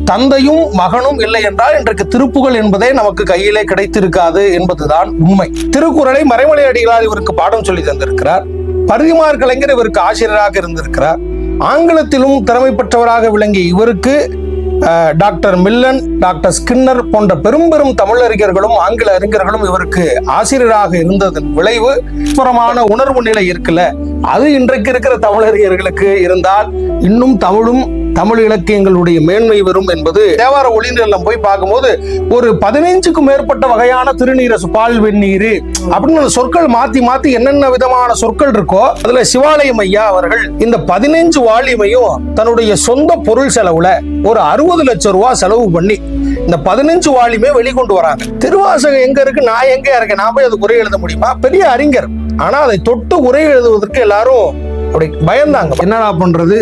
தந்தையும் மகனும் இல்லை என்றால் இன்றைக்கு திருப்புகழ் என்பதே நமக்கு கையிலே கிடைத்திருக்காது என்பதுதான் உண்மை. திருக்குறளை மறைமலை அடிகளார் இவருக்கு பாடம் சொல்லி தந்திருக்கிறார். பரிதிமார் கலைஞர் இவருக்கு ஆசிரியராக இருந்திருக்கிறார். ஆங்கிலத்திலும் திறமை பெற்றவராக விளங்கிய இவருக்கு டாக்டர் மில்லன், டாக்டர் ஸ்கின்னர் போன்ற பெரும் பெரும் தமிழறிஞர்களும் ஆங்கில அறிஞர்களும் இவருக்கு ஆசிரியராக இருந்ததன் விளைவு புறமான உணர்வு நிலை இருக்குல்ல, அது இன்றைக்கு இருக்கிற தமிழறிஞர்களுக்கு இருந்தால் இன்னும் தமிழும் தமிழ் இலக்கியங்களுடைய மேன்மை வரும் என்பது. தேவார ஒளிநீரில் போய் பார்க்கும்போது ஒரு 15க்கும் மேற்பட்ட வகையான திருநீரசு, பால் வெந்நீர் அப்படின்னு சொற்கள் மாத்தி மாத்தி என்னென்ன விதமான சொற்கள் இருக்கோ அதுல சிவாலயம் ஐயா அவர்கள் இந்த 15 வால்யூமையும் தன்னுடைய சொந்த பொருள் செலவுல ஒரு 60 லட்சம் ரூபாய் செலவு பண்ணி இந்த 15 வால்யூமே வெளிக்கொண்டு வராங்க. திருவாசகம் எங்க இருக்கு, நான் எங்க இருக்கேன், நான் போய் அதுக்கு உரை எழுத முடியுமா? பெரிய அறிஞர், ஆனா அதை தொட்டு உரை எழுதுவதற்கு எல்லாரும் அப்படி பயந்தாங்க. என்னடா பண்றது,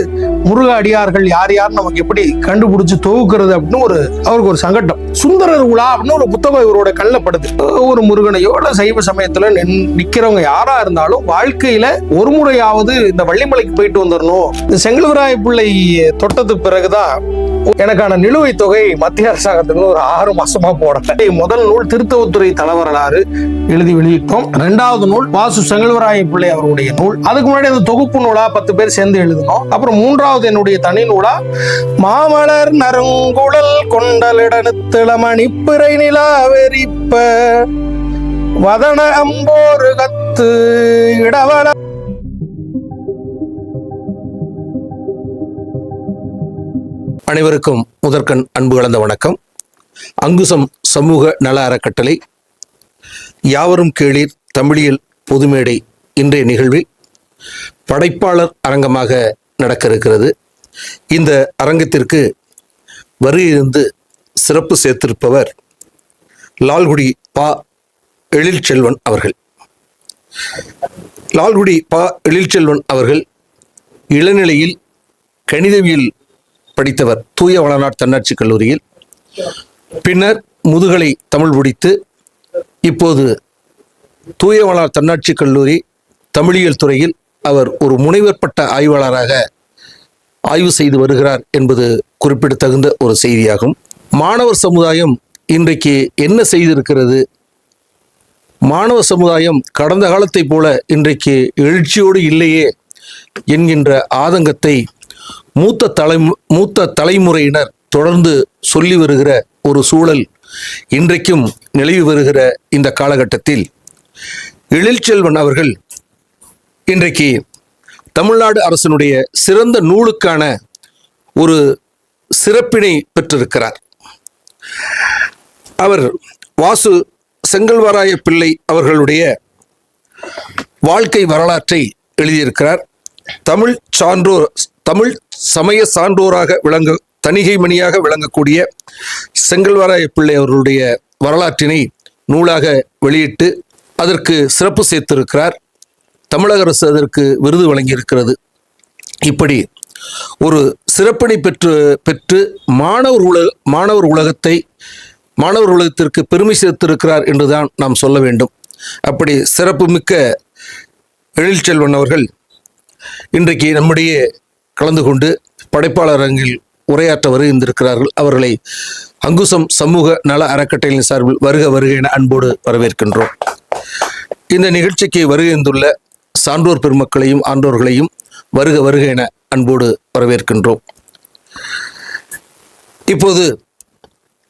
முருக அடியார்கள் யார் யார் நமக்கு எப்படி கண்டுபிடிச்சு தொகுக்கிறது அப்படின்னு அவருக்கு ஒரு சங்கடம். சுந்தரர் உலா அப்படின்னு ஒரு புத்தகம் இவரோட கண்ணில் படுது. ஒரு முருகனையோ இல்ல சைவ சமயத்துல நிக்கிறவங்க யாரா இருந்தாலும் வாழ்க்கையில ஒரு முறையாவது இந்த வள்ளிமலைக்கு போயிட்டு வந்துடணும். இந்த செங்கல்வராய பிள்ளை தொட்டது பிறகுதான் எனக்கான நிலுவைத் தொகை மத்திய அரசாங்கத்துக்கு ஒரு 6 மாசமா போடல. முதல் நூல் திருத்தவுத்துறை தலவரலாறு எழுதி வெளியிட்டோம். 2வது நூல் வாசு செங்கல்வராய பிள்ளை அவருடைய நூல். அதுக்கு முன்னாடி அந்த தொகுப்பு நூலா 10 பேர் சேர்ந்து எழுதினோம். அப்புறம் 3வது என்னுடைய தனி நூலா மாமலர் நறுங்குழல் கொண்டலிடனுத்திளமணி பிறை நிலா வெறிப்ப வதன அம்போரு கத்து இடவள. அனைவருக்கும் முதற்கண் அன்பு கலந்த வணக்கம். அங்குசம் சமூக நல அறக்கட்டளை யாவரும் கேளீர் தமிழியல் பொதுமேடை இன்றைய நிகழ்வில் படைப்பாளர் அரங்கமாக நடக்க இருக்கிறது. இந்த அரங்கத்திற்கு வருகையிருந்து சிறப்பு சேர்த்திருப்பவர் லால்குடி பா எழில்செல்வன் அவர்கள். லால்குடி பா எழில்செல்வன் அவர்கள் இளநிலையில் கணிதவியல் படித்தவர் தூய வளநாட் தன்னாட்சி கல்லூரியில். பின்னர் முதுகலை தமிழ் முடித்து இப்போது தூய வளநாட் தன்னாட்சி கல்லூரி தமிழியல் துறையில் அவர் ஒரு முனைவர் பட்ட ஆய்வாளராக ஆய்வு செய்து வருகிறார் என்பது குறிப்பிடத்தகுந்த ஒரு செய்தியாகும். மாணவர் சமுதாயம் இன்றைக்கு என்ன செய்திருக்கிறது, மாணவ சமுதாயம் கடந்த காலத்தை போல இன்றைக்கு எழுச்சியோடு இல்லையே என்கின்ற ஆதங்கத்தை மூத்த தலைமுறையினர் தொடர்ந்து சொல்லி வருகிற ஒரு சூழல் இன்றைக்கும் நிலவி வருகிற இந்த காலகட்டத்தில் எழில்செல்வன் அவர்கள் இன்றைக்கு தமிழ்நாடு அரசினுடைய சிறந்த நூலுக்கான ஒரு சிறப்பினை பெற்றிருக்கிறார். அவர் வாசு செங்கல்வராய பிள்ளை அவர்களுடைய வாழ்க்கை வரலாற்றை எழுதியிருக்கிறார். தமிழ் சமய சான்றோராக தணிகை மணியாக விளங்கக்கூடிய செங்கல்வராய பிள்ளை அவர்களுடைய வரலாற்றினை நூலாக வெளியிட்டு அதற்கு சிறப்பு சேர்த்திருக்கிறார். தமிழக அரசு அதற்கு விருது வழங்கியிருக்கிறது. இப்படி ஒரு சிறப்பினை பெற்று மாணவர் உலகத்திற்கு பெருமை சேர்த்திருக்கிறார் என்றுதான் நாம் சொல்ல வேண்டும். அப்படி சிறப்புமிக்க எழில்செல்வன் அவர்கள் இன்றைக்கு நம்முடைய கலந்து கொண்டு படைப்பாளர் அரங்கில் உரையாற்ற வருகின்றிருக்கிறார்கள். அவர்களை அங்குசம் சமூக நல அறக்கட்டளையின் சார்பில் வருக என அன்போடு வரவேற்கின்றோம். இந்த நிகழ்ச்சிக்கு வருகின்றுள்ள சான்றோர் பெருமக்களையும் ஆன்றோர்களையும் வருக என அன்போடு வரவேற்கின்றோம். இப்போது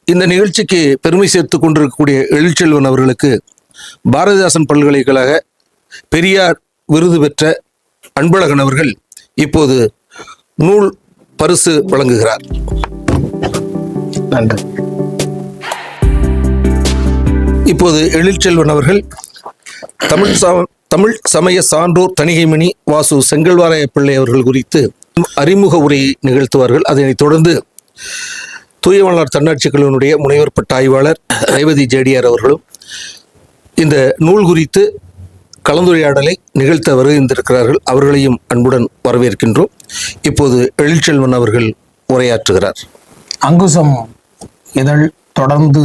இந்த நிகழ்ச்சிக்கு பெருமை சேர்த்து கொண்டிருக்கக்கூடிய எழில்செல்வன் அவர்களுக்கு பாரதிதாசன் பல்கலைக்கழக பெரியார் விருது பெற்ற அன்பழகன் அவர்கள் இப்போது நூல் பரிசு வழங்குகிறார். நன்றி. இப்போது எழில்செல்வன் அவர்கள் தமிழ் சமய சான்றோர் தணிகைமணி வாசு செங்கல்வராய பிள்ளை அவர்கள் குறித்து அறிமுக உரையை நிகழ்த்துவார்கள். அதனைத் தொடர்ந்து தூய வளநாட் தன்னாட்சி கல்லூரியினுடைய முனைவர் பட்ட ஆய்வாளர் ரேவதி ஜேடிஆர் அவர்களும் இந்த நூல் குறித்து கலந்துரையாடலை நிகழ்த்த வருகின்றிருக்கிறார்கள். அவர்களையும் அன்புடன் வரவேற்கின்றோம். இப்போது எழில்செல்வன் அவர்கள் உரையாற்றுகிறார். அங்குசம் இதழ் தொடர்ந்து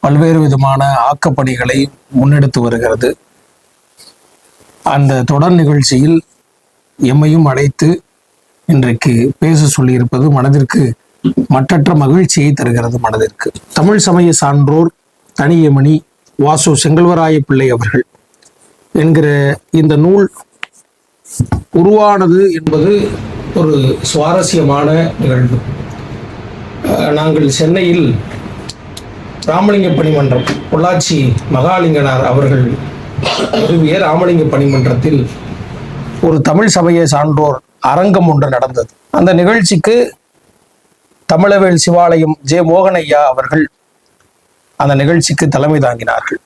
பல்வேறு விதமான ஆக்கப்பணிகளை முன்னெடுத்து வருகிறது. அந்த தொடர் நிகழ்ச்சியில் எம்மையும் அழைத்து இன்றைக்கு பேச சொல்லியிருப்பது மனதிற்கு மற்றற்ற மகிழ்ச்சியை தருகிறது மனதிற்கு. தமிழ் சமய சான்றோர் தனியமணி வாசு செங்கல்வராய பிள்ளை அவர்கள் என்கிற இந்த நூல் உருவானது என்பது ஒரு சுவாரஸ்யமான நிகழ்வு. நாங்கள் சென்னையில் ராமலிங்க பணிமன்றம், பொள்ளாச்சி மகாலிங்கனார் அவர்கள் நிறுவிய ராமலிங்க பணிமன்றத்தில் ஒரு தமிழ் சமய சான்றோர் அரங்கம் ஒன்று நடந்தது. அந்த நிகழ்ச்சிக்கு தமிழவேல் சிவாலயம் ஜே மோகனையா அவர்கள் அந்த நிகழ்ச்சிக்கு தலைமை தாங்கினார்கள்.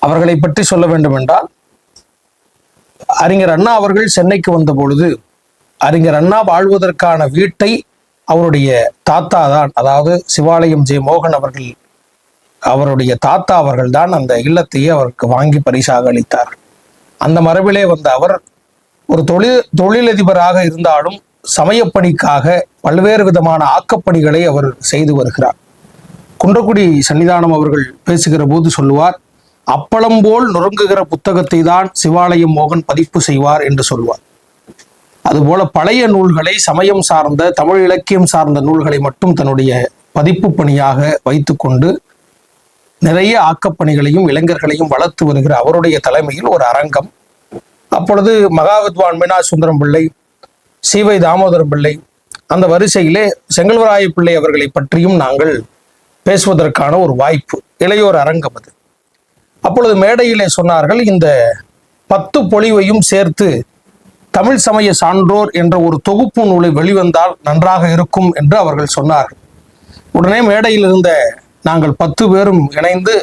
அவர்களை பற்றி சொல்ல வேண்டும் என்றால், அறிஞர் அண்ணா அவர்கள் சென்னைக்கு வந்த பொழுது அறிஞர் அண்ணா வாழ்வதற்கான வீட்டை அவருடைய தாத்தா தான், அதாவது சிவாலயம் ஜே மோகன் அவர்கள், அவருடைய தாத்தா அவர்கள் தான் அந்த இல்லத்தையே அவருக்கு வாங்கி பரிசாக அளித்தார். அந்த மரபிலே வந்த அவர் ஒரு தொழிலதிபராக இருந்தாலும் சமயப்பணிக்காக பல்வேறு விதமான ஆக்கப்பணிகளை அவர் செய்து வருகிறார். குன்றக்குடி சன்னிதானம் அவர்கள் பேசுகிற போது சொல்லுவார், அப்பளம் போல் நொறுங்குகிற புத்தகத்தை தான் சிவாலயம் மோகன் பதிப்பு செய்வார் என்று சொல்வார். அதுபோல பழைய நூல்களை, சமயம் சார்ந்த தமிழ் இலக்கியம் சார்ந்த நூல்களை மட்டும் தன்னுடைய பதிப்பு பணியாக வைத்துக்கொண்டு நிறைய ஆக்கப்பணிகளையும் இளைஞர்களையும் வளர்த்து வருகிற அவருடைய தலைமையில் ஒரு அரங்கம். அப்பொழுது மகாவித்வான் மீனா சுந்தரம் பிள்ளை, சீவை தாமோதரம் பிள்ளை, அந்த வரிசையிலே செங்கல்வராய பிள்ளை அவர்களை பற்றியும் நாங்கள் பேசுவதற்கான ஒரு வாய்ப்பு, இளையோர் அரங்கம் அது. அப்பொழுது மேடையிலே சொன்னார்கள், இந்த 10 பொழிவையும் சேர்த்து தமிழ் சமய சான்றோர் என்ற ஒரு தொகுப்பு நூலை வெளிவந்தால் நன்றாக இருக்கும் என்று அவர்கள் சொன்னார்கள். உடனே மேடையில் இருந்த நாங்கள் 10 பேரும் இணைந்து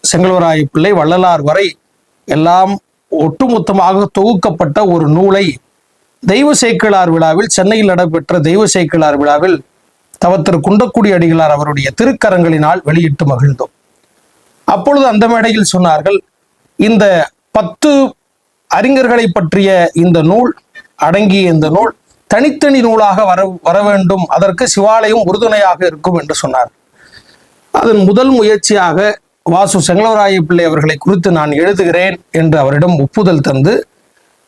செங்கல்வராய பிள்ளை வள்ளலார் வரை எல்லாம் ஒட்டுமொத்தமாக தொகுக்கப்பட்ட ஒரு நூலை தெய்வ சேக்கிழார் விழாவில், சென்னையில் நடைபெற்ற தெய்வ சேக்கிழார் விழாவில் தவத்திரு குன்றக்குடி அடிகளார் அவருடைய திருக்கரங்களினால் வெளியிட்டு மகிழ்ந்தோம். அப்பொழுது அந்த மேடையில் சொன்னார்கள், இந்த 10 அறிஞர்களை பற்றிய இந்த நூல் அடங்கிய இந்த நூல் தனித்தனி நூலாக வர வேண்டும், அதற்கு சிவாலயம் உறுதுணையாக இருக்கும் என்று சொன்னார். அதன் முதல் முயற்சியாக வாசு செங்கல்வராய பிள்ளை அவர்களை குறித்து நான் எழுதுகிறேன் என்று அவரிடம் ஒப்புதல் தந்து,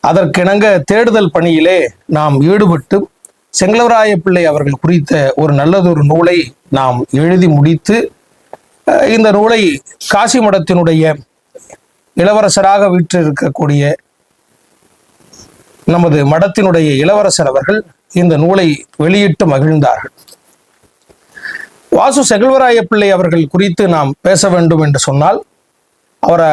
அதற்கிணங்க தேடுதல் பணியிலே நாம் ஈடுபட்டு செங்கல்வராய பிள்ளை அவர்கள் குறித்த ஒரு நல்லதொரு நூலை நாம் எழுதி முடித்து, இந்த நூலை காசி மடத்தினுடைய இளவரசராக வீற்றிருக்கக்கூடிய நமது மடத்தினுடைய இளவரசர் அவர்கள் இந்த நூலை வெளியிட்டு மகிழ்ந்தார்கள். வாசு செங்கல்வராய பிள்ளை அவர்கள் குறித்து நாம் பேச வேண்டும் என்று சொன்னால், அவரை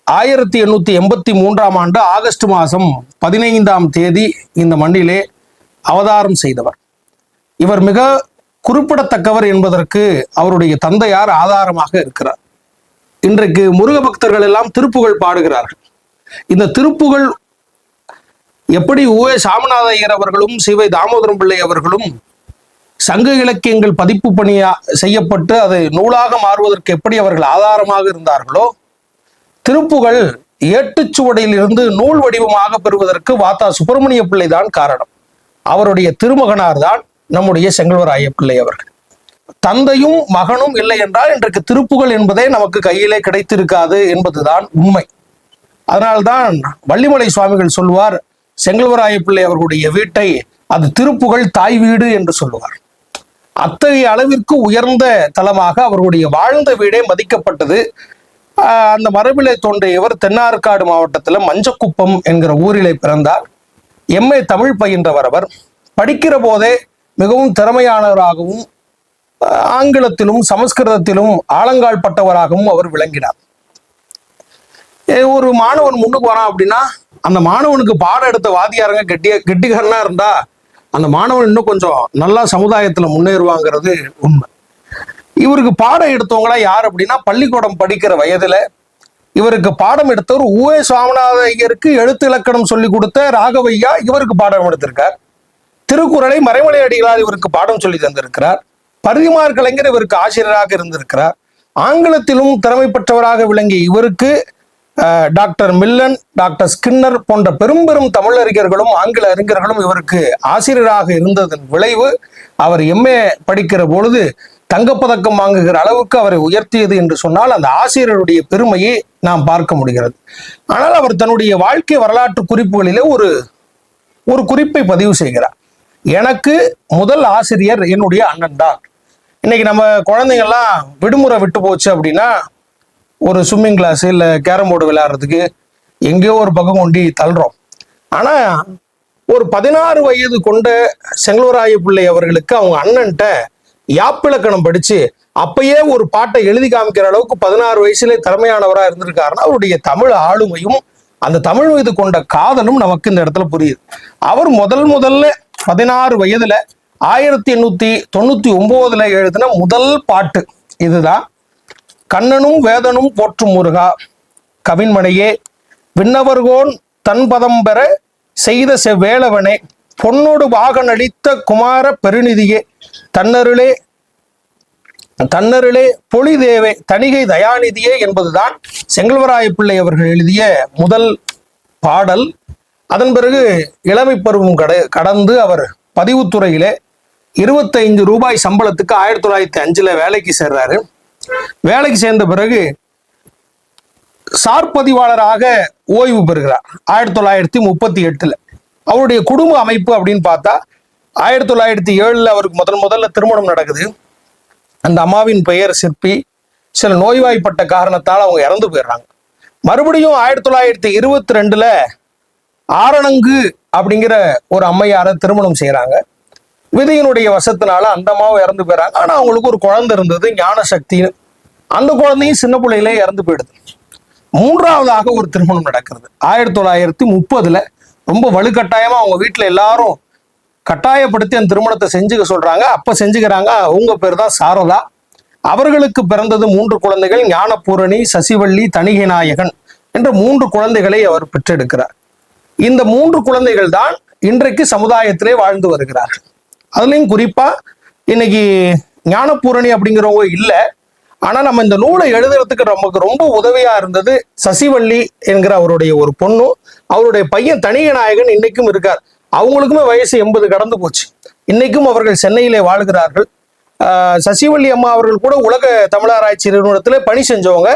1883ஆம் ஆண்டு ஆகஸ்ட் மாதம் 15ஆம் தேதி இந்த மண்ணிலே அவதாரம் செய்தவர். இவர் மிக குறிப்பிடத்தக்கவர் என்பதற்கு அவருடைய தந்தையார் ஆதாரமாக இருக்கிறார். இன்றைக்கு முருக பக்தர்கள் எல்லாம் திருப்புகழ் பாடுகிறார்கள். இந்த திருப்புகழ் எப்படி ஊவே சாமிநாத ஐயர் அவர்களும் சிவை தாமோதரம் பிள்ளை அவர்களும் சங்க இலக்கியங்கள் பதிப்பு பணியா செய்யப்பட்டு அது நூலாக மாறுவதற்கு எப்படி அவர்கள் ஆதாரமாக இருந்தார்களோ, திருப்புகழ் ஏட்டுச்சுவடியில் இருந்து நூல் வடிவமாக பெறுவதற்கு வாத்தா சுப்பிரமணிய பிள்ளை தான் காரணம். அவருடைய திருமகனார் தான் நம்முடைய செங்கல்வராய பிள்ளை அவர்கள். தந்தையும் மகனும் இல்லை என்றால் இன்றைக்கு திருப்புகழ் என்பதே நமக்கு கையிலே கிடைத்திருக்காது என்பதுதான் உண்மை. அதனால்தான் வள்ளிமலை சுவாமிகள் சொல்லுவார், செங்கல்வராய பிள்ளை அவர்களுடைய வீட்டை அது திருப்புகழ் தாய் வீடு என்று சொல்லுவார். அத்தகைய அளவிற்கு உயர்ந்த தலமாக அவர்களுடைய வாழ்ந்த வீடே மதிக்கப்பட்டது. அந்த மரபிலே தோன்றியவர் தென்னார்காடு மாவட்டத்தில் மஞ்சக்குப்பம் என்கிற ஊரிலே பிறந்தார். எம்ஏ தமிழ் பயின்றவர். அவர் படிக்கிற போதே மிகவும் திறமையானவராகவும் ஆங்கிலத்திலும் சமஸ்கிருதத்திலும் ஆழங்கால் பட்டவராகவும் அவர் விளங்கினார். ஒரு மாணவன் முன்னுக்கு வரான் அப்படின்னா அந்த மாணவனுக்கு பாடம் எடுத்த வாத்தியாரங்க கெட்டிக்காரனா இருந்தா அந்த மாணவன் இன்னும் கொஞ்சம் நல்லா சமுதாயத்துல முன்னேறுவாங்கிறது உண்மை. இவருக்கு பாடம் எடுத்தவங்களா யார் அப்படின்னா, பள்ளிக்கூடம் படிக்கிற வயதுல இவருக்கு பாடம் எடுத்தவர் ஊவே சாமிநாத ஐயருக்கு எழுத்து இலக்கணம் சொல்லி கொடுத்த ராகவையா இவருக்கு பாடம் எடுத்திருக்கார். திருக்குறளை மறைமலை அடிகளார் இவருக்கு பாடம் சொல்லி தந்திருக்கிறார். பரிதிமார் கலைஞர் இவருக்கு ஆசிரியராக இருந்திருக்கிறார். ஆங்கிலத்திலும் திறமை பெற்றவராக விளங்கிய இவருக்கு டாக்டர் மில்லன், டாக்டர் ஸ்கின்னர் போன்ற பெரும் பெரும் தமிழறிஞர்களும் ஆங்கில அறிஞர்களும் இவருக்கு ஆசிரியராக இருந்ததன் விளைவு அவர் எம்ஏ படிக்கிற பொழுது தங்கப்பதக்கம் வாங்குகிற அளவுக்கு அவரை உயர்த்தியது என்று சொன்னால் அந்த ஆசிரியருடைய பெருமையை நாம் பார்க்க முடிகிறது. ஆனால் அவர் தன்னுடைய வாழ்க்கை வரலாற்று குறிப்புகளிலே ஒரு குறிப்பை பதிவு செய்கிறார். எனக்கு முதல் ஆசிரியர் என்னுடைய அண்ணன் தான். இன்னைக்கு நம்ம குழந்தைங்கள்லாம் விடுமுறை விட்டு போச்சு அப்படின்னா ஒரு ஸ்விம்மிங் கிளாஸ் இல்லை கேரம் போர்டு விளையாடுறதுக்கு எங்கேயோ ஒரு பக்கம் கொண்டு தள்ளுறோம். ஆனா ஒரு 16 வயது கொண்ட செங்கல்வராய பிள்ளை அவர்களுக்கு அவங்க அண்ணன்ட்ட யாப்பிலக்கணம் படிச்சு அப்பயே ஒரு பாட்டை எழுதி காமிக்கிற அளவுக்கு 16 வயசுல திறமையானவராக இருந்திருக்காருன்னா அவருடைய தமிழ் ஆளுமையும் அந்த தமிழ் மீது கொண்ட காதலும் நமக்கு இந்த இடத்துல புரியுது. அவர் முதல்ல 16 வயதுல 1899 எழுதின முதல் பாட்டு இதுதான். கண்ணனும் வேதனும் போற்றும் முருகா கவின்மனையே விண்ணவர்கோன் தன்பதம் பெற செய்த செவ்வேளவனே பொன்னோடு வாகன் அளித்த குமார பெருநிதியே தன்னருளே பொலிதேவே தணிகை தயாநிதியே என்பதுதான் செங்கல்வராய பிள்ளை அவர்கள் எழுதிய முதல் பாடல். அதன் பிறகு இளமை பருவம் கடந்து அவர் பதிவுத்துறையிலே 25 ரூபாய் சம்பளத்துக்கு 1905 வேலைக்கு சேர்றாரு. வேலைக்கு சேர்ந்த பிறகு சார் பதிவாளராக ஓய்வு பெறுகிறார் 1938. அவருடைய குடும்ப அமைப்பு அப்படின்னு பார்த்தா 1907 அவருக்கு முதல்ல திருமணம் நடக்குது. அந்த அம்மாவின் பெயர் சிற்பி. சில நோய்வாய்ப்பட்ட காரணத்தால் அவங்க இறந்து போயிடுறாங்க. மறுபடியும் 1922 ஆரணங்கு அப்படிங்கிற ஒரு அம்மையாரை திருமணம் செய்யறாங்க. விதியினுடைய வசத்தினால அந்த அம்மாவும் இறந்து போயிடறாங்க. ஆனா அவங்களுக்கு ஒரு குழந்தை இருந்தது ஞான சக்தின்னு. அந்த குழந்தையும் சின்ன பிள்ளையிலே இறந்து போயிடுது. மூன்றாவதாக ஒரு திருமணம் நடக்கிறது 1930. ரொம்ப வலுக்கட்டாயமா அவங்க வீட்டுல எல்லாரும் கட்டாயப்படுத்தி அந்த திருமணத்தை செஞ்சுக்க சொல்றாங்க. அப்ப செஞ்சுக்கிறாங்க. அவங்க பேர் தான் சாரதா. அவர்களுக்கு பிறந்தது 3 குழந்தைகள். ஞானபூரணி, சசிவள்ளி, தணிகை நாயகன் என்ற 3 குழந்தைகளை அவர் பெற்றெடுக்கிறார். இந்த 3 குழந்தைகள் தான் இன்றைக்கு சமுதாயத்திலே வாழ்ந்து வருகிறார்கள். அதுலயும் குறிப்பா இன்னைக்கு ஞானபூரணி அப்படிங்கிறவங்க இல்லை. ஆனா நம்ம இந்த நூலை எழுதுறதுக்கு நமக்கு ரொம்ப உதவியா இருந்தது சசிவள்ளி என்கிற அவருடைய ஒரு பொண்ணு. அவருடைய பையன் தணிகை நாயகன் இன்னைக்கும் இருக்கார். அவங்களுக்குமே வயசு 80 கடந்து போச்சு. இன்னைக்கும் அவர்கள் சென்னையிலே வாழ்கிறார்கள். சசிவள்ளி அம்மா அவர்கள் கூட உலக தமிழாராய்ச்சி நிறுவனத்திலே பணி செஞ்சவங்க.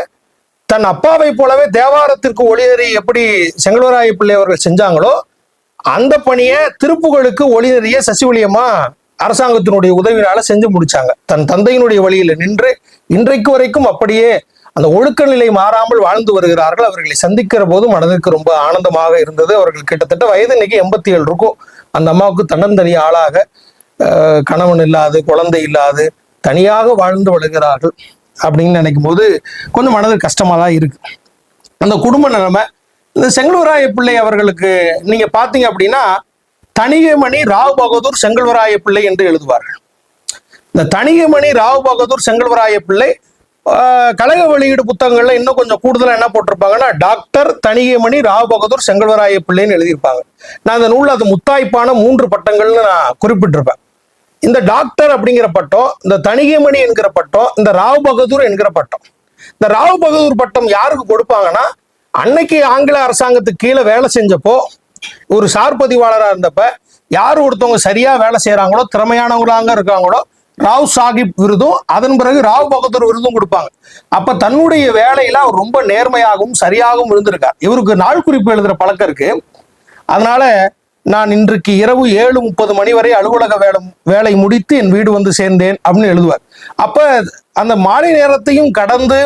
தன் அப்பாவை போலவே தேவாரத்திற்கு ஒளிநெறி எப்படி செங்கல்வராய பிள்ளை அவர்கள் செஞ்சாங்களோ அந்த பணியை திருப்புகளுக்கு ஒளிநெறிய சசிவள்ளி அம்மா அரசாங்கத்தினுடைய உதவினால செஞ்சு முடிச்சாங்க. தன் தந்தையினுடைய வழியில நின்று இன்றைக்கு வரைக்கும் அப்படியே அந்த ஒழுக்க நிலை மாறாமல் வாழ்ந்து வருகிறார்கள். அவர்களை சந்திக்கிற போது மனதிற்கு ரொம்ப ஆனந்தமாக இருந்தது. அவர்கள் கிட்டத்தட்ட வயது இன்னைக்கு 87 இருக்கும். அந்த அம்மாவுக்கு தன்னந்தனி ஆளாக கணவன் இல்லாது குழந்தை இல்லாது தனியாக வாழ்ந்து வருகிறார்கள் அப்படின்னு நினைக்கும் போது கொஞ்சம் மனது கஷ்டமா தான் இருக்கு. அந்த குடும்ப நிலைமை இந்த செங்கல்வராய பிள்ளை அவர்களுக்கு நீங்க பாத்தீங்க அப்படின்னா தணிகைமணி ராவ் பகதூர் செங்கல்வராய பிள்ளை என்று எழுதுவார்கள். இந்த தணிகைமணி ராவ் பகதூர் செங்கல்வராய பிள்ளை கழக வெளியீடு புத்தகங்கள்ல இன்னும் கொஞ்சம் கூடுதலா என்ன போட்டிருப்பாங்கன்னா டாக்டர் தணிகைமணி ராவ் பகதூர் செங்கல்வராய பிள்ளைன்னு எழுதியிருப்பாங்க. நான் இந்த நூல்ல அது முத்தாய்ப்பான 3 பட்டங்கள்னு நான் குறிப்பிட்டிருப்பேன். இந்த டாக்டர் அப்படிங்கிற பட்டம், இந்த தணிகைமணி என்கிற பட்டம், இந்த ராவ் பகதூர் என்கிற பட்டம். இந்த ராவ் பகதூர் பட்டம் யாருக்கு கொடுப்பாங்கன்னா அன்னைக்கு ஆங்கில அரசாங்கத்துக்கு கீழே வேலை செஞ்சப்போ ஒரு சார் பதிவாளராக இருந்தப்ப யார் ஒருத்தவங்க சரியா வேலை செய்யறாங்களோ திறமையானவங்களாங்க இருக்காங்களோ ராவ் சாஹிப் விருதும் அதன் பிறகு ராவ் பகதூர் விருதும் கொடுப்பாங்க. அப்ப தன்னுடைய வேலையில அவர் ரொம்ப நேர்மையாகவும் சரியாகவும் இருந்திருக்கார். இவருக்கு நாள் குறிப்பு எழுதுற பழக்கம் இருக்கு. அதனால நான் இன்றைக்கு இரவு 7:30 மணி வரை அலுவலக வேலை முடித்து என் வீடு வந்து சேர்ந்தேன் அப்படின்னு எழுதுவார். அப்ப அந்த மாலை நேரத்தையும் கடந்து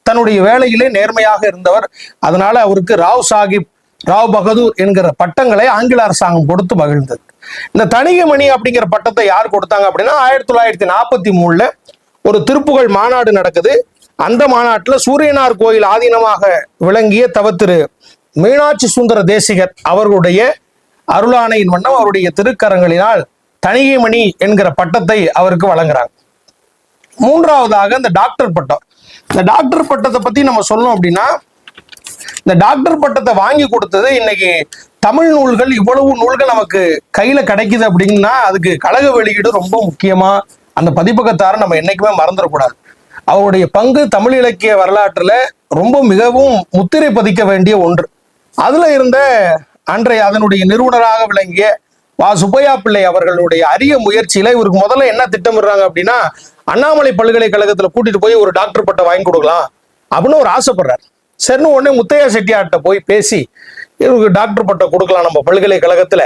தன்னுடைய வேலையிலே நேர்மையாக இருந்தவர். அதனால அவருக்கு ராவ் சாஹிப் ராவ் பகதூர் என்கிற பட்டங்களை ஆங்கில அரசாங்கம் கொடுத்து மகிழ்ந்தது. இந்த தணிகைமணி அப்படிங்கிற பட்டத்தை யார் கொடுத்தாங்க அப்படின்னா 1943 ஒரு திருப்புகழ் மாநாடு நடக்குது. அந்த மாநாட்டில் சூரியனார் கோயில் ஆதீனமாக விளங்கிய தவத்திரு மீனாட்சி சுந்தர தேசிகர் அவர்களுடைய அருளாணையின் வண்ணம் அவருடைய திருக்கரங்களினால் தணிகைமணி என்கிற பட்டத்தை அவருக்கு வழங்குறாங்க. மூன்றாவதாக இந்த டாக்டர் பட்டம். இந்த டாக்டர் பட்டத்தை பத்தி நம்ம சொல்லணும் அப்படின்னா இந்த டாக்டர் பட்டத்தை வாங்கி கொடுத்தது இன்னைக்கு தமிழ் நூல்கள் இவ்வளவு நூல்கள் நமக்கு கையில கிடைக்குது அப்படின்னா அதுக்கு கழக வெளியீடு ரொம்ப முக்கியமா. அந்த பதிப்பகத்தாரை நம்ம என்னைக்குமே மறந்துடக்கூடாது. அவருடைய பங்கு தமிழ் இலக்கிய வரலாற்றுல ரொம்ப மிகவும் முத்திரை பதிக்க வேண்டிய ஒன்று. அதுல இருந்த அன்றைய அதனுடைய நிறுவனராக விளங்கிய வா சுப்பையா பிள்ளை அவர்களுடைய அரிய முயற்சியில இவருக்கு முதல்ல என்ன திட்டமிடுறாங்க அப்படின்னா அண்ணாமலை பல்கலைக்கழகத்துல கூட்டிட்டு போய் ஒரு டாக்டர் பட்டம் வாங்கி கொடுக்கலாம் அப்படின்னு ஒரு ஆசைப்படுறாரு. சரின்னு உடனே முத்தையா செட்டியார்கிட்ட போய் பேசி இவருக்கு டாக்டர் பட்டம் கொடுக்கலாம் நம்ம பல்கலைக்கழகத்துல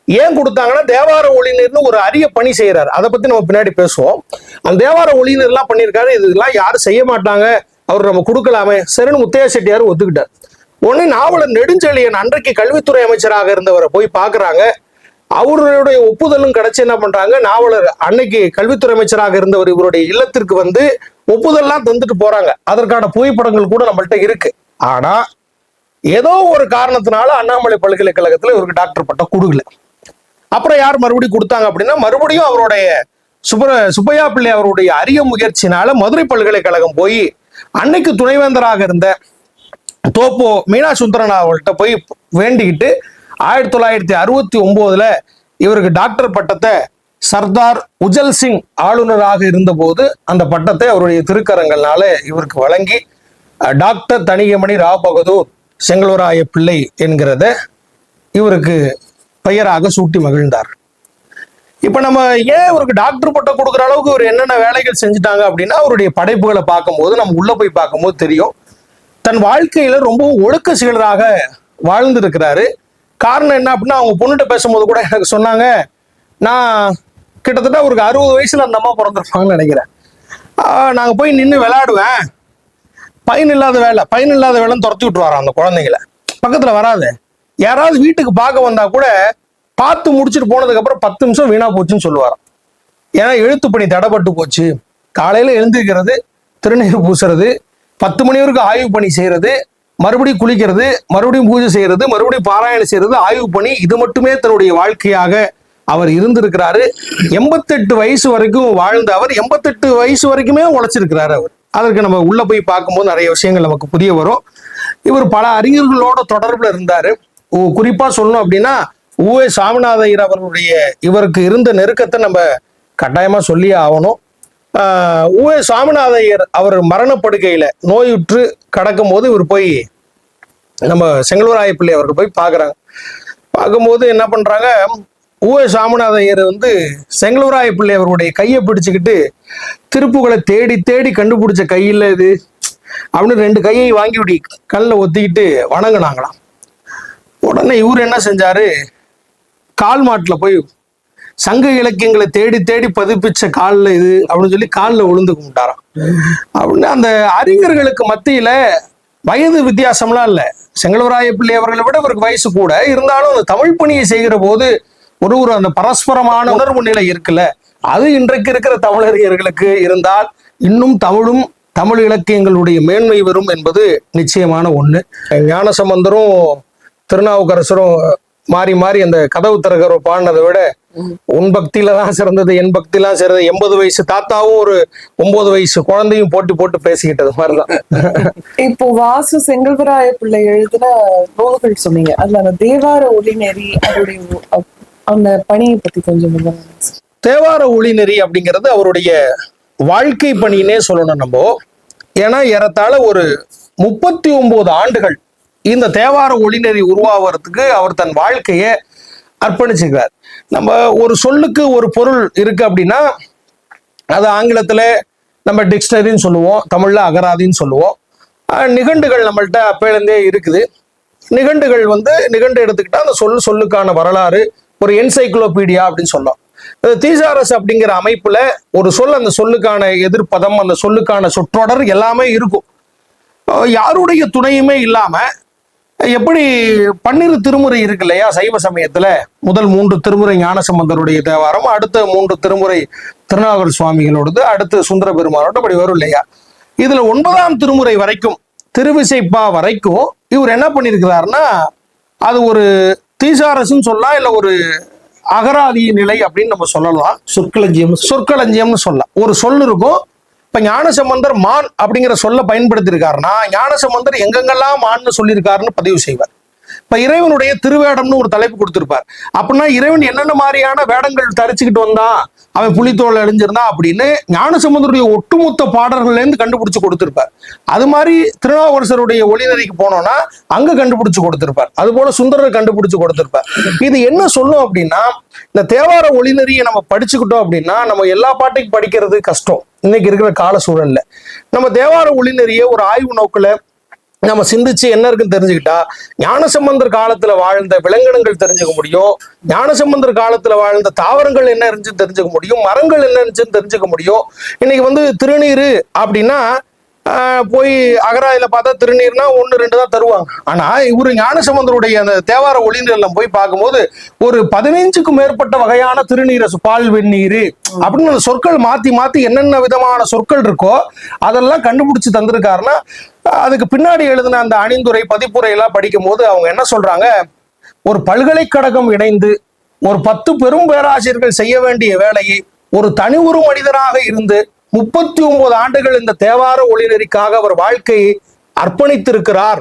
ஏன் கொடுத்தாங்கன்னா தேவார ஒளிநீர்னு ஒரு அரிய பணி செய்யறாரு. அதை பத்தி நம்ம பின்னாடி பேசுவோம். அந்த தேவார ஒளிநீர் எல்லாம் பண்ணியிருக்காரு. இதெல்லாம் யாரும் செய்ய மாட்டாங்க, அவர் நம்ம கொடுக்கலாமே சரின்னு முத்தையா செட்டியார் ஒத்துக்கிட்டார். உடனே நாவலர் நெடுஞ்செழியன் அன்றைக்கு கல்வித்துறை அமைச்சராக இருந்தவரை போய் பாக்குறாங்க. அவருடைய ஒப்புதலும் கிடைச்சு என்ன பண்றாங்க, நாவலர் அன்னைக்கு கல்வித்துறை அமைச்சராக இருந்தவர் இவருடைய இல்லத்திற்கு வந்து ஒப்புதல்லாம் தந்துட்டு போறாங்க. அதற்கான புகைப்படங்கள் கூட நம்மள்ட்ட இருக்கு. ஆனா ஏதோ ஒரு காரணத்தினால அண்ணாமலை பல்கலைக்கழகத்துல இவருக்கு டாக்டர் பட்டம் கொடுக்கல. அப்புறம் யார் மறுபடியும் கொடுத்தாங்க அப்படின்னா, மறுபடியும் அவருடைய சுப்பையா பிள்ளை அவருடைய அரிய முயற்சினால மதுரை பல்கலைக்கழகம் போய் அன்னைக்கு துணைவேந்தராக இருந்த தோப்போ மீனா சுந்தரன் அவர்கள்ட்ட போய் வேண்டிக்கிட்டு 1969 இவருக்கு டாக்டர் பட்டத்தை சர்தார் உஜல் சிங் ஆளுநராக இருந்தபோது அந்த பட்டத்தை அவருடைய திருக்கரங்கள்னால இவருக்கு வழங்கி டாக்டர் தணிகைமணி ராவ் பகதூர் செங்கல்வராய பிள்ளை என்கிறத இவருக்கு பெயராக சூட்டி மகிழ்ந்தார். இப்ப நம்ம ஏன் இவருக்கு டாக்டர் பட்டம் கொடுக்குற அளவுக்கு இவர் என்னென்ன வேலைகள் செஞ்சுட்டாங்க அப்படின்னா, அவருடைய படைப்புகளை பார்க்கும்போது நம்ம உள்ள போய் பார்க்கும்போது தெரியும், தன் வாழ்க்கையில ரொம்பவும் ஒழுக்க சீலராக வாழ்ந்திருக்கிறாரு. காரணம் என்ன அப்படின்னா, அவங்க பொண்ணுகிட்ட பேசும்போது கூட எனக்கு சொன்னாங்க, நான் கிட்டத்தட்ட ஒரு 60 வயசுல அந்த அம்மா பிறந்திருப்பாங்கன்னு நினைக்கிறேன். நாங்க போய் நின்று விளையாடுவேன், பயன் இல்லாத வேலைன்னு துரத்தி விட்டுருவாராம் அந்த குழந்தைங்களை, பக்கத்துல வராது. யாராவது வீட்டுக்கு பார்க்க வந்தா கூட பார்த்து முடிச்சுட்டு போனதுக்கு அப்புறம் 10 நிமிஷம் வீணா போச்சுன்னு சொல்லுவாராம். ஏன்னா எழுத்து பணி தடைப்பட்டு போச்சு. காலையில எழுந்திருக்கிறது, திருநீர் பூசுறது, 10 மணி வரைக்கும் ஆய்வு பணி செய்யறது, மறுபடியும் குளிக்கிறது, மறுபடியும் பூஜை செய்யறது, மறுபடியும் பாராயணம் செய்யறது, ஆய்வு பணி, இது மட்டுமே தன்னுடைய வாழ்க்கையாக அவர் இருந்திருக்கிறாரு. 88 வயசு வரைக்கும் வாழ்ந்த அவர் 88 வயசு வரைக்குமே உழைச்சிருக்கிறாரு அவர். அதற்கு நம்ம உள்ள போய் பார்க்கும்போது நிறைய விஷயங்கள் நமக்கு புரிய வரும். இவர் பல அறிஞர்களோட தொடர்புல இருந்தாரு. குறிப்பா சொல்லணும் அப்படின்னா, ஊவே சாமிநாத ஐயர் அவர்களுடைய இவருக்கு இருந்த நெருக்கத்தை நம்ம கட்டாயமா சொல்லியே ஆகணும். ஊவே சாமிநாத ஐயர் அவர் மரணப்படுக்கையில நோயுற்று கடக்கும் போது இவர் போய் நம்ம செங்கல்வராய பிள்ளை அவர்கள் போய் பார்க்குறாங்க. பார்க்கும்போது என்ன பண்றாங்க, ஊவே சாமிநாத ஐயர் வந்து செங்கல்வராய பிள்ளை அவருடைய கையை பிடிச்சுக்கிட்டு திருப்புகளை தேடி தேடி கண்டுபிடிச்ச கையில் இது அப்படின்னு 2 கையை வாங்கி விடி கல்ல ஒத்திக்கிட்டு வணங்கினாங்களாம். உடனே இவர் என்ன செஞ்சாரு, கால் மாட்டில் போய் சங்க இலக்கியங்களை தேடி தேடி பதிப்பிச்ச காலில் இது அப்படின்னு சொல்லி காலில் விழுந்து கும்பிட்டாராம். அப்படின்னு அந்த அறிஞர்களுக்கு மத்தியில வயது வித்தியாசம்லாம் இல்லை. செங்கல்வராய பிள்ளை அவர்களை விட இவருக்கு வயசு கூட இருந்தாலும் அந்த தமிழ் பணியை செய்கிற போது ஒரு அந்த பரஸ்பரமான உணர்வு நிலை இருக்குல்ல, அது இன்றைக்கு இருக்கிற தமிழறிஞர்களுக்கு இருந்தால் இன்னும் தமிழும் தமிழ் இலக்கியங்களுடைய மேன்மை வரும் என்பது நிச்சயமான ஒண்ணு. ஞானசம்பந்தரும் திருநாவுக்கரசரும் மாறி மாறி அந்த கதவு திறக்கிற பாடினதை விட உன் பக்தியில தான் சிறந்தது, என் பக்திலாம் சிறந்தது, 80 வயசு தாத்தாவும் ஒரு 9 வயசு குழந்தையும் போட்டு போட்டு பேசிக்கிட்டது மாதிரிதான். இப்போ வாசு செங்கல்வராய பிள்ளை எழுதின நூல்கள் சொன்னீங்க, அதுல அந்த தேவார ஒளிநெறி அவருடைய அந்த பணியை பத்தி கொஞ்சம். தேவார ஒளிநெறி அப்படிங்கிறது அவருடைய வாழ்க்கை பணின்னே சொல்லணும் நம்ம. ஏன்னா ஏறத்தாழ ஒரு 39 ஆண்டுகள் இந்த தேவார ஒளிநெறி உருவாகிறதுக்கு அவர் தன் வாழ்க்கையை அர்ப்பணிச்சுக்கிறார். நம்ம ஒரு சொல்லுக்கு ஒரு பொருள் இருக்கு அப்படின்னா அது ஆங்கிலத்துல நம்ம டிக்ஷனரின்னு சொல்லுவோம், தமிழ்ல அகராதின்னு சொல்லுவோம். நிகண்டுகள் நம்மள்ட்ட அப்பையிலேருந்தே இருக்குது. நிகண்டுகள் நிகண்டு எடுத்துக்கிட்டா அந்த சொல்லுக்கான வரலாறு ஒரு என்சைக்ளோபீடியா அப்படின்னு சொல்லலாம். தீசாரஸ் அப்படிங்கிற அமைப்புல ஒரு அந்த சொல்லுக்கான எதிர்ப்பதம், அந்த சொல்லுக்கான சொற்றொடர் எல்லாமே இருக்கும். யாருடைய துணையுமே இல்லாம எப்படி 12 திருமுறை இருக்கு இல்லையா சைவ சமயத்துல, முதல் 3 திருமுறை ஞானசம்பந்தருடைய தேவாரம், அடுத்த 3 திருமுறை திருநாகர் சுவாமிகளோடது, அடுத்து சுந்தர பெருமானோட அப்படி வரும் இல்லையா. இதுல 9ஆம் திருமுறை வரைக்கும் திருவிசைப்பா வரைக்கும் இவர் என்ன பண்ணியிருக்கிறாருன்னா அது ஒரு தீசாரசுன்னு சொல்லலாம், இல்ல ஒரு அகராதி நிலை அப்படின்னு நம்ம சொல்லலாம். சொற்களஞ்சியம்னு சொல்லலாம். ஒரு சொல் இருக்கும். இப்ப ஞானசம்பந்தர் மான் அப்படிங்கிற சொல்ல பயன்படுத்தி இருக்காருன்னா ஞானசம்பந்தர் எங்கெங்கெல்லாம் மான்னு சொல்லியிருக்காருன்னு பதிவு செய்வார். இப்ப இறைவனுடைய திருவேடம்னு ஒரு தலைப்பு கொடுத்திருப்பார். அப்படின்னா இறைவன் என்னென்ன மாதிரியான வேடங்கள் தரிச்சுக்கிட்டு வந்தான், அவன் புலித்தோல் அழிஞ்சிருந்தான் அப்படின்னு ஞானசம்பந்தருடைய ஒட்டுமொத்த பாடல்கள்ல இருந்து கண்டுபிடிச்சு கொடுத்திருப்பார். அது மாதிரி திருநாவுக்கரசருடைய ஒளிநெறிக்கு போனோம்னா அங்க கண்டுபிடிச்சு கொடுத்திருப்பார். அது போல சுந்தரர் கண்டுபிடிச்சு கொடுத்திருப்பார். இது என்ன சொல்லும் அப்படின்னா, இந்த தேவார ஒளிநெறியை நம்ம படிச்சுக்கிட்டோம் அப்படின்னா நம்ம எல்லா பாட்டையும் படிக்கிறது கஷ்டம் இன்னைக்கு இருக்கிற கால சூழல்ல. நம்ம தேவார ஒளிநெறியை ஒரு ஆய்வு நோக்குல நம்ம சிந்திச்சு என்ன இருக்குன்னு தெரிஞ்சுக்கிட்டா ஞானசம்பந்தர் காலத்துல வாழ்ந்த விலங்கினங்கள் தெரிஞ்சுக்க முடியும், ஞானசம்பந்தர் காலத்துல வாழ்ந்த தாவரங்கள் என்ன இருந்துச்சுன்னு தெரிஞ்சுக்க முடியும், மரங்கள் என்ன இருந்துச்சுன்னு தெரிஞ்சுக்க முடியும். இன்னைக்கு திருநீர் அப்படின்னா போய் அகராயில பார்த்தா திருநீர்னா 1-2 தான் தருவாங்க. ஆனா இவரு ஞானசம்பந்தருடைய அந்த தேவார ஒளிநீர்லாம் போய் பார்க்கும்போது ஒரு 15க்கும் மேற்பட்ட வகையான திருநீர், பால் வெந்நீர் அப்படின்னு அந்த சொற்கள் மாத்தி மாத்தி என்னென்ன விதமான சொற்கள் இருக்கோ அதெல்லாம் கண்டுபிடிச்சு தந்திருக்காருன்னா அதுக்கு பின்னாடி எழுதின அந்த அணிந்துரை பதிப்புரை எல்லாம் படிக்கும் போது அவங்க என்ன சொல்றாங்க, ஒரு பல்கலைக்கழகம் இணைந்து ஒரு 10 பெரும் பேராசிரியர்கள் செய்ய வேண்டிய வேலையை ஒரு தனி ஒரு மனிதனாக இருந்து 39 ஆண்டுகள் இந்த தேவார ஒளிநெறிக்காக அவர் வாழ்க்கையை அர்ப்பணித்திருக்கிறார்.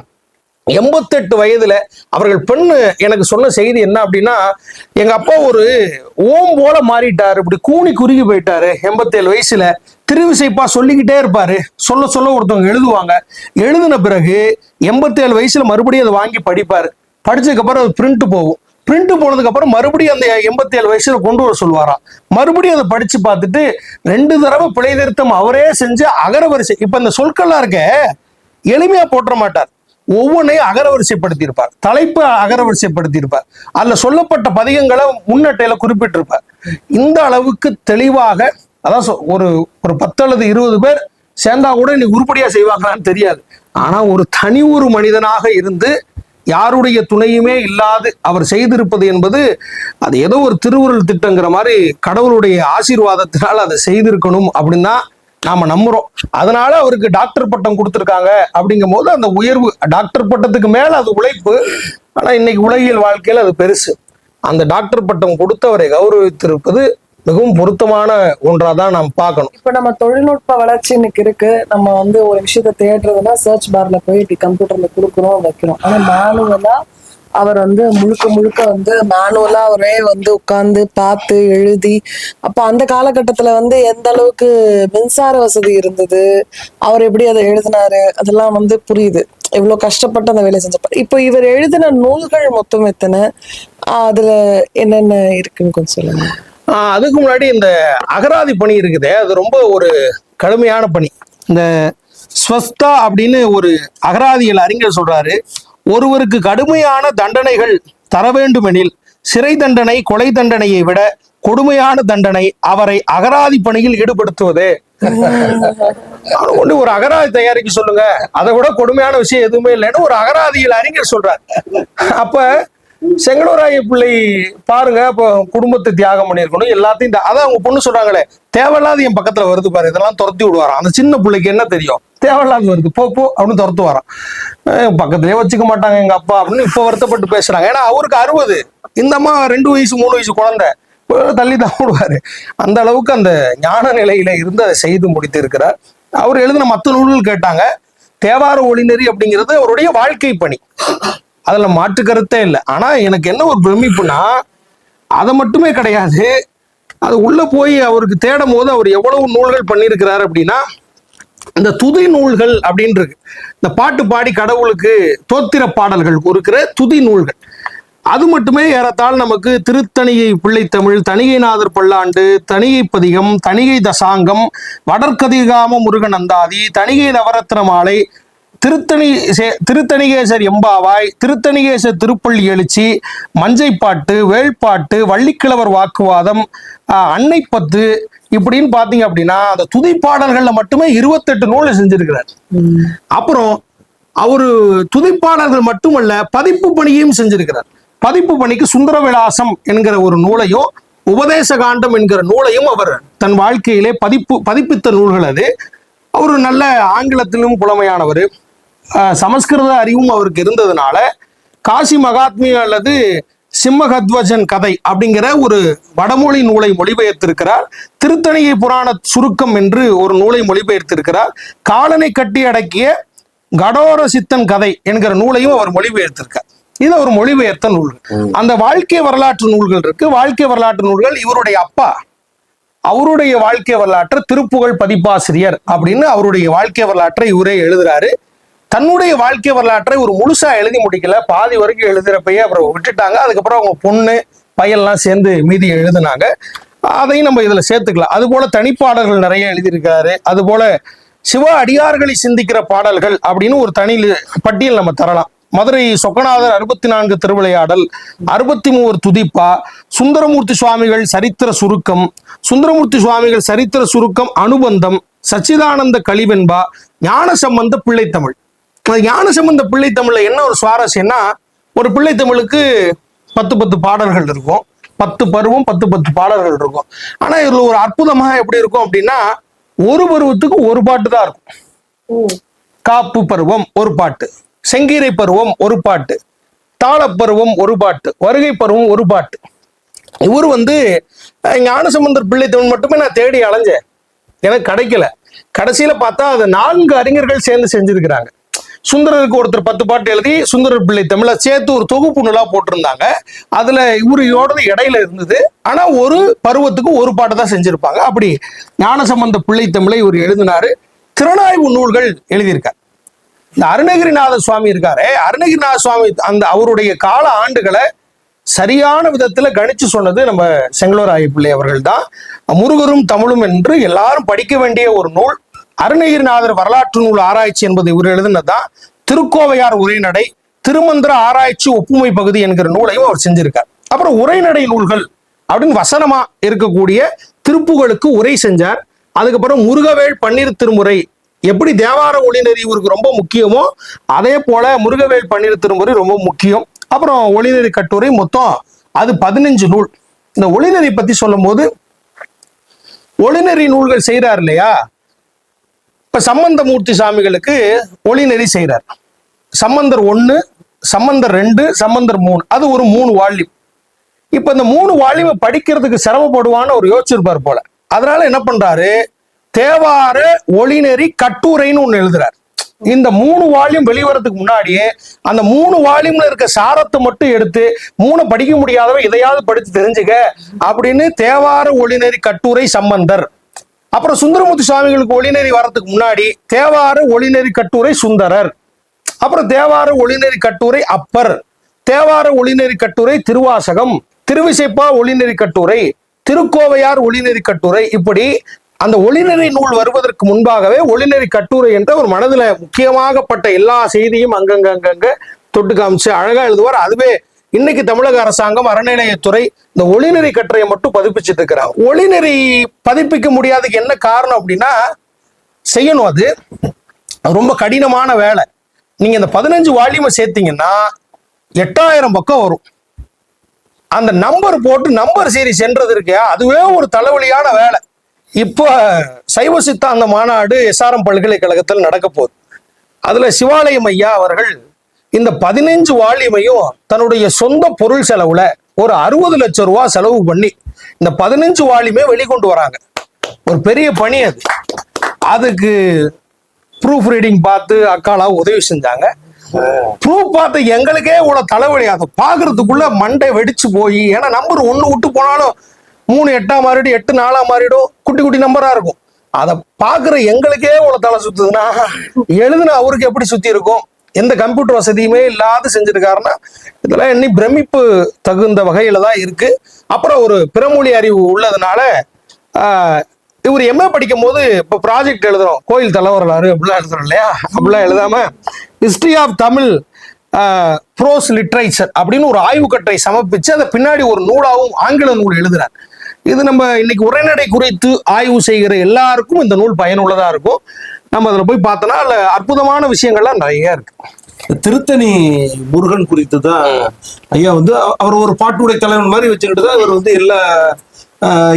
88 வயதுல அவர்கள் பெண்ணு எனக்கு சொன்ன செய்தி என்ன அப்படின்னா, எங்க அப்பா ஒரு ஓம் போல மாறிட்டாரு, இப்படி கூனி குறுகி போயிட்டாரு. 87 வயசுல திருவிசைப்பா சொல்லிக்கிட்டே இருப்பாரு, சொல்ல சொல்ல ஒருத்தவங்க எழுதுவாங்க. எழுதின பிறகு 87 வயசுல மறுபடியும் அதை வாங்கி படிப்பாரு. படிச்சதுக்கு அப்புறம் அது பிரிண்ட் போகும். பிரிண்ட் போனதுக்கு அப்புறம் மறுபடியும் அந்த 87 வயசுல கொண்டு வர சொல்லுவாராம். மறுபடியும் அதை படிச்சு பார்த்துட்டு 2 தடவை பிழை திருத்தம் அவரே செஞ்சு அகரவரிசை, இப்ப இந்த சொற்கள்லாம் இருக்க எளிமையா போட்டுற மாட்டார், ஒவ்வொன்றையும் அகரவரிசைப்படுத்தி இருப்பார், தலைப்பு அகரவரிசைப்படுத்தி இருப்பார், அதுல சொல்லப்பட்ட பதிகங்களை முன்னட்டையில குறிப்பிட்டிருப்பார். இந்த அளவுக்கு தெளிவாக, அதான் ஒரு 10 அல்லது 20 பேர் சேர்ந்தா கூட இன்னைக்கு உருப்படியா செய்வாங்களான்னு தெரியாது. ஆனா ஒரு தனி ஒரு மனிதனாக இருந்து யாருடைய துணையுமே இல்லாது அவர் செய்திருப்பது என்பது அது ஏதோ ஒரு திருவுருள் திட்டங்கிற மாதிரி கடவுளுடைய ஆசீர்வாதத்தினால் அதை செய்திருக்கணும் அப்படின்னு தான் நாம நம்புறோம். அதனால அவருக்கு டாக்டர் பட்டம் கொடுத்துருக்காங்க. அப்படிங்கும் போது அந்த உயர்வு டாக்டர் பட்டத்துக்கு மேல அது உழைப்பு. ஆனா இன்னைக்கு உலகியல் வாழ்க்கையில் அது பெருசு. அந்த டாக்டர் பட்டம் கொடுத்தவரை கௌரவித்திருப்பது மிகவும் பொருத்தமான ஒன்றாதான் நாம் பார்க்கணும். இப்ப நம்ம தொழில்நுட்ப வளர்ச்சி இன்னைக்கு இருக்கு. நம்ம ஒரு விஷயத்த தேடுறதுன்னா சர்ச் பார்ல போய் இப்படி கம்ப்யூட்டர்ல கொடுக்குறோம் வைக்கிறோம். ஆனா மேனுவலா அவர் முழுக்க முழுக்க மேனுவலா அவரே உட்கார்ந்து பார்த்து எழுதி, அப்ப அந்த காலகட்டத்துல எந்த அளவுக்கு மின்சார வசதி இருந்தது, அவர் எப்படி அதை எழுதினாரு, அதெல்லாம் புரியுது. எவ்வளவு கஷ்டப்பட்டு அந்த வேலையை செஞ்சப்ப. இப்போ இவர் எழுதின நூல்கள் மொத்தம் எத்தனை, அதுல என்னென்ன இருக்குன்னு கொஞ்சம் சொல்லுங்க. அதுக்கு முன்னாடி இந்த அகராதி பணி இருக்குதே, அது ரொம்ப ஒரு கடுமையான பணி. இந்த ஸ்வஸ்தா அப்படின்னு ஒரு அகராதியில் அறிஞர் சொல்றாரு, ஒருவருக்கு கடுமையான தண்டனைகள் தர வேண்டுமெனில் சிறை தண்டனை கொலை தண்டனையை விட கொடுமையான தண்டனை அவரை அகராதி பணியில் ஈடுபடுத்துவது. ஒரு அகராதி தயாரிக்க சொல்லுங்க, அதை விட கொடுமையான விஷயம் எதுவுமே இல்லைன்னு ஒரு அகராதியில் அறிஞர் சொல்றார். அப்ப செங்கலூராய பிள்ளை பாருங்க, இப்போ குடும்பத்தை தியாகம் பண்ணியிருக்கணும் எல்லாத்தையும். அதான் அவங்க பொண்ணு சொல்றாங்களே, தேவையில்லாத என் பக்கத்துல வருது பாரு, இதெல்லாம் துரத்தி விடுவாராம். அந்த சின்ன பிள்ளைக்கு என்ன தெரியும், தேவையில்லாத வருது போ போ அப்படின்னு துரத்து வரான். பக்கத்திலேயே வச்சுக்க மாட்டாங்க எங்க அப்பா அப்படின்னு இப்ப வருத்தப்பட்டு பேசுறாங்க. ஏன்னா அவருக்கு 60, இந்த அம்மா 2 வயசு 3 வயசு குழந்தை, தள்ளி தான் விடுவாரு. அந்த அளவுக்கு அந்த ஞான நிலையில இருந்து அதை செய்து முடித்து இருக்கிறார். அவர் எழுதின மற்ற நூல்கள் கேட்டாங்க. தேவார ஒளிநெறி அப்படிங்கிறது அவருடைய வாழ்க்கை பணி, அதுல மாற்று கருத்தே இல்லை. ஆனா எனக்கு என்ன ஒரு பிரமிப்புனா, அதை மட்டுமே கிடையாது, அது உள்ள போய் அவருக்கு தேடும் போது அவர் எவ்வளவு நூல்கள் பண்ணியிருக்கிறார் அப்படின்னா, இந்த துதி நூல்கள் அப்படின்னு இருக்கு. இந்த பாட்டு பாடி கடவுளுக்கு தோத்திர பாடல்கள் இருக்கிற துதி நூல்கள், அது மட்டுமே ஏறத்தாழ நமக்கு திருத்தணிகை பிள்ளைத்தமிழ், தணிகைநாதர் பல்லாண்டு, தணிகை பதிகம், தணிகை தசாங்கம், வடற்கதிர்காம முருகன் அந்தாதி, தணிகை நவரத்ன மாலை, திருத்தணிகேசர் எம்பாவாய், திருத்தணிகேசர் திருப்பள்ளி எழுச்சி, மஞ்சைப்பாட்டு, வேள்பாட்டு, வள்ளிக்கிழவர் வாக்குவாதம், அன்னைப்பத்து, இப்படின்னு பாத்தீங்க அப்படின்னா அந்த துதி பாடல்கள்ல மட்டுமே 28 நூலை செஞ்சிருக்கிறார். அப்புறம் அவரு துதிப்பாடல்கள் மட்டுமல்ல, பதிப்பு பணியையும் செஞ்சிருக்கிறார். பதிப்பு பணிக்கு சுந்தர விலாசம் என்கிற ஒரு நூலையும் உபதேச காண்டம் என்கிற நூலையும் அவர் தன் வாழ்க்கையிலே பதிப்பித்த நூல்கள். அது அவர் நல்ல ஆங்கிலத்திலும் புலமையானவர், சமஸ்கிருத அறிவும் அவருக்கு இருந்ததுனால காசி மகாத்மியம் அல்லது சிம்மகத்வஜன் கதை அப்படிங்கிற ஒரு வடமொழி நூலை மொழிபெயர்த்திருக்கிறார். திருத்தணிகை புராண சுருக்கம் என்று ஒரு நூலை மொழிபெயர்த்திருக்கிறார். காலனை கட்டி அடக்கிய கடோர சித்தன் கதை என்கிற நூலையும் அவர் மொழிபெயர்த்திருக்கார். இது ஒரு மொழிபெயர்த்த நூல்கள். அந்த வாழ்க்கை வரலாற்று நூல்கள் இருக்கு. வாழ்க்கை வரலாற்று நூல்கள் இவருடைய அப்பா, அவருடைய வாழ்க்கை வரலாற்றை திருப்புகழ் பதிப்பாசிரியர் அப்படின்னு அவருடைய வாழ்க்கை வரலாற்றை இவரே எழுதுறாரு. தன்னுடைய வாழ்க்கை வரலாற்றை ஒரு முழுசா எழுதி முடிக்கல, பாதி வரைக்கும் எழுதுறப்பயே அப்புறம் விட்டுட்டாங்க. அதுக்கப்புறம் அவங்க பொண்ணு பையன்லாம் சேர்ந்து மீதி எழுதுனாங்க. அதையும் நம்ம இதுல சேர்த்துக்கலாம். அது போல தனிப்பாடல்கள் நிறைய எழுதியிருக்காரு. அது போல சிவ அடியார்களை சிந்திக்கிற பாடல்கள் அப்படின்னு ஒரு தனி பட்டியல் நம்ம தரலாம். மதுரை சொக்கநாதர் 64 திருவிளையாடல், 63 துதிப்பா, சுந்தரமூர்த்தி சுவாமிகள் சரித்திர சுருக்கம், சுந்தரமூர்த்தி சுவாமிகள் சரித்திர சுருக்கம் அனுபந்தம், சச்சிதானந்த கலிவெண்பா, ஞானசம்பந்த பிள்ளைத்தமிழ். ஞானசம்பந்த பிள்ளைத்தமிழ்ல என்ன ஒரு சுவாரஸ்யம்னா, ஒரு பிள்ளைத்தமிழுக்கு 10 பாடல்கள் இருக்கும், 10 பருவம் 10 பாடல்கள் இருக்கும். ஆனா இதுல ஒரு அற்புதமாக எப்படி இருக்கும் அப்படின்னா, ஒரு பருவத்துக்கு ஒரு பாட்டு தான் இருக்கும். காப்பு பருவம் ஒரு பாட்டு, செங்கீரை பருவம் ஒரு பாட்டு, தாளப்பருவம் ஒரு பாட்டு, வருகை பருவம் ஒரு பாட்டு. இவர் ஞானசம்பந்தர் பிள்ளைத்தமிழ் மட்டுமே நான் தேடி அலைஞ்சேன், எனக்கு கிடைக்கல. கடைசியில பார்த்தா அதை 4 அறிஞர்கள் சேர்ந்து செஞ்சிருக்கிறாங்க. சுந்தரருக்கு ஒருத்தர் 10 பாட்டு எழுதி சுந்தரர் பிள்ளை தமிழ சேர்த்து ஒரு தொகுப்பு நூலா போட்டிருந்தாங்க. அதுல இவரோடது இடையில இருந்தது. ஆனா ஒரு பருவத்துக்கு ஒரு பாட்டு தான் செஞ்சிருப்பாங்க. அப்படி ஞானசம்பந்த பிள்ளை தமிழை இவர் எழுதினாரு. திறனாய்வு நூல்கள் எழுதியிருக்கார். இந்த அருணகிரிநாத சுவாமி இருக்காரு, அருணகிரிநாத சுவாமி அந்த அவருடைய கால ஆண்டுகளை சரியான விதத்துல கணிச்சு சொன்னது நம்ம செங்கலூராய பிள்ளை அவர்கள் தான். முருகரும் தமிழும் என்று எல்லாரும் படிக்க வேண்டிய ஒரு நூல் அருணகிரிநாதர் வரலாற்று நூல் ஆராய்ச்சி என்பது இவர் எழுதினதுதான். திருக்கோவையார் உரைநடை, திருமந்திர ஆராய்ச்சி ஒப்புமை பகுதி என்கிற நூலையும் அவர் செஞ்சிருக்கார். அப்புறம் உரைநடை நூல்கள் அப்படின்னு வசனமா இருக்கக்கூடிய திருப்புகளுக்கு உரை செஞ்சார். அதுக்கப்புறம் முருகவேள் பன்னீர் திருமுறை, எப்படி தேவார ஒளிநெறி இவருக்கு ரொம்ப முக்கியமோ அதே போல முருகவேள் பன்னீர் திருமுறை ரொம்ப முக்கியம். அப்புறம் ஒளிநெறி கட்டுரை, மொத்தம் அது 15 நூல். இந்த ஒளிநெறி பத்தி சொல்லும் போது, ஒளிநெறி நூல்கள் செய்யறாரு இல்லையா, இப்ப சம்பந்தமூர்த்தி சாமிகளுக்கு ஒளிநெறி செய்யறார். சம்பந்தர் 1, சம்பந்தர் 2, சம்பந்தர் 3, அது ஒரு 3 வால்யூம். இப்ப இந்த 3 வால்யூமை படிக்கிறதுக்கு சிரமப்படுவான்னு ஒரு யோசிச்சிருப்பார் போல. அதனால என்ன பண்றாரு, தேவார ஒளிநெறி கட்டுரைன்னு ஒண்ணு எழுதுறாரு. இந்த 3 வால்யூம் வெளிவரத்துக்கு முன்னாடியே அந்த 3 வால்யூம்ல இருக்க சாரத்தை மட்டும் எடுத்து 3 படிக்க முடியாதவன் இதையாவது படித்து தெரிஞ்சுக்க அப்படின்னு தேவார ஒளிநெறி கட்டுரை சம்பந்தர். அப்புறம் சுந்தரமூர்த்தி சுவாமிகளுக்கு ஒளிநெறி வரத்துக்கு முன்னாடி தேவார ஒளிநெறி கட்டுரை சுந்தரர், அப்புறம் தேவார ஒளிநெறி கட்டுரை அப்பர், தேவார ஒளிநெறி கட்டுரை திருவாசகம், திருவிசைப்பா ஒளிநெறி கட்டுரை, திருக்கோவையார் ஒளிநெறி கட்டுரை. இப்படி அந்த ஒளிநெறி நூல் வருவதற்கு முன்பாகவே ஒளிநெறி கட்டுரை என்ற ஒரு மனதுல முக்கியமாகப்பட்ட எல்லா செய்தியும் அங்கங்க தொட்டு காமிச்சு அழகா எழுதுவார். அதுவே இன்னைக்கு தமிழக அரசாங்கம் அறநிலையத்துறை இந்த ஒளிநெறி கட்டுரையை மட்டும் பதிப்பிச்சுட்டு இருக்கிறாங்க. ஒளிநெறி பதிப்பிக்க முடியாததுக்கு என்ன காரணம் அப்படின்னா, செய்யணும், அது ரொம்ப கடினமான வேலை. நீங்க இந்த 15 வால்யூமை சேர்த்தீங்கன்னா 8000 பக்கம் வரும். அந்த நம்பர் போட்டு நம்பர் சீரிஸ் என்றது இருக்கா, அதுவே ஒரு தலைவலியான வேலை. இப்போ சைவ சித்தாந்த மாநாடு SRM பல்கலைக்கழகத்தில் நடக்க போகுது. அதுல சிவாலயம் ஐயா அவர்கள் இந்த 15 வால்யூமையும் தன்னுடைய சொந்த பொருள் செலவுல ஒரு 60 லட்சம் ரூபாய் செலவு பண்ணி இந்த 15 வால்யூமே வெளிக்கொண்டு வராங்க. ஒரு பெரிய பணி அது. அதுக்கு ப்ரூஃப் ரீடிங் பார்த்து அக்காலா உதவி செஞ்சாங்க. ப்ரூஃப் பார்த்து எங்களுக்கே இவ்வளவு தலைவலி, அதை பாக்குறதுக்குள்ள மண்டை வெடிச்சு போய், ஏன்னா நம்பர் 1 விட்டு போனாலும் 3 8 மாறிடும், 8 4 மாறிடும், குட்டி குட்டி நம்பரா இருக்கும். அதை பாக்குற எங்களுக்கே இவ்வளவு தலை சுத்துதுன்னா எழுதுன அவருக்கு எப்படி சுத்தி இருக்கும்? எந்த கம்ப்யூட்டர் வசதியுமே இல்லாத செஞ்சிருக்காருன்னா இதெல்லாம் இன்னும் பிரமிப்பு தகுந்த வகையில தான் இருக்கு. அப்புறம் ஒரு பிறமொழி அறிவு உள்ளதுனால இவர் MA படிக்கும் போது இப்போ ப்ராஜெக்ட் எழுதுறோம், கோயில் தலைவரலாறு அப்படிலாம் எழுதுறோம் இல்லையா, அப்படிலாம் எழுதாம history of Tamil prose literature அப்படின்னு ஒரு ஆய்வு கட்டுரை சமர்ப்பிச்சு அதை பின்னாடி ஒரு நூலாகவும் ஆங்கில நூல் எழுதுறார். இது நம்ம இன்னைக்கு உரைநடை குறித்து ஆய்வு செய்கிற எல்லாருக்கும் இந்த நூல் பயனுள்ளதா இருக்கும். நம்ம அதில் போய் பார்த்தோம்னா அதுல அற்புதமான விஷயங்கள்லாம் நிறைய இருக்கு. திருத்தணி முருகன் குறித்து தான் ஐயா அவர் ஒரு பாட்டுடைய தலைவன் மாதிரி வச்சுக்கிட்டு தான் இவர் எல்லா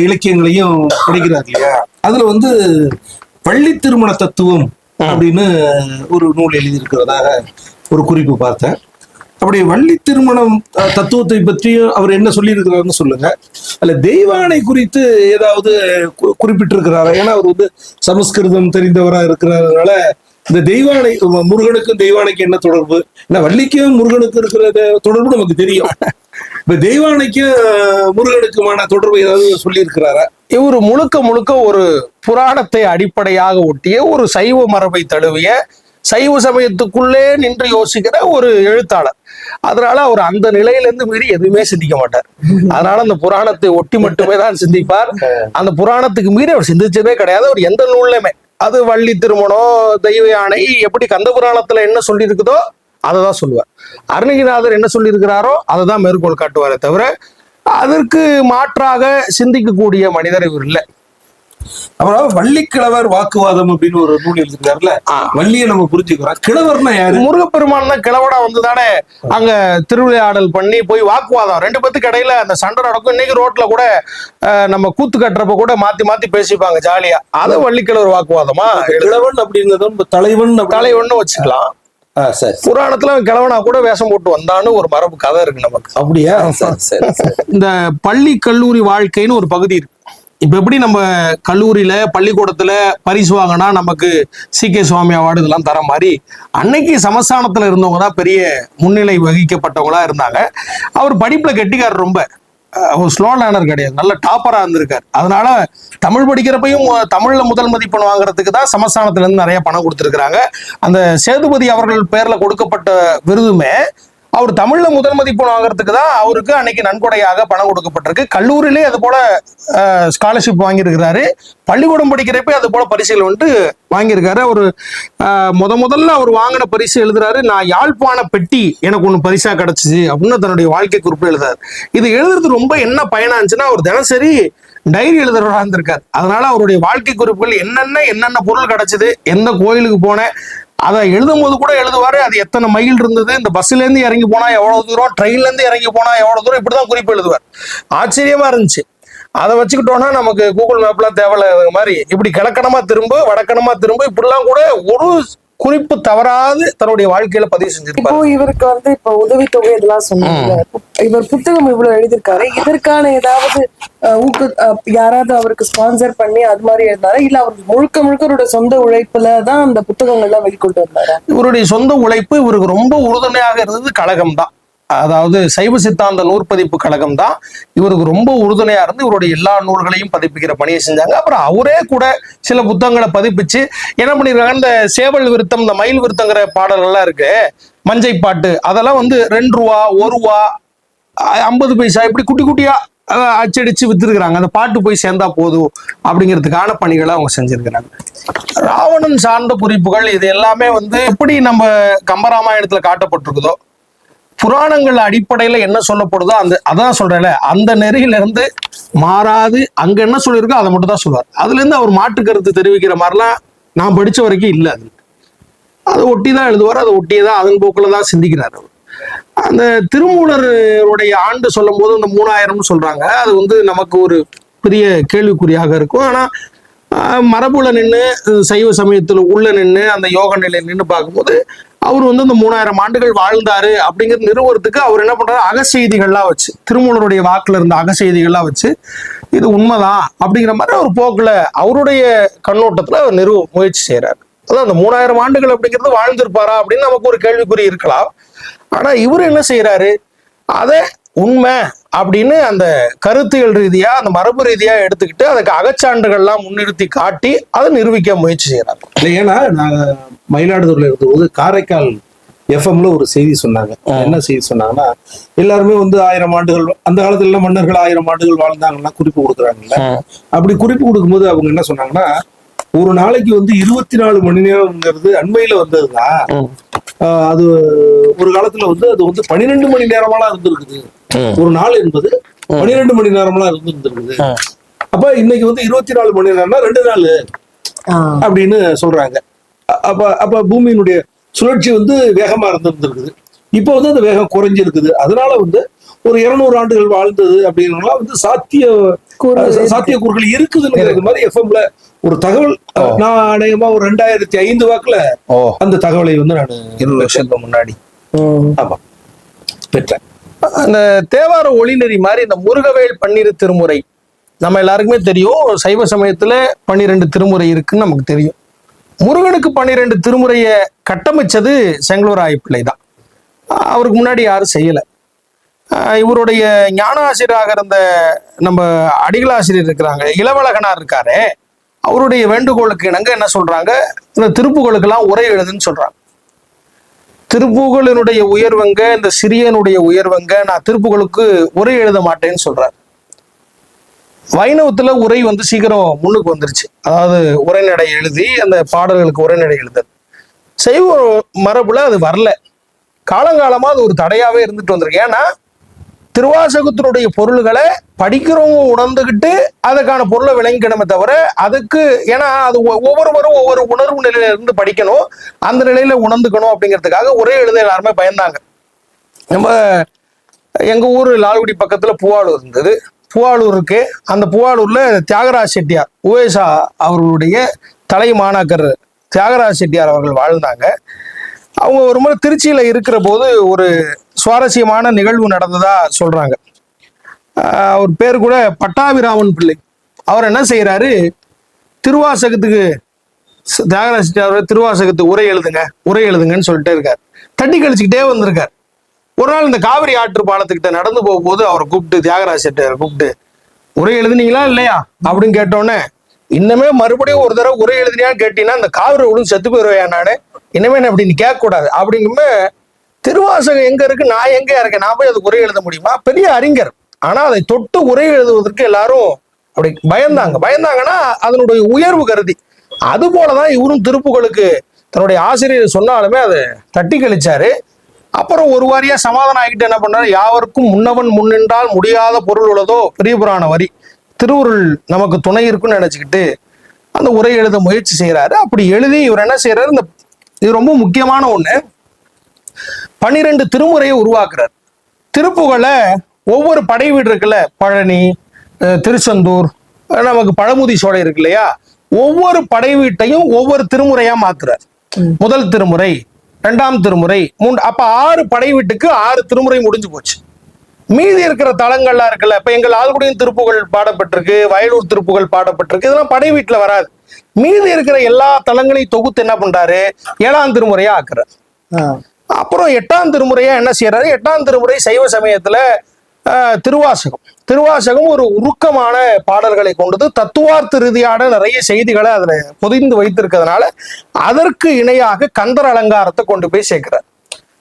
இலக்கியங்களையும் படிக்கிறார் இல்லையா. அதுல பள்ளி திருமண தத்துவம் அப்படின்னு ஒரு நூல் எழுதியிருக்கிறதாக ஒரு குறிப்பு பார்த்தேன். அப்படி வள்ளி திருமணம் தத்துவத்தை பற்றியும் அவர் என்ன சொல்லி இருக்கிறாருன்னு சொல்லுங்க. அல்ல தெய்வானை குறித்து ஏதாவது குறிப்பிட்டிருக்கிறாரா? ஏன்னா அவர் சமஸ்கிருதம் தெரிந்தவரா இருக்கிறதுனால இந்த தெய்வானை, முருகனுக்கும் தெய்வானைக்கும் என்ன தொடர்பு, ஏன்னா வள்ளிக்கும் முருகனுக்கும் இருக்கிற தொடர்பு நமக்கு தெரியும். இப்ப தெய்வானைக்கும் முருகனுக்குமான தொடர்பு ஏதாவது சொல்லி இருக்கிறாரா? இவர் முழுக்க ஒரு புராணத்தை அடிப்படையாக ஒட்டிய ஒரு சைவ மரபை தழுவிய சைவ சமயத்துக்குள்ளே நின்று யோசிக்கிற ஒரு எழுத்தாளர். அதனால அவர் அந்த நிலையிலிருந்து மீறி எதுவுமே சிந்திக்க மாட்டார். அதனால அந்த புராணத்தை ஒட்டி மட்டுமே தான் சிந்திப்பார். அந்த புராணத்துக்கு மீறி அவர் சிந்திச்சதே கிடையாது. அவர் எந்த நூல்லையுமே அது வள்ளி திருமணம், தெய்வ யானை, எப்படி கந்த புராணத்துல என்ன சொல்லி இருக்குதோ அதை தான் சொல்லுவார். அருணகிரிநாதர் என்ன சொல்லி இருக்கிறாரோ அதை தான் மேற்கோள் காட்டுவாரே தவிர அதற்கு மாற்றாக சிந்திக்கக்கூடிய மனிதர் இவர் இல்லை. அப்புறம் வள்ளிக்கிழவர் வாக்குவாதம் அப்படின்னு ஒரு நூல் எழுதிருக்காருல்ல, வள்ளியை நம்ம புரிஞ்சுக்கிறோம். கிழவர்னா யாரு? முருகப்பெருமான் தான் கிழவடா வந்து தானே அங்க திருவிளையாடல் பண்ணி போய் வாக்குவாதம், ரெண்டு பேத்துக்கு இடையில அந்த சண்டை நடக்கும். இன்னைக்கு ரோட்ல கூட நம்ம கூத்து கட்டுறப்ப கூட மாத்தி மாத்தி பேசிப்பாங்க ஜாலியா. அது வள்ளிக்கிழவர் வாக்குவாதமா? கிழவன் அப்படிங்கிறத தலைவன் தலைவன்னு வச்சுக்கலாம். சரி, புராணத்துல கிழவனா கூட வேஷம் போட்டு வந்தான்னு ஒரு மரபு கதை இருக்கு நமக்கு. அப்படியா? சரி. இந்த பள்ளி கல்லூரி வாழ்க்கைன்னு ஒரு பகுதி இருக்கு. இப்ப எப்படி நம்ம கல்லூரியில பள்ளிக்கூடத்துல பரிசு வாங்கினா நமக்கு CK சுவாமி அவார்டு இதெல்லாம் தர மாதிரி, அன்னைக்கு சமஸ்தானத்துல இருந்தவங்க தான் பெரிய முன்னிலை வகிக்கப்பட்டவங்களா இருந்தாங்க. அவர் படிப்புல கெட்டிக்காரர், ரொம்ப ஒரு ஸ்லோ லேர்னர் கிடையாது, நல்ல டாப்பரா இருந்திருக்காரு. அதனால தமிழ் படிக்கிறப்பையும் தமிழ்ல முதல் மதிப்பெண் வாங்குறதுக்கு தான் சமஸ்தானத்துல இருந்து நிறைய பணம் கொடுத்துருக்காங்க. அந்த சேதுபதி அவர்கள் பேர்ல கொடுக்கப்பட்ட விருதுமே அவர் தமிழ்ல முதல் மதிப்பெண் வாங்குறதுக்கு தான் அவருக்கு அன்னைக்கு நன்கொடையாக பணம் கொடுக்கப்பட்டிருக்கு. கல்லூரியிலே அது போல ஸ்காலர்ஷிப் வாங்கியிருக்கிறாரு. பள்ளிக்கூடம் படிக்கிறப்ப அது போல பரிசுகள் வந்துட்டு வாங்கியிருக்காரு. அவர் முதல்ல அவர் வாங்கின பரிசு எழுதுறாரு, நான் யாழ்ப்பாண பெட்டி எனக்கு ஒண்ணு பரிசா கிடைச்சிச்சு அப்படின்னு தன்னுடைய வாழ்க்கை குறிப்பு எழுதுறாரு. இது எழுதுறது ரொம்ப என்ன பயனாச்சுன்னா, அவர் தினசரி டைரி எழுதுறவராக இருந்திருக்காரு. அதனால அவருடைய வாழ்க்கை குறிப்புகள் என்னென்ன பொருள் கிடைச்சது, எந்த கோயிலுக்கு போனேன், அதை எழுதும் போது கூட எழுதுவாரு. அது எத்தனை மைல் இருந்தது, இந்த பஸ்ல இருந்து இறங்கி போனா எவ்வளவு தூரம், ட்ரெயின்ல இருந்து இறங்கி போனா எவ்வளவு தூரம், இப்படிதான் குறிப்பு எழுதுவார். ஆச்சரியமா இருந்துச்சு. அதை வச்சுக்கிட்டோம்னா நமக்கு கூகுள் மேப்லாம் தேவையில்ல மாதிரி இப்படி கிழக்கணமா திரும்ப வடக்கணமா திரும்ப இப்படிலாம் கூட ஒரு குறிப்பு தவறாது தன்னுடைய வாழ்க்கையில பதிவு செஞ்சிருப்பாரு. இப்போ இவருக்கு வந்து இப்ப உதவித்தொகை இதெல்லாம் சொன்னாங்க. இவர் புத்தகம் இவ்வளவு எழுதியிருக்காரு, இதற்கான ஏதாவது யாராவது அவருக்கு ஸ்பான்சர் பண்ணி அது மாதிரி எழுந்தாரா, இல்ல அவர் முழுக்க அவரோட சொந்த உழைப்புல தான் அந்த புத்தகங்கள்லாம் வெளிக்கொண்டு வந்தாரா? இவருடைய சொந்த உழைப்பு. இவருக்கு ரொம்ப உறுதுணையாக இருந்தது கழகம் தான். அதாவது சைவ சித்தாந்த நூற்பதிப்பு கழகம் தான் இவருக்கு ரொம்ப உறுதுணையா இருந்து இவருடைய எல்லா நூல்களையும் பதிப்பிக்கிற பணியை செஞ்சாங்க. அப்புறம் அவரே கூட சில புத்தகங்களை பதிப்பிச்சு என்ன பண்ணிருக்காங்க, இந்த சேவல் விருத்தம், இந்த மயில் விருத்தங்கிற பாடல்கள்லாம் இருக்கு, மஞ்சை பாட்டு, அதெல்லாம் வந்து 2 ரூபா 1 ரூபா 50 பைசா இப்படி குட்டி குட்டியா அச்சடிச்சு வித்துருக்குறாங்க. அந்த பாட்டு போய் சேர்ந்தா போதும் அப்படிங்கிறதுக்கான பணிகளை அவங்க செஞ்சிருக்கிறாங்க. ராவணன் சார்ந்த குறிப்புகள் இது எல்லாமே வந்து எப்படி நம்ம கம்பராமாயணத்துல காட்டப்பட்டிருக்குதோ, புராணங்கள் அடிப்படையில என்ன சொல்லப்படுதோ அதான் சொல்றேன்ல, அந்த நெறியில இருந்து மாறாது அங்க என்ன சொல்லியிருக்கோ அதை மட்டும் தான் சொல்லுவார். அதுல இருந்து அவர் மாற்று கருத்து தெரிவிக்கிற மாதிரிலாம் நான் படிச்ச வரைக்கும் இல்லை. அதை ஒட்டி தான் எழுதுவார், அதை ஒட்டியே தான் அதன் போக்குல தான் சிந்திக்கிறார் அவர். அந்த திருமூலருடைய ஆண்டு சொல்லும் போது இந்த 3000 சொல்றாங்க. அது வந்து நமக்கு ஒரு பெரிய கேள்விக்குறியாக இருக்கும். ஆனா மரபுல நின்று சைவ சமயத்துல உள்ள நின்று அந்த யோக நிலை நின்று பார்க்கும்போது அவர் வந்து இந்த 3000 ஆண்டுகள் வாழ்ந்தாரு அப்படிங்கிறது நிறுவனத்துக்கு அவர் என்ன பண்றாரு, அகசெய்திகள்லாம் வச்சு, திருமூலருடைய வாக்குல இருந்த அகசெய்திகள்லாம் வச்சு இது உண்மைதான் அப்படிங்கிற மாதிரி ஒரு போக்குல அவருடைய கண்ணோட்டத்துல அவர் நிறுவ முயற்சி செய்யறாரு. அதான் அந்த 3000 ஆண்டுகள் அப்படிங்கிறது வாழ்ந்திருப்பாரா அப்படின்னு நமக்கு ஒரு கேள்விக்குறி இருக்கலாம். ஆனா இவர் என்ன செய்யறாரு, அதை உண்மை அப்படின்னு அந்த கருத்தியல் ரீதியா அந்த மரபு ரீதியா எடுத்துக்கிட்டு அதுக்கு அகச்சான்றுகள்லாம் முன்னிறுத்தி காட்டி அதை நிரூபிக்க முயற்சி செய்யறாங்க. இல்லை, ஏன்னா நாங்க மயிலாடுதுறையில இருந்தபோது காரைக்கால் எஃப்எம்ல ஒரு செய்தி சொன்னாங்க. என்ன செய்தி சொன்னாங்கன்னா, எல்லாருமே வந்து 1000 ஆண்டுகள், அந்த காலத்துல மன்னர்கள் 1000 ஆண்டுகள் வாழ்ந்தாங்கன்னா குறிப்பு கொடுக்குறாங்கல்ல, அப்படி குறிப்பு கொடுக்கும்போது அவங்க என்ன சொன்னாங்கன்னா, ஒரு நாளைக்கு வந்து 24 மணி நேரம்ங்கிறது அண்மையில வந்ததுதான். அது ஒரு காலத்துல வந்து அது வந்து 12 மணி நேரமெல்லாம் இருந்திருக்குது. ஒரு நாள் என்பது 12 மணி நேரமெல்லாம் இருந்திருக்குது. அப்ப இன்னைக்கு வந்து 24 மணி நேரம்னா 2 நாள் அப்படின்னு சொல்றாங்க. அப்ப பூமியினுடைய சுழற்சி வந்து வேகமா இருந்திருக்குது. இப்போ வந்து அந்த வேகம் குறைஞ்சிருக்குது. அதனால வந்து ஒரு 200 ஆண்டுகள் வாழ்ந்தது அப்படின்னா வந்து சாத்தியக்கூறுகள் இருக்குதுங்கிறது மாதிரி எஃப்எம்ல ஒரு தகவல் நான் அநேகமா ஒரு 2005 வாக்குல அந்த தகவலை வந்து நான் 20 வருஷத்துக்கு முன்னாடி ஆமா பெற்றேன். அந்த தேவார ஒளிநெறி மாதிரி இந்த முருகவேல் 12 திருமுறை நம்ம எல்லாருக்குமே தெரியும். சைவ சமயத்துல 12 திருமுறை இருக்குன்னு நமக்கு தெரியும். முருகனுக்கு 12 திருமுறையை கட்டமைச்சது செங்கலூராய பிள்ளை தான். அவருக்கு முன்னாடி யாரும் செய்யலை. இவருடைய ஞான ஆசிரியராக இருந்த நம்ம அடிகளாசிரியர் இருக்கிறாங்க, இளவழகனார் இருக்காரு, அவருடைய வேண்டுகோளுக்கு இணங்க என்ன சொல்றாங்க, இந்த திருப்புகளுக்கெல்லாம் உரை எழுதுன்னு சொல்றாங்க. திருப்புகளினுடைய உயர்வங்க, இந்த சிறியனுடைய உயர்வங்க, நான் திருப்புகளுக்கு உரை எழுத மாட்டேன்னு சொல்றாரு. வைணவத்துல உரை வந்து சீக்கிரம் முன்னுக்கு வந்துருச்சு. அதாவது உரைநடை எழுதி அந்த பாடல்களுக்கு உரைநடை எழுதல். சைவ மரபுல அது வரல. காலங்காலமா அது ஒரு தடையாவே இருந்துட்டு வந்திருக்கு. ஏன்னா திருவாசகத்தினுடைய பொருள்களை படிக்கிறவங்க உணர்ந்துகிட்டு அதுக்கான பொருளை விளங்கிக்கணுமே தவிர அதுக்கு, ஏன்னா அது ஒவ்வொருவரும் ஒவ்வொரு உணர்வு நிலையில இருந்து படிக்கணும், அந்த நிலையில உணர்ந்துக்கணும் அப்படிங்கிறதுக்காக ஒரே எழுத எல்லாருமே பயந்தாங்க. நம்ம எங்க ஊர் லால்குடி பக்கத்துல பூவாளூர் இருந்தது. பூவாளூர் இருக்கு. அந்த பூவாளூர்ல தியாகராஜ செட்டியார் உவேசா அவர்களுடைய தலை மாணாக்கர் தியாகராஜ செட்டியார் அவர்கள் வாழ்ந்தாங்க. அவங்க ஒரு முறை திருச்சியில இருக்கிற போது ஒரு சுவாரஸ்யமான நிகழ்வு நடந்ததா சொல்றாங்க. அவர் பேர் கூட பட்டாபிராமன் பிள்ளை. அவர் என்ன செய்யறாரு, திருவாசகத்துக்கு தியாகராஜ செட்டியார் திருவாசகத்துக்கு உரை எழுதுங்கன்னு சொல்லிட்டே இருக்காரு. தட்டி கழிச்சுக்கிட்டே வந்திருக்காரு. ஒரு நாள் இந்த காவிரி ஆற்று பாலத்துக்கிட்ட நடந்து போகும்போது அவரை கூப்பிட்டு, தியாகராஜ செட்டியார் கூப்பிட்டு, உரை எழுதுனீங்களா இல்லையா அப்படின்னு கேட்டோன்னே, இன்னமே மறுபடியும் ஒரு தடவை உரை எழுதினியான்னு கேட்டீங்கன்னா இந்த காவிரி விழுந்து செத்து போயிருவேன் நானு, இனிமே அப்படின்னு கேட்க கூடாது அப்படிங்குமே, திருவாசகம் எங்க இருக்கு, நான் எங்க இருக்கேன், நான் போய் அதுக்கு உரை எழுத முடியுமா? பெரிய அறிஞர். ஆனா அதை தொட்டு உரை எழுதுவதற்கு எல்லாரும் அப்படி பயந்தாங்கன்னா அதனுடைய உயர்வு கருதி. அது போலதான் இவரும் திருப்புகளுக்கு தன்னுடைய ஆசிரியர் சொன்னாலுமே அதை தட்டி கழிச்சாரு. அப்புறம் ஒரு வாரியா சமாதானம் ஆகிட்டு என்ன பண்ணாரு, யாவருக்கும் முன்னவன் முன்னின்றால் முடியாத பொருள் உள்ளதோ பெரிய புராண வரி, திருவுருள் நமக்கு துணை இருக்குன்னு நினைச்சுக்கிட்டு அந்த உரை எழுத முயற்சி செய்யறாரு. அப்படி எழுதி இவர் என்ன செய்யறாரு, இந்த இது ரொம்ப முக்கியமான ஒண்ணு, 12 திருமுறையை உருவாக்குறார். திருப்புகளை ஒவ்வொரு படை வீடு இருக்குல்ல, பழனி, திருச்செந்தூர், நமக்கு பழமுதி சோலை இருக்கு இல்லையா, ஒவ்வொரு படை வீட்டையும் ஒவ்வொரு திருமுறையா மாத்துறார். முதல் திருமுறை, 2ஆம் திருமுறை, 3, அப்ப 6 படை வீட்டுக்கு 6 திருமுறை முடிஞ்சு போச்சு. மீதி இருக்கிற தலங்கள்லாம் இருக்குல்ல, இப்ப எங்கள் ஆல்குடியின் திருப்புகள் பாடப்பட்டிருக்கு, வயலூர் திருப்புகள் பாடப்பட்டிருக்கு, இதெல்லாம் படை வீட்டுல வராது. மீதி இருக்கிற எல்லா தலங்களையும் தொகுத்து என்ன பண்றாரு, 7ஆம் திருமுறையா ஆக்குறாரு. அப்புறம் 8ஆம் திருமுறையா என்ன செய்யறாரு, 8ஆம் திருமுறை சைவ சமயத்துல திருவாசகம் ஒரு உருக்கமான பாடல்களை கொண்டது, தத்துவார்த்த ரீதியான நிறைய செய்திகளை அதுல பொதிந்து வைத்திருக்கிறதுனால அதற்கு இணையாக கந்தர் அலங்காரத்தை கொண்டு போய் சேர்க்கிறார்.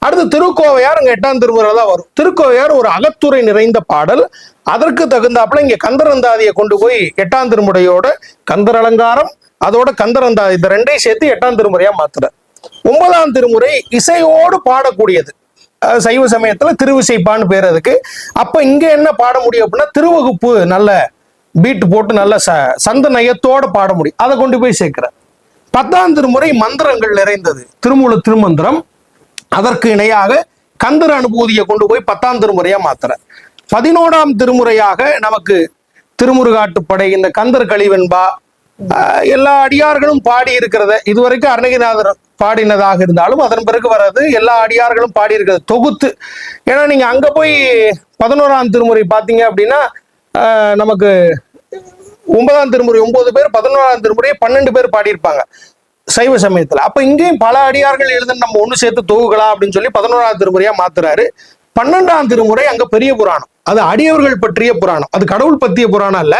அடுத்து திருக்கோவையார் இங்க 8ஆம் திருமுறை தான் வரும். திருக்கோவையார் ஒரு அகத்துறை நிறைந்த பாடல். அதற்கு தகுந்தாப்புல இங்க கந்தரந்தாதியை கொண்டு போய் 8ஆம் திருமுறையோட கந்தர் அலங்காரம், அதோட கந்தரந்தாதி, இந்த ரெண்டையும் சேர்த்து 8ஆம் திருமுறையா மாத்துறார். 9ஆம் திருமுறை இசையோடு பாடக்கூடியது. சைவ சமயத்துல திருவிசைப்பான்னு பேர் அதுக்கு. அப்ப இங்க என்ன பாட முடியும் அப்படின்னா, திருவகுப்பு நல்ல பீட் போட்டு நல்ல சந்த நயத்தோட பாட முடியும். அதை கொண்டு போய் சேர்க்கிறார். 10ஆம் திருமுறை மந்திரங்கள் நிறைந்தது, திருமூல திருமந்திரம். அதற்கு இணையாக கந்தர் அனுபூதியை கொண்டு போய் 10ஆம் திருமுறையா மாத்துறார். 11ஆம் திருமுறையாக நமக்கு திருமுருகாட்டுப்படை, இந்த கந்தர் கலிவெண்பா, எல்லா அடியார்களும் பாடி இருக்கிறத, இதுவரைக்கும் அருணகிரிநாதர் பாடினதாக இருந்தாலும் அதன் பிறகு வர்றது எல்லா அடியார்களும் பாடி இருக்கிறது தொகுத்து. ஏன்னா நீங்க அங்க போய் 11ஆம் திருமுறை பாத்தீங்க அப்படின்னா நமக்கு 9ஆம் திருமுறை 9 பேர், 11ஆம் திருமுறையை 12 பேர் பாடியிருப்பாங்க சைவ சமயத்துல. அப்ப இங்கேயும் பல அடியார்கள் எழுதுன்னு நம்ம ஒண்ணு சேர்த்து தொகுக்கலாம் அப்படின்னு சொல்லி 11ஆம் திருமுறையா மாத்துறாரு. 12ஆம் திருமுறை அங்க பெரிய புராணம், அது அடியவர்கள் பற்றிய புராணம், அது கடவுள் பற்றிய புராணம் அல்ல,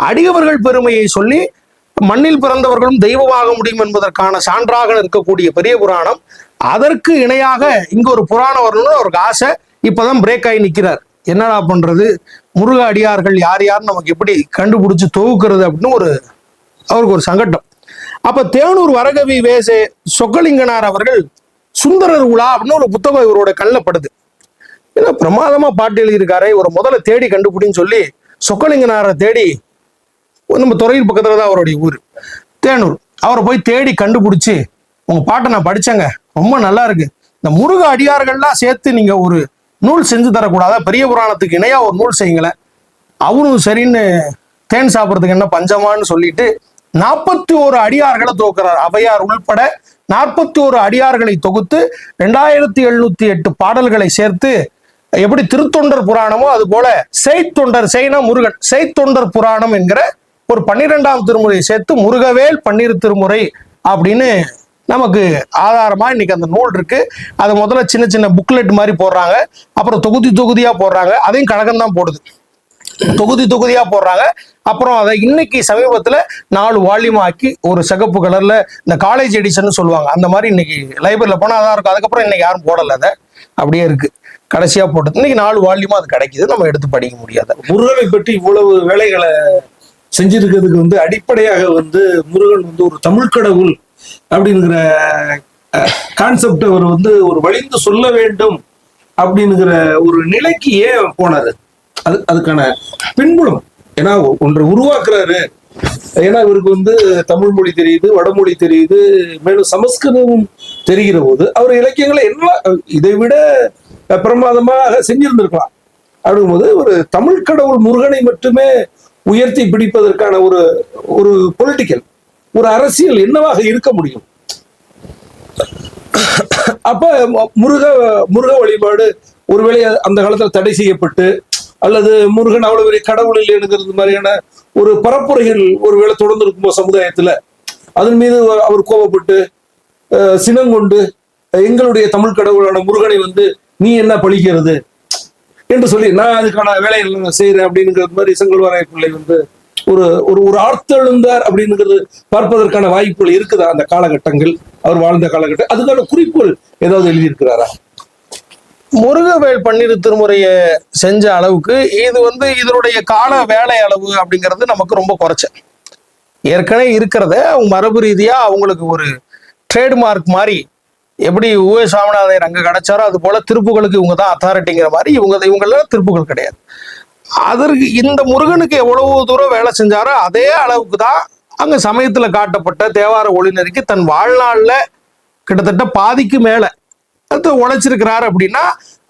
அடியவர்கள் பெருமையை சொல்லி மண்ணில் பிறந்தவர்களும் தெய்வமாக முடியும் என்பதற்கான சான்றாக இருக்கக்கூடிய பெரிய புராணம். அதற்கு இணையாக இங்க ஒரு புராணம் வரணும்னு அவருக்கு ஆசை. இப்பதான் பிரேக் ஆகி நிக்கிறார். என்னடா பண்றது, முருக அடியார்கள் யார் யார் நமக்கு எப்படி கண்டுபிடிச்சு தொகுக்கிறது அப்படின்னு அவருக்கு ஒரு சங்கடம். அப்ப தேனூர் வரகவி வேசே சொக்கலிங்கனார் அவர்கள் சுந்தரர் உலா அப்படின்னு ஒரு புத்தகம் இவரோட கண்ணில் படுது. ஏன்னா பிரமாதமா பாட்டு எழுதியிருக்காரு, இவரை முதல்ல தேடி கண்டுபிடின்னு சொல்லி சொக்கலிங்கனாரை தேடி, நம்ம துறையூர் பக்கத்துல தான் அவருடைய ஊர் தேனூர், அவரை போய் தேடி கண்டுபிடிச்சு, உங்க பாட்டை நான் படிச்சேங்க, ரொம்ப நல்லா இருக்கு, இந்த முருக அடியார்கள்லாம் சேர்த்து நீங்க ஒரு நூல் செஞ்சு தரக்கூடாதா, பெரிய புராணத்துக்கு இணையா ஒரு நூல் செய்யுங்களேன். அவரும் சரின்னு தேன் சாப்பிட்றதுக்கு என்ன பஞ்சமான்னு சொல்லிட்டு 41 அடியார்களை தொகுக்கிறார். அவையார் உள்பட 41 அடியார்களை தொகுத்து 2708 பாடல்களை சேர்த்து, எப்படி திருத்தொண்டர் புராணமோ அது போல செய்தொண்டர், செய்னா முருகன், செய்தொண்டர் புராணம் என்கிற ஒரு 12ஆம் திருமுறையை சேர்த்து முருகவேல் 12 திருமுறை அப்படின்னு நமக்கு ஆதாரமா இன்னைக்கு அந்த நூல் இருக்கு. அது முதல்ல சின்ன சின்ன புக்லெட் மாதிரி போடுறாங்க, அப்புறம் தொகுதியா போடுறாங்க, அதையும் கழகம் தான் போடுது, தொகுதியா போடுறாங்க. அப்புறம் அதை இன்னைக்கு சமீபத்துல 4 வால்யூம் ஆக்கி ஒரு சிகப்பு கலர்ல, இந்த காலேஜ் எடிஷன் சொல்லுவாங்க, அந்த மாதிரி இன்னைக்கு லைப்ரரியில போனா அதான் இருக்கும். அதுக்கப்புறம் இன்னைக்கு யாரும் போடல, அதை அப்படியே இருக்கு. கடைசியா போட்டது. இன்னைக்கு 4 வால்யூமா அது கிடைக்குது, நம்ம எடுத்து படிக்க முடியாது. முருகனை பற்றி இவ்வளவு வேலைகளை செஞ்சிருக்கிறதுக்கு வந்து அடிப்படையாக வந்து முருகன் வந்து ஒரு தமிழ் கடவுள் அப்படிங்கிற கான்செப்ட் அவர் வந்து ஒரு வலிந்து சொல்ல வேண்டும் அப்படிங்கிற ஒரு நிலைக்கு ஏன் போனாரு? அதுக்கான பின்புலம் ஏன்னா ஒன்றை உருவாக்குறாரு. ஏன்னா இவருக்கு வந்து தமிழ் மொழி தெரியுது, வடமொழி தெரியுது, மேலும் சமஸ்கிருதமும் தெரிகிற போது அவர் இலக்கியங்களை என்ன இதை விட பிரமாதமாக செஞ்சிருந்திருக்கலாம். அப்படிங்கும்போது ஒரு தமிழ் கடவுள் முருகனை மட்டுமே உயர்த்தி பிடிப்பதற்கான ஒரு ஒரு பொலிட்டிக்கல் ஒரு அரசியல் என்னவாக இருக்க முடியும்? அப்ப முருக வழிபாடு ஒருவேளை அந்த காலத்துல தடை செய்யப்பட்டு அல்லது முருகன் அவ்வளவு பெரிய கடவுள் இல்லைங்கிறது மாதிரியான ஒரு பரப்புரைகள் ஒருவேளை தொடர்ந்து இருக்கும்போது சமுதாயத்துல அதன் மீது அவர் கோபப்பட்டு சினங்கொண்டு எங்களுடைய தமிழ் கடவுளான முருகனை வந்து நீ என்ன பழிக்கிறது என்று சொல்லி நான் அதுக்கான வேலைகள் செய்யறேன் அப்படிங்கிறது மாதிரி செங்கல்வராய பிள்ளை வந்து ஒரு ஒரு ஆர்த்தெழுந்தார் அப்படிங்கிறது பார்ப்பதற்கான வாய்ப்புகள் இருக்குதா? அந்த காலகட்டங்கள் அவர் வாழ்ந்த காலகட்டம் அதுக்கான குறிப்புகள் ஏதாவது எழுதியிருக்கிறாரா? முருகவேல் பன்னிரு திருமுறையை செஞ்ச அளவுக்கு இது வந்து இதனுடைய கால வேலை அளவு அப்படிங்கிறது நமக்கு ரொம்ப குறைச்ச. ஏற்கனவே இருக்கிறத அவங்க மரபு ரீதியா அவங்களுக்கு ஒரு ட்ரேட்மார்க் மாதிரி எப்படி உவே சாமிநாதையர் அங்க கிடைச்சாரோ அது போல திருப்புகளுக்கு இவங்க தான் அத்தாரிட்டிங்கிற மாதிரி இவங்கெல்லாம் திருப்புகள் கிடையாது. அதற்கு இந்த முருகனுக்கு எவ்வளவு தூரம் வேலை செஞ்சாரோ அதே அளவுக்கு தான் அங்க சமயத்துல காட்டப்பட்ட தேவார ஒளிநெறிக்கு தன் வாழ்நாள்ல கிட்டத்தட்ட பாதிக்கு மேல உழைச்சிருக்கிறாரு. அப்படின்னா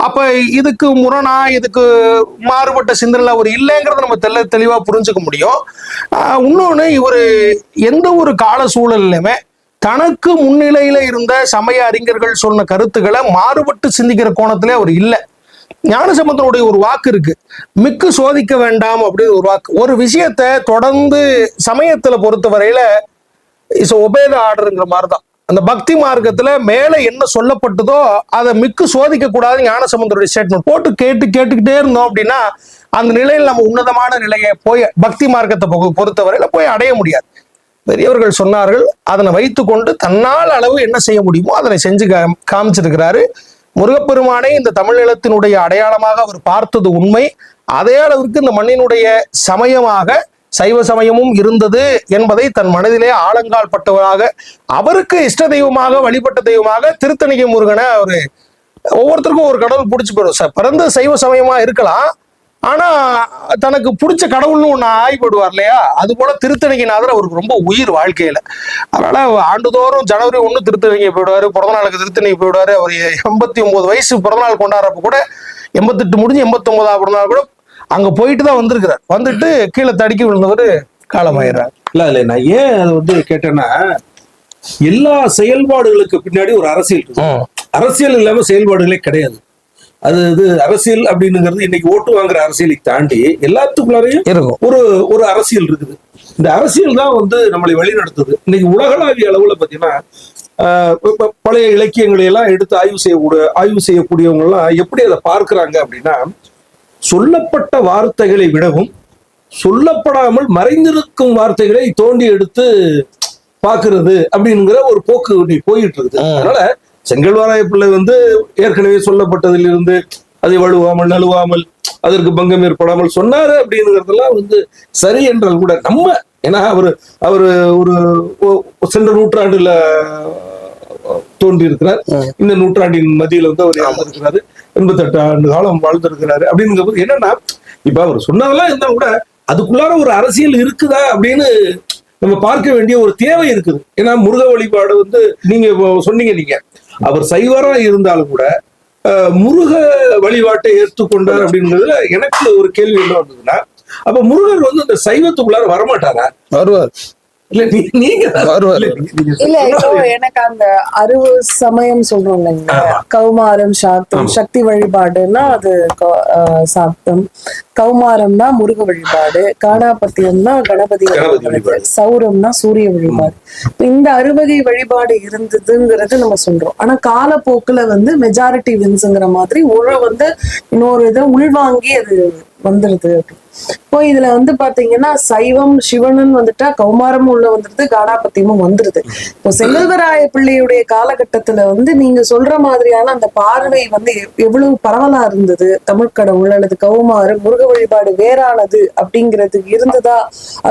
அப்ப இதுக்கு முரணா இதுக்கு மாறுபட்ட சிந்தனை ஒரு இல்லைங்கிறத நம்ம தெளிவா புரிஞ்சுக்க முடியும். இன்னொன்னு இவர் எந்த ஒரு கால சூழல்லையுமே தனக்கு முன்னிலையில இருந்த சமய அறிஞர்கள் சொன்ன கருத்துக்களை மாறுபட்டு சிந்திக்கிற கோணத்திலே அவர் இல்லை. ஞானசம்பந்தனுடைய ஒரு வாக்கு இருக்கு, மிக்கு சோதிக்க வேண்டாம் அப்படின்னு ஒரு வாக்கு. ஒரு விஷயத்தை தொடர்ந்து சமயத்துல பொறுத்தவரையில இஸ் ஒபே தி ஆர்டர்ங்கிற மாதிரிதான். அந்த பக்தி மார்க்கத்துல மேல என்ன சொல்லப்பட்டதோ அதை மிக்கு சோதிக்க கூடாது. ஞானசம்பந்தருடைய ஸ்டேட்மெண்ட் போட்டு கேட்டுக்கிட்டே இருந்தோம் அப்படின்னா அந்த நிலையில் நம்ம உன்னதமான நிலையை போய் பக்தி மார்க்கத்தை பொறுத்தவரையில போய் அடைய முடியாது. பெரியவர்கள் சொன்னார்கள், அதனை வைத்துக்கொண்டு தன்னால் அளவு என்ன செய்ய முடியுமோ அதனை செஞ்சு காமிச்சிருக்கிறாரு. முருகப்பெருமானை இந்த தமிழ் நிலத்தினுடைய அடையாளமாக அவர் பார்த்தது உண்மை. அதே அளவிற்கு இந்த மண்ணினுடைய சமயமாக சைவ சமயமும் இருந்தது என்பதை தன் மனதிலே ஆழங்கால் பட்டவராக அவருக்கு இஷ்ட தெய்வமாக வழிபட்ட தெய்வமாக திருத்தணிகை முருகனை அவரு ஒவ்வொருத்தருக்கும் ஒரு கடவுள் பிடிச்சி போயிடும். பிறந்த சைவ சமயமா இருக்கலாம், ஆனா தனக்கு பிடிச்ச கடவுள்னு ஒண்ணு ஆய்ப்படுவார் இல்லையா? அது போல திருத்தணிகைநாதர் அவருக்கு ரொம்ப உயிர் வாழ்க்கையில. அதனால ஆண்டுதோறும் ஜனவரி 1 திருத்தணிகை போயிடுவாரு, பிறந்த நாளுக்கு திருத்தணிகை போயிடுவாரு. அவர் 89 வயசு பிறந்தநாள் கொண்டாடுறப்ப கூட 88 முடிஞ்சு 89ஆவது பிறந்தநாள் கூட அங்க போயிட்டு தான் வந்திருக்கிறார். வந்துட்டு கீழே தடுக்கி விழுந்தவர் காலமாயிடுறார். இல்ல நான் ஏன் அதை வந்து கேட்டேன்னா, எல்லா செயல்பாடுகளுக்கு பின்னாடி ஒரு அரசியல் இருக்கு. அரசியல் இல்லாம செயல்பாடுகளே கிடையாது. அது அரசியல் அப்படின்னுங்கிறது இன்னைக்கு ஓட்டு வாங்குற அரசியலை தாண்டி எல்லாத்துக்குள்ளாரையும் ஒரு ஒரு அரசியல் இருக்குது. இந்த அரசியல் தான் வந்து நம்மளை வழிநடத்துது. இன்னைக்கு உலகளாவிய அளவுல பாத்தீங்கன்னா பழைய இலக்கியங்களை எல்லாம் எடுத்து ஆய்வு செய்யக்கூடியவங்க எல்லாம் எப்படி அதை பார்க்கிறாங்க அப்படின்னா, சொல்லப்பட்ட வார்த்தைகளை விடவும் சொல்லப்படாமல் மறைந்திருக்கும் வார்த்தைகளை தோண்டி எடுத்து பார்க்கிறது அப்படிங்கிற ஒரு போக்கு போயிட்டு இருக்குது. அதனால செங்கல்வராய பிள்ளை வந்து ஏற்கனவே சொல்லப்பட்டதிலிருந்து அதை வலுவாமல் நழுவாமல் அதற்கு பங்கம் ஏற்படாமல் சொன்னாரு அப்படிங்கிறதெல்லாம் வந்து சரி என்றால் கூட நம்ம ஏன்னா அவரு ஒரு சென்ற நூற்றாண்டுல தோன்றி இருக்கிறார். இந்த நூற்றாண்டின் மத்தியில வந்து அவர் இறந்திருக்கிறாரு. 88 ஆண்டு காலம் வாழ்ந்திருக்கிறாரு. அப்படிங்கிறது என்னன்னா, இப்ப அவர் சொன்னதெல்லாம் இருந்தா கூட அதுக்குள்ளார ஒரு அரசியல் இருக்குதா அப்படின்னு நம்ம பார்க்க வேண்டிய ஒரு தேவை இருக்குது. ஏன்னா முருக வழிபாடு வந்து நீங்க சொன்னீங்க, அவர் சைவரா இருந்தாலும் கூட முருக வழிபாட்டை ஏற்றுக்கொண்டார் அப்படிங்கிறதுல எனக்கு ஒரு கேள்வி என்ன வந்ததுன்னா, அப்ப முருகர் வந்து இந்த சைவத்துக்குள்ளார வரமாட்டாரா? வருவார். இல்ல இப்போ எனக்கு அந்த அறுவு சமயம் சொல்றோம் இல்லைங்க, கௌமாரம் சாக்தம், சக்தி வழிபாடுன்னா அது சாக்தம், கௌமாரம்னா முருக வழிபாடு, காணாபத்தியம்னா கணபதி வழிபாடு, சௌரம்னா சூரிய வழிபாடு. இப்ப இந்த அறுவகை வழிபாடு இருந்ததுங்கிறது நம்ம சொல்றோம். ஆனா காலப்போக்குல வந்து மெஜாரிட்டி வின்ஸுங்கிற மாதிரி வந்து இன்னொரு இதை உள்வாங்கி அது வந்துருது. இப்போ இதுல வந்து பாத்தீங்கன்னா சைவம் சிவனும் வந்துட்டா கௌமாரமும் உள்ள வந்துருது, காடாபத்தியமும் வந்துருது. இப்போ செல்வராய பிள்ளையுடைய காலகட்டத்துல வந்து நீங்க சொல்ற மாதிரியான அந்த பார்வை வந்து எவ்வளவு பரவலா இருந்தது, தமிழ் கடவுள் அல்லது கௌமாறு முருக வழிபாடு வேறானது அப்படிங்கிறது இருந்ததா,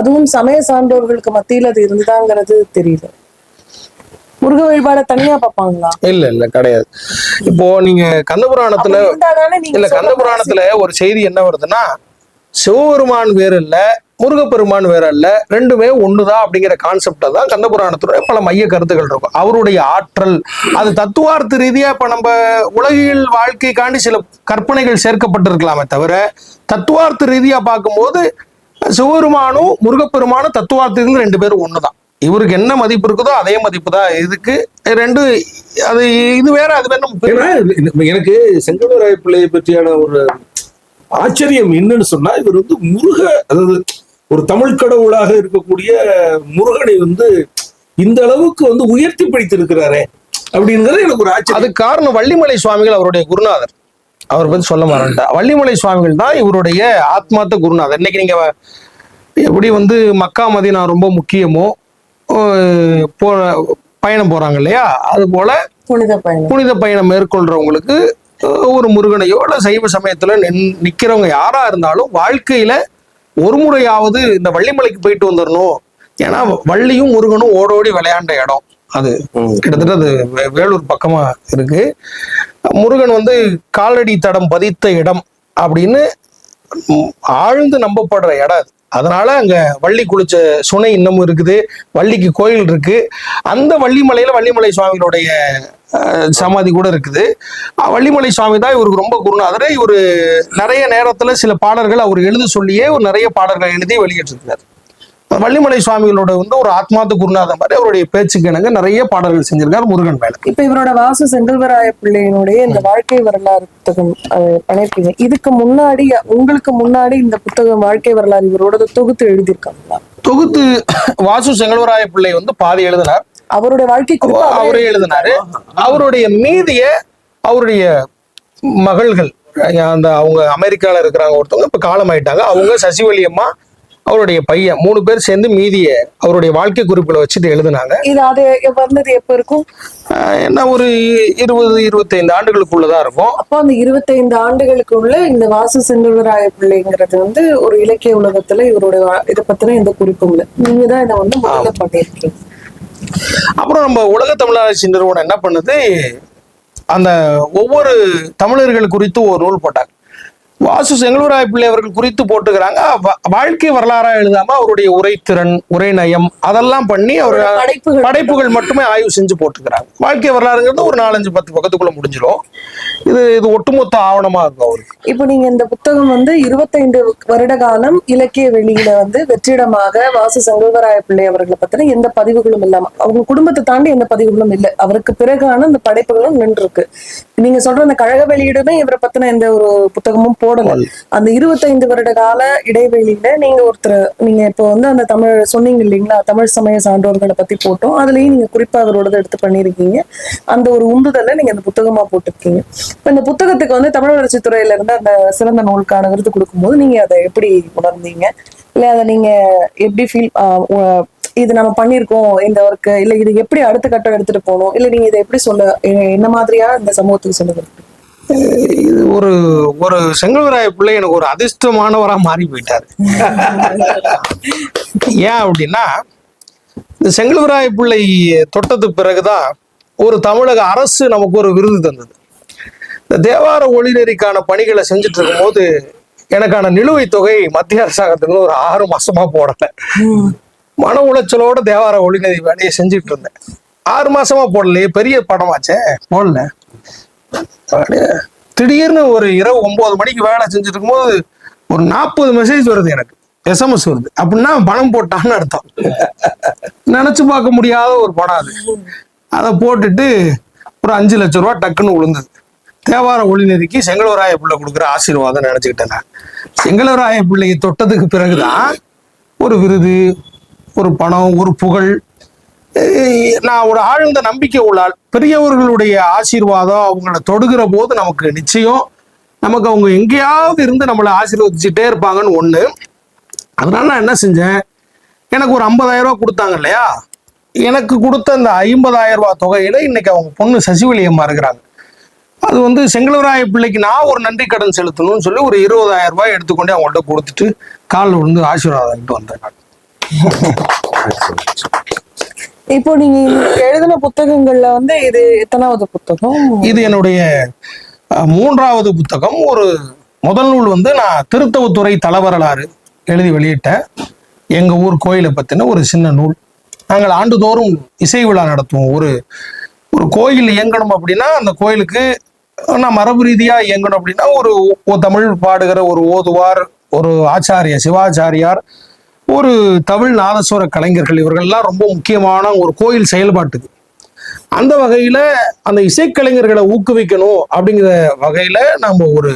அதுவும் சமய சான்றோர்களுக்கு மத்தியில அது இருந்ததாங்கிறது தெரியல. முருக வழிபாட தனியா பார்ப்பாங்களா? இல்ல கிடையாது. இப்போ நீங்க கந்தபுராணத்துல கந்தபுராணத்துல ஒரு செய்தி என்ன வருதுன்னா, சிவபெருமான் வேறு இல்ல, முருகப்பெருமான் வேற அல்ல, ரெண்டுமே ஒண்ணுதான் அப்படிங்கிற கான்செப்ட தான் கந்தபுராணத்துடைய பல மைய கருத்துக்கள் இருக்கும். அவருடைய ஆற்றல் அது தத்துவார்த்த ரீதியா இப்ப நம்ம உலகியல் வாழ்க்கைக்காண்டி சில கற்பனைகள் சேர்க்கப்பட்டிருக்கலாமே தவிர, தத்துவார்த்த ரீதியா பார்க்கும்போது சிவபெருமானும் முருகப்பெருமானும் தத்துவார்த்தத்தில் ரெண்டு பேரும் ஒண்ணுதான். இவருக்கு என்ன மதிப்பு இருக்குதோ அதே மதிப்பு தான் இதுக்கு. ரெண்டு அது இது வேற அது வேற. எனக்கு செங்கல்வராய பிள்ளையை பற்றியான ஒரு ஆச்சரியம் என்னன்னு சொன்னா, இவர் வந்து அதாவது ஒரு தமிழ் கடவுளாக இருக்கக்கூடிய முருகனை வந்து இந்த அளவுக்கு வந்து உயர்த்தி பிடித்திருக்கிறாரே அப்படிங்கிறது எனக்கு ஒரு ஆச்சரியம். அதுக்கு காரணம் வள்ளிமலை சுவாமிகள் அவருடைய குருநாதர். அவர் பத்தி சொல்ல மாட்டா. வள்ளிமலை சுவாமிகள் தான் இவருடைய ஆத்மார்த்த குருநாதர். இன்னைக்கு நீங்க எப்படி வந்து மக்கா மதீனா ரொம்ப முக்கியமோ பயணம் போறாங்க இல்லையா, அது போல புனித பயணம் மேற்கொள்றவங்களுக்கு ஒரு முருகனையோ இல்ல சைவ சமயத்துல நிக்கிறவங்க யாரா இருந்தாலும் வாழ்க்கையில ஒரு முறையாவது இந்த வள்ளிமலைக்கு போயிட்டு வந்துடணும். ஏன்னா வள்ளியும் முருகனும் ஓடோடி விளையாண்ட இடம் அது. கிட்டத்தட்ட அது வேலூர் பக்கமா இருக்கு. முருகன் வந்து காலடி தடம் பதித்த இடம் அப்படின்னு ஆழ்ந்து நம்பப்படுற இடம் அது. அதனால அங்க வள்ளி குளிச்ச சுனை இன்னமும் இருக்குது, வள்ளிக்கு கோயில் இருக்கு. அந்த வள்ளிமலையில வள்ளிமலை சுவாமிகளுடைய சமாதி கூட இருக்குது. வள்ளிமலை சுவாமி தான் இவருக்கு ரொம்ப குருநாதர். இவரு நிறைய நேரத்துல சில பாடல்கள் அவர் எழுத சொல்லியே ஒரு நிறைய பாடல்கள் எழுதி வெளியிட்டிருக்கிறார். வள்ளிமலை சுவாமிகளோட வந்து ஒரு ஆத்மார்த்த குருநாதர் மாதிரி அவருடைய பேச்சுக்கு எனக்கு நிறைய பாடல்கள் செஞ்சிருக்காரு முருகன் மேல. இப்ப இவரோட வாசு செங்கல்வராய பிள்ளையினுடைய இந்த வாழ்க்கை வரலாறு புத்தகம் பண்ணிருக்கீங்க. இதுக்கு முன்னாடி உங்களுக்கு முன்னாடி இந்த புத்தகம் வாழ்க்கை வரலாறு இவரோட தொகுத்து எழுதியிருக்காங்களா? தொகுத்து வாசு செங்கல்வராய பிள்ளை வந்து பாதி எழுதினார். அவருடைய வாழ்க்கை அவரே எழுதினாரு. அவருடைய மீதிய அவருடைய மகள்கள் அந்த அவங்க அமெரிக்கால இருக்கிறாங்க, ஒருத்தவங்க இப்ப காலமாயிட்டாங்க, அவங்க சசிவலி அம்மா அவருடைய பையன் 3 பேர் சேர்ந்து மீதிய அவருடைய வாழ்க்கை குறிப்புகளை வச்சுட்டு எழுதினாங்க. இது அது வந்தது எப்ப இருக்கும்? என்ன ஒரு 20-25 ஆண்டுகளுக்குள்ளதான் இருக்கும். அப்போ அந்த 25 ஆண்டுகளுக்குள்ள இந்த வாசு செங்கல்வராய பிள்ளைங்கிறது வந்து ஒரு இலக்கிய உலகத்துல இவருடைய இதை பத்தின எந்த குறிப்பும் இல்லை. நீங்க தான் இதை வந்து முதல்ல பண்ணிருக்கீங்க. அப்புறம் நம்ம உலக தமிழராட்சி நிறுவனம் என்ன பண்ணுது, அந்த ஒவ்வொரு தமிழர்கள் குறித்து ஒரு நூல் போட்டாங்க. வாசு செங்கல்வராய பிள்ளை அவர்கள் குறித்து போட்டுக்கிறாங்க. வாழ்க்கை வரலாறா எழுதாம அவருடைய உரைத்திறன், உரைநயம் அதெல்லாம் பண்ணி அவர் படைப்புகள் மட்டுமே ஆய்வு செஞ்சு போட்டுக்கிறாங்க. வாழ்க்கை வரலாறுங்கிறது ஒரு 4-5-10 பக்கத்துக்குள்ள முடிஞ்சிடும். இது ஒட்டுமொத்த ஆவணமா இருக்கும் அவருக்கு. இப்போ நீங்க இந்த புத்தகம் வந்து 25 வருட காலம் இலக்கிய வெளியில வந்து வெற்றிடமாக வாசு செங்கல்வராய பிள்ளை அவர்களை பத்தின எந்த பதிவுகளும் இல்லாம, அவங்க குடும்பத்தை தாண்டி எந்த பதிவுகளும் இல்லை, அவருக்கு பிறகான அந்த படைப்புகளும் நின்று இருக்கு. நீங்க சொல்ற அந்த கழக வெளியிடுமே இவரை பத்தின எந்த ஒரு புத்தகமும் போடல. அந்த 25 வருட கால இடைவெளியில நீங்க இப்போ வந்து அந்த தமிழ் சொன்னீங்க இல்லைங்களா, தமிழ் சமய சான்றோர்களை பத்தி போட்டோம், அதுலயும் நீங்க குறிப்பா அவரோட எடுத்து பண்ணிருக்கீங்க. அந்த ஒரு உந்துதல்ல நீங்க அந்த புத்தகமா போட்டிருக்கீங்க. இப்ப இந்த புத்தகத்துக்கு வந்து தமிழ் வளர்ச்சித்துறையில இருந்து அந்த சிறந்த நூலுக்கான விருது கொடுக்கும்போது நீங்க அதை எப்படி உணர்ந்தீங்க? இல்ல அதை நீங்க எப்படி ஃபீல், இது நம்ம பண்ணிருக்கோம் இந்த ஒர்க்கு, இல்ல இது எப்படி அடுத்த கட்டம் எடுத்துட்டு போகணும், இல்ல நீங்க இதை எப்படி சொல்ல, என்ன மாதிரியா இந்த சமூகத்துக்கு சொல்லுங்க? இது ஒரு செங்கல்வராய பிள்ளை எனக்கு ஒரு அதிர்ஷ்டமானவரா மாறி போயிட்டாரு. ஏன் அப்படின்னா, இந்த செங்கல்வராய பிள்ளை தொட்டதுக்கு பிறகுதான் ஒரு தமிழக அரசு நமக்கு ஒரு விருது தந்தது. இந்த தேவார ஒளிநெறிக்கான பணிகளை செஞ்சுட்டு இருக்கும் போது எனக்கான நிலுவைத் தொகை மத்திய அரசாங்கத்துக்கு ஒரு 6 மாசமா போடல. மன உளைச்சலோட தேவார ஒளிநெறி வேலையை செஞ்சுட்டு இருந்தேன். 6 மாசமா போடலையே, பெரிய படமாச்சே, போடல. திடீர்னு ஒரு இரவு 9 மணிக்கு வேலை செஞ்சுட்டு இருக்கும்போது ஒரு 40 மெசேஜ் வருது, எனக்கு SMS வருது. அப்படின்னா பணம் போட்டான்னு அர்த்தம். நினைச்சு பார்க்க முடியாத ஒரு படம் அது. அதை போட்டுட்டு ஒரு 5 லட்சம் ரூபா டக்குன்னு விழுந்தது. தேவார ஒளிநெறிக்கு செங்கலவராய பிள்ளை கொடுக்குற ஆசீர்வாதம் நினைச்சுக்கிட்டேன் நான். செங்கலவராய பிள்ளையை தொட்டதுக்கு பிறகுதான் ஒரு விருது, ஒரு பணம், ஒரு புகழ், நான் ஒரு ஆழ்ந்த நம்பிக்கை உள்ளால் பெரியவர்களுடைய ஆசீர்வாதம் அவங்கள தொடுகிற போது நமக்கு நிச்சயம் நமக்கு அவங்க எங்கேயாவது இருந்து நம்மளை ஆசீர்வதிச்சுட்டே இருப்பாங்கன்னு ஒண்ணு. அதனால நான் என்ன செஞ்சேன், எனக்கு ஒரு 50,000 ரூபாய் கொடுத்தாங்க இல்லையா, எனக்கு கொடுத்த அந்த 50,000 ரூபாய் தொகையில இன்னைக்கு அவங்க பொண்ணு சசிவலியம்மா இருக்கிறாங்க. அது வந்து செங்கலவராய பிள்ளைக்கு நான் ஒரு நன்றி கடன் செலுத்தணும்னு சொல்லி ஒரு 20,000 ரூபாய் எடுத்துக்கொண்டே அவங்கள்ட்ட கொடுத்துட்டு காலில் விழுந்து ஆசீர்வாதம் வந்தேன் நான். இப்போ நீங்க எழுதின புத்தகங்கள்ல வந்து இது எத்தனாவது புத்தகம்? இது என்னுடைய 3வது புத்தகம். ஒரு முதல் நூல் வந்து நான் திருத்தவத்துறை தலவரலாறு எழுதி வெளியிட்டேன். எங்க ஊர் கோயிலை பத்தின ஒரு சின்ன நூல். நாங்கள் ஆண்டுதோறும் இசை விழா நடத்துவோம். ஒரு கோயில் இயங்கணும் அப்படின்னா அந்த கோயிலுக்கு நான் மரபு ரீதியா இயங்கணும் அப்படின்னா ஒரு தமிழ் பாடுகிற ஒரு ஓதுவார், ஒரு ஆச்சாரிய சிவாச்சாரியார், ஒரு தமிழ் நாதஸ்வர கலைஞர்கள், இவர்கள்லாம் ரொம்ப முக்கியமான ஒரு கோயில் செயல்பாட்டுக்கு. அந்த வகையில அந்த இசைக்கலைஞர்களை ஊக்குவிக்கணும் அப்படிங்கிற வகையில நம்ம ஒரு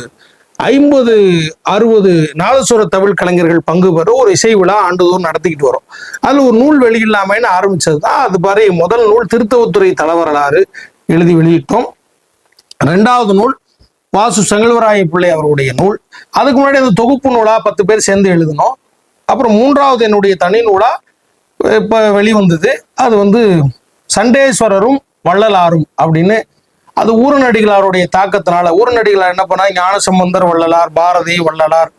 50-60 நாதஸ்வர தமிழ் கலைஞர்கள் பங்கு பெற ஒரு இசை விழா ஆண்டுதோறும் நடத்திக்கிட்டு வரோம். அதுல ஒரு நூல் வெளியில்லாமன்னு ஆரம்பிச்சது தான். அது மாதிரி முதல் நூல் திருத்தவத்துறை தலவரலாறு எழுதி வெளியிட்டோம். 2வது நூல் வாசு செங்கலவராய பிள்ளை அவருடைய நூல். அதுக்கு முன்னாடி அந்த தொகுப்பு நூலா 10 பேர் சேர்ந்து எழுதினோம். அப்புறம் 3வது என்னுடைய தனி நூலா இப்ப வெளிவந்தது. அது வந்து சண்டேஸ்வரரும் வள்ளலாரும் அப்படின்னு. அது ஊரநடிகளாருடைய தாக்கத்தினால ஊரநடிகளார் என்ன பண்ணா, ஞானசம்பந்தர் வள்ளலார், பாரதி வள்ளலார்,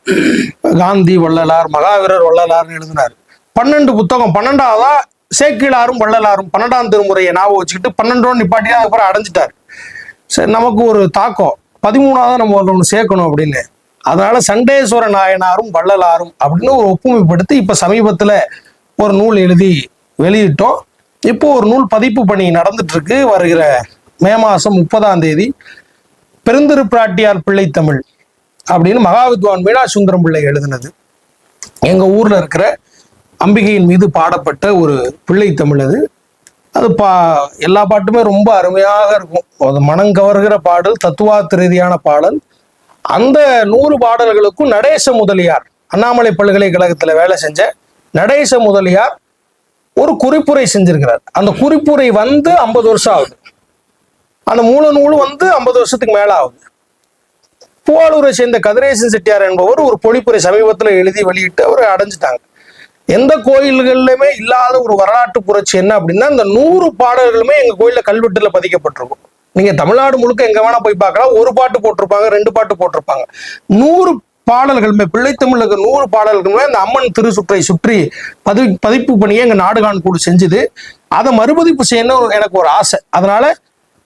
காந்தி வள்ளலார், மகாவீரர் வள்ளலார்னு எழுதினார். 12 புத்தகம். 12வதா சேக்கிழாரும் வள்ளலாரும் 12ஆம் திருமுறையை ஞாபகம் வச்சுக்கிட்டு 12 நிப்பாட்டியா அதுக்கப்புறம் அடைஞ்சிட்டார். சரி, நமக்கு ஒரு தாக்கம் 13வதா நம்ம ஒன்று சேர்க்கணும் அப்படின்னு. அதனால சண்டேஸ்வர நாயனாரும் வள்ளலாரும் அப்படின்னு ஒரு ஒப்புமைப்படுத்தி இப்ப சமீபத்துல ஒரு நூல் எழுதி வெளியிட்டோம். இப்போ ஒரு நூல் பதிப்பு பணி நடந்துட்டு இருக்கு. வருகிற மே மாசம் 30ஆம் தேதி பெருந்திருப்பிராட்டியார் பிள்ளை தமிழ் அப்படின்னு மகாவித்வான் மீனா சுந்தரம் பிள்ளை எழுதினது. எங்க ஊர்ல இருக்கிற அம்பிகையின் மீது பாடப்பட்ட ஒரு பிள்ளை தமிழ் அது. அது எல்லா பாட்டுமே ரொம்ப அருமையாக இருக்கும். அது மனம் கவர்கிற பாடல், தத்துவார்த்த ரீதியான பாடல். அந்த 100 பாடல்களுக்கும் நடேச முதலியார், அண்ணாமலை பல்கலைக்கழகத்துல வேலை செஞ்ச நடேச முதலியார் ஒரு குறிப்புரை செஞ்சிருக்கிறார். அந்த குறிப்புரை வந்து 50 வருஷம் ஆகுது. அந்த மூல நூலும் வந்து 50 வருஷத்துக்கு மேல ஆகுது. பூவாலூரை சேர்ந்த கதிரேசன் செட்டியார் என்பவர் ஒரு பொழிப்புரை சமீபத்துல எழுதி வெளியிட்டு அவர் அடைஞ்சிட்டாங்க. எந்த கோயில்கள்லயுமே இல்லாத ஒரு வரலாற்று புரட்சி என்ன அப்படின்னா, இந்த 100 பாடல்களுமே எங்க கோயில்ல கல்வெட்டுல பதிக்கப்பட்டிருக்கும். நீங்க தமிழ்நாடு முழுக்க எங்க வேணா போய் பார்க்கலாம். ஒரு பாட்டு போட்டிருப்பாங்க, 2 பாட்டு போட்டிருப்பாங்க. 100 பாடல்களுமே பிள்ளைத்தமிழுக்கு 100 பாடல்களுமே அந்த அம்மன் திருசுற்றை சுற்றி பதிப்பு பணியை எங்க நாடுகான் கூட செஞ்சுது. அதை மறுபதிப்பு செய்யணும் எனக்கு ஒரு ஆசை. அதனால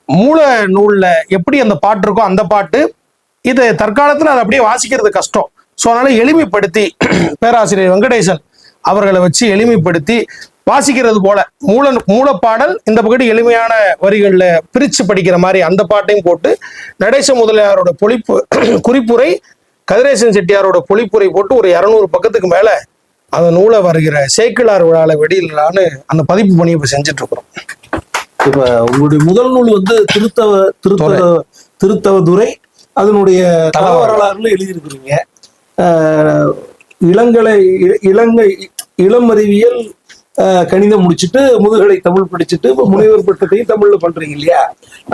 மூல நூல்ல எப்படி அந்த பாட்டு இருக்கோ அந்த பாட்டு, இது தற்காலத்துல அதை அப்படியே வாசிக்கிறது கஷ்டம். ஸோ அதனால எளிமைப்படுத்தி பேராசிரியர் வெங்கடேசன் அவர்களை வச்சு எளிமைப்படுத்தி வாசிக்கிறது போல மூலப்பாடல் இந்த பக்கத்து எளிமையான வரிகள்ல பிரிச்சு படிக்கிற மாதிரி அந்த பாட்டையும் போட்டு, நடேச முதலியாரோட குறிப்புரை, கதிரேசன் செட்டியாரோட பொழிப்புரை போட்டு ஒரு 200 பக்கத்துக்கு மேல அந்த நூலை வருகிற சேக்கிழார் விழால வெளியிடலான்னு அந்த பதிப்பு பணியை இப்ப செஞ்சுட்டு இருக்கிறோம். இப்ப உங்களுடைய முதல் நூல் வந்து திருத்தவதுரை, அதனுடைய தலவரலாறுல எழுதியிருக்கிறீங்க. இளம் அறிவியல் கணிதம் முடிச்சுட்டு முதுகலை தமிழ் படிச்சுட்டு இப்ப முனைவர் பட்டத்தையும் தமிழ்ல பண்றீங்க இல்லையா?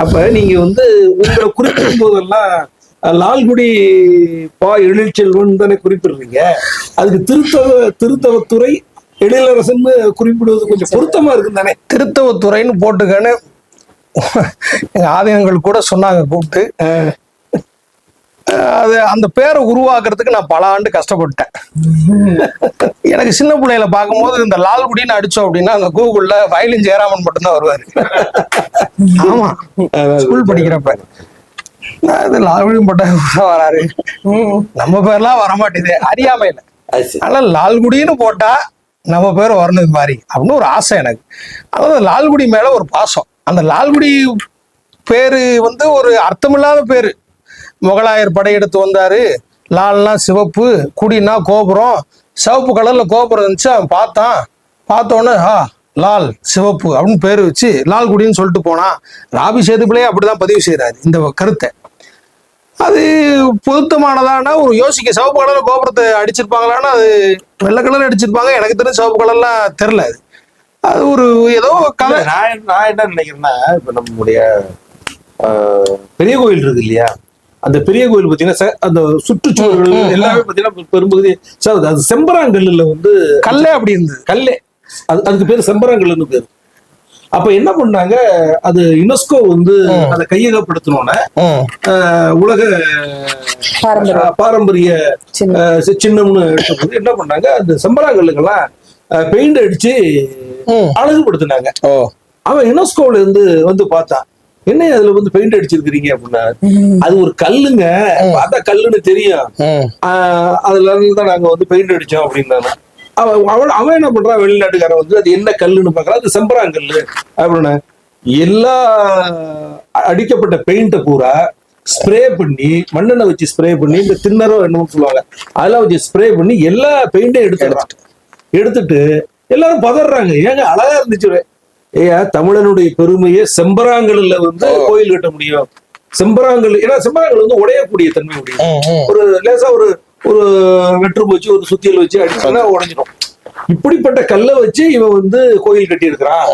அப்ப நீங்க வந்து உங்களை குறிப்பிடும் போதெல்லாம் லால்குடி எழில்செல்வன் தானே குறிப்பிடுறீங்க. அதுக்கு திருத்தவத்துறை எழிலரசன் குறிப்பிடுவது கொஞ்சம் பொருத்தமா இருக்கு தானே? திருத்தவத்துறைன்னு போட்டுக்கன்னு எங்க ஆதீனங்கள் கூட சொன்னாங்க கூப்பிட்டு. அது அந்த பேரை உருவாக்குறதுக்கு நான் பல ஆண்டு கஷ்டப்பட்டேன். எனக்கு சின்ன பிள்ளையில பார்க்கும்போது இந்த லால்குடின்னு அடிச்சோம் அப்படின்னா அந்த கூகுள்ல வயலின் ஜெயராமன் மட்டும்தான் வருவாரு. ஆமா, ஸ்கூல் படிக்கிறப்ப அது லால்குடி மட்டும் வராரு, நம்ம பேர்லாம் வரமாட்டேது அறியாமையில. ஆனா லால்குடின்னு போட்டா நம்ம பேர் வரணும் மாதிரி அப்படின்னு ஒரு ஆசை எனக்கு. அதாவது லால்குடி மேல ஒரு பாசம். அந்த லால்குடி பேரு வந்து ஒரு அர்த்தமில்லாத பேரு. முகலாயர் படையெடுத்து வந்தாரு, லால்னா சிவப்பு, குடினா கோபுரம், சிவப்பு கலர்ல கோபுரம் இருந்துச்சு. அவன் பார்த்தோன்னே லால் சிவப்பு அப்படின்னு பேரு வச்சு லால்குடின்னு சொல்லிட்டு போனான். ராபி சேதுபிள்ளையே அப்படிதான் பதிவு செய்யறாரு இந்த கருத்தை. அது பொருத்தமானதானா ஒரு யோசிக்க. சிவப்பு கலர்ல கோபுரத்தை அடிச்சிருப்பாங்களான்னா அது வெள்ளை கலர் அடிச்சிருப்பாங்க. எனக்கு தெரிஞ்ச சிவப்பு கலர்லாம் தெரியல. அது ஒரு ஏதோ கலை. நான் என்ன நினைக்கிறேன்னா, இப்ப நம்முடைய பெரிய கோயில் இருக்கு இல்லையா, அந்த பெரிய கோயில் பாத்தீங்கன்னா அந்த சுற்றுச்சூழல் எல்லாமே பாத்தீங்கன்னா பெரும்பகுதி அது செம்பராங்கல்லுல வந்து கல்லே அப்படி இருந்தது. கல்லே அதுக்கு பேரு செம்பராங்கல்லுன்னு பேரு. அப்ப என்ன பண்ணாங்க, அது யுனெஸ்கோ வந்து அதை கையகப்படுத்தணும்னா உலக பாரம்பரிய சின்னம்னு எடுத்தபோது என்ன பண்ணாங்க, அந்த செம்பராங்கல்லுக்கெல்லாம் பெயிண்ட் அடிச்சு அழகுபடுத்தினாங்க. அவன் யுனெஸ்கோல இருந்து வந்து பார்த்தான், என்ன அதுல வந்து பெயிண்ட் அடிச்சிருக்கிறீங்க அப்படின்னா, அது ஒரு கல்லுங்க, பார்த்தா கல்லுன்னு தெரியும், அதுல தான் நாங்க வந்து பெயிண்ட் அடிச்சோம் அப்படின்னாங்க. அவன் என்ன பண்றான், வெளிநாட்டுக்காரன் வந்து அது என்ன கல்லுன்னு பாக்குறான், அது செம்பராங்கல்லு அப்படின்னு. எல்லா அடிக்கப்பட்ட பெயிண்ட பூரா ஸ்ப்ரே பண்ணி, மண்ணெண்ணெய் வச்சு ஸ்ப்ரே பண்ணி, இந்த தின்னரோ என்னமோ சொல்லுவாங்க, அதெல்லாம் வச்சு ஸ்ப்ரே பண்ணி எல்லா பெயிண்டையும் எடுத்துட்டு எல்லாரும் பதறாங்க. ஏங்க அழகா இருந்துச்சு. ஏயா, தமிழனுடைய பெருமையை செம்பராங்கல்ல வந்து கோயில் கட்ட முடியும். செம்பராங்கல், ஏன்னா செம்பராங்கல் வந்து உடையக்கூடிய தன்மை உடைய, ஒரு லேசா ஒரு வெற்று வச்சு ஒரு சுத்தியல் வச்சு அடிச்சா உடைஞ்சிடும். இப்படிப்பட்ட கல்லை வச்சு இவன் வந்து கோயில் கட்டி இருக்கிறான்.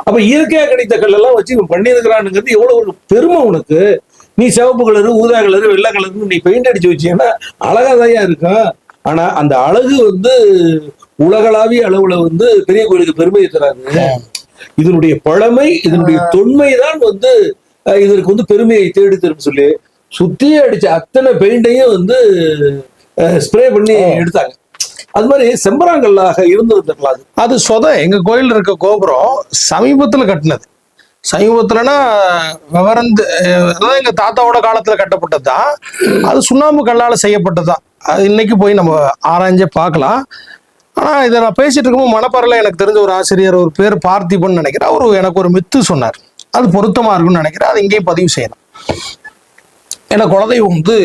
அப்ப இயற்கையா கிடைத்த கல்லெல்லாம் வச்சு இவன் பண்ணியிருக்கிறான்ங்கிறது எவ்வளவு ஒரு பெருமை உனக்கு. நீ சிவப்பு கலரு, ஊதா கலரு, வெள்ளை கலரு நீ பெயிண்ட் அடிச்சு வச்சீங்கன்னா அழகாதான் இருக்கும். ஆனா அந்த அழகு வந்து உலகளாவிய அளவுல வந்து பெரிய கோயிலுக்கு பெருமையை தராது. இதனுடைய பழமை, இதனுடைய தொன்மை தான் வந்து இதற்கு வந்து பெருமையை தேடி தரும் சொல்லி சுத்தியே அடிச்ச அத்தனை பெயிண்டையும் வந்து ஸ்ப்ரே பண்ணி எடுத்தாங்க. அது மாதிரி செம்பராங்கல்லாக இருந்திருக்கலாம். அது எங்க கோயில் இருக்க கோபுரம் சமீபத்துல கட்டினது. சமீபத்துலன்னா விவரந்து, அதாவது எங்க தாத்தாவோட காலத்துல கட்டப்பட்டதுதான். அது சுண்ணாம்பு கல்லால செய்யப்பட்டதுதான். அது இன்னைக்கு போய் நம்ம ஆராய்ஞ்சே பார்க்கலாம். ஆனா இதை நான் பேசிட்டு இருக்கும்போது மணப்பாறையில எனக்கு தெரிஞ்ச ஒரு ஆசிரியர், ஒரு பேர் பார்த்திபன் நினைக்கிறேன், அவரு எனக்கு ஒரு மித்து சொன்னார். அது பொருத்தமா இருக்குன்னு நினைக்கிறேன். அது இங்கேயும் பதிவு செய்யலாம். எனக்கு குலதெய்வம் வந்து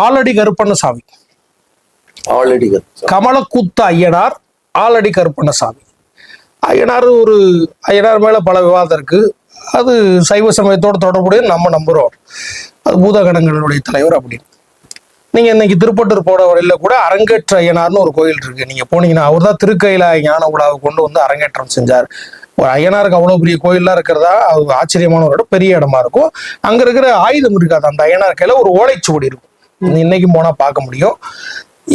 ஆலடி கருப்பண்ணசாமி, கமலக்கூத்த ஐயனார், ஆலடி கருப்பண்ணசாமி. ஐயனார் மேல பல விவாதம் இருக்கு. அது சைவ சமயத்தோடு தொடர்புடைய நம்ம நம்புறோம். அது பூதகணங்களுடைய தலைவர் அப்படின்னு. நீங்க இன்னைக்கு திருப்பட்டூர் போட வழியில கூட அரங்கேற்ற ஐயனார்னு ஒரு கோயில் இருக்கு. நீங்க போனீங்கன்னா அவர் தான் திருக்கையில ஞான உலாவை கொண்டு வந்து அரங்கேற்றம் செஞ்சார். ஒரு ஐயனாருக்கு அவ்வளவு பெரிய கோயில்லாம் இருக்கிறதா அது ஆச்சரியமான ஒரு இடம், பெரிய இடமா இருக்கும். அங்க இருக்கிற ஆயுதம் இருக்காது. அந்த ஐயனார் கையில ஒரு ஓலைச்சுவடி இருக்கும். இன்னைக்கும் போனா பார்க்க முடியும்.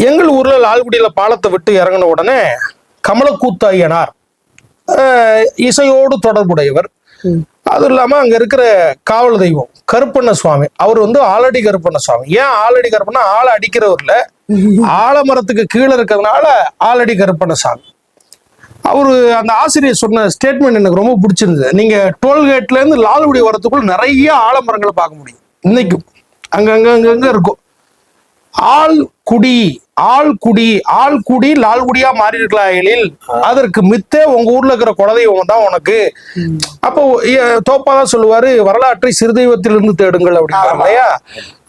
எங்கள் ஊர்ல லால்குடியில பாலத்தை விட்டு இறங்கின உடனே கமலக்கூத்த ஐயனார் இசையோடு தொடர்புடையவர். அது இல்லாம அங்க இருக்கிற காவல் தெய்வம் கருப்பண்ண சுவாமி, அவர் வந்து ஆலடி கருப்பண்ண சுவாமி. ஏன் ஆலடி கருப்பண்ணா, ஆளை அடிக்கிறவர்ல ஆலமரத்துக்கு கீழே இருக்கிறதுனால ஆலடி கருப்பண்ண சாமி. அவரு அந்த ஆசிரியர் சொன்ன ஸ்டேட்மெண்ட் எனக்கு ரொம்ப பிடிச்சிருந்தது. நீங்க டோல்கேட்ல இருந்து லால்குடி வரத்துக்குள்ள நிறைய ஆலமரங்களை பார்க்க முடியும். இன்னைக்கும் அங்கங்க இருக்கும். ஆள்குடி லால்குடியா மாறி இருக்கலாம். அதற்கு மித்தே உங்க ஊர்ல இருக்கிற குலதெய்வம் தான் உனக்கு. அப்போ தோப்பாதான் சொல்லுவாரு, வரலாற்றை சிறுதெய்வத்திலிருந்து தேடுங்கள் அப்படின்னா இல்லையா.